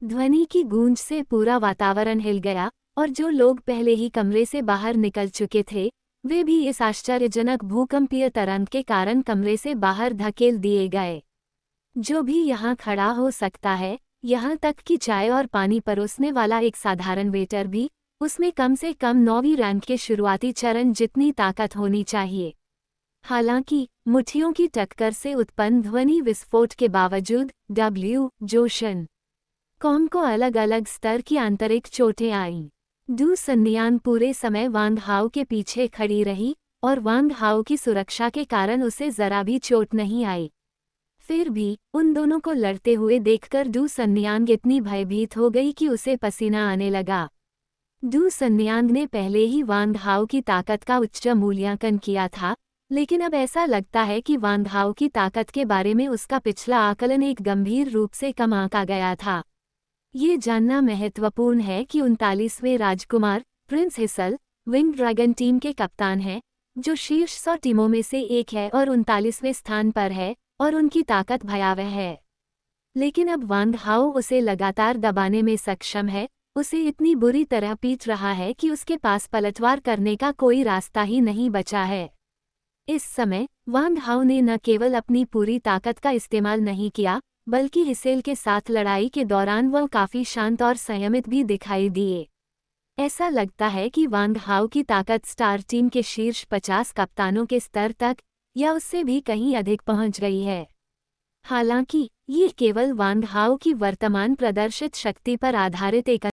ध्वनि की गूंज से पूरा वातावरण हिल गया और जो लोग पहले ही कमरे से बाहर निकल चुके थे वे भी इस आश्चर्यजनक भूकंपीय तरंग के कारण कमरे से बाहर धकेल दिए गए। जो भी यहाँ खड़ा हो सकता है, यहाँ तक कि चाय और पानी परोसने वाला एक साधारण वेटर भी, उसमें कम से कम 9वीं रैंक के शुरुआती चरण जितनी ताकत होनी चाहिए। हालांकि मुट्ठियों की टक्कर से उत्पन्न ध्वनि विस्फोट के बावजूद जोशन कॉम को अलग अलग स्तर की आंतरिक चोटें आईं। डू सन्नियान पूरे समय वांग हाओ के पीछे खड़ी रही और वांग हाओ की सुरक्षा के कारण उसे जरा भी चोट नहीं आई। फिर भी उन दोनों को लड़ते हुए देखकर डू सन्नियांग इतनी भयभीत हो गई कि उसे पसीना आने लगा। डू सन्नियांग ने पहले ही वांग हाओ की ताकत का उच्च मूल्यांकन किया था, लेकिन अब ऐसा लगता है कि वांग हाओ की ताकत के बारे में उसका पिछला आकलन एक गंभीर रूप से कम आंका गया था। ये जानना महत्वपूर्ण है कि 39वें राजकुमार प्रिंस हिसल विंग ड्रैगन टीम के कप्तान हैं, जो शीर्ष 100 टीमों में से एक है और 39वें स्थान पर है और उनकी ताकत भयावह है। लेकिन अब वांग हाओ उसे लगातार दबाने में सक्षम है, उसे इतनी बुरी तरह पीट रहा है कि उसके पास पलटवार करने का कोई रास्ता ही नहीं बचा है। इस समय वांग हाओ ने न केवल अपनी पूरी ताकत का इस्तेमाल नहीं किया, बल्कि हिसेल के साथ लड़ाई के दौरान वह काफी शांत और संयमित भी दिखाई दिए। ऐसा लगता है कि वांग हाओ की ताकत स्टार टीम के शीर्ष 50 कप्तानों के स्तर तक या उससे भी कहीं अधिक पहुंच गई है। हालांकि ये केवल वांग हाओ की वर्तमान प्रदर्शित शक्ति पर आधारित एक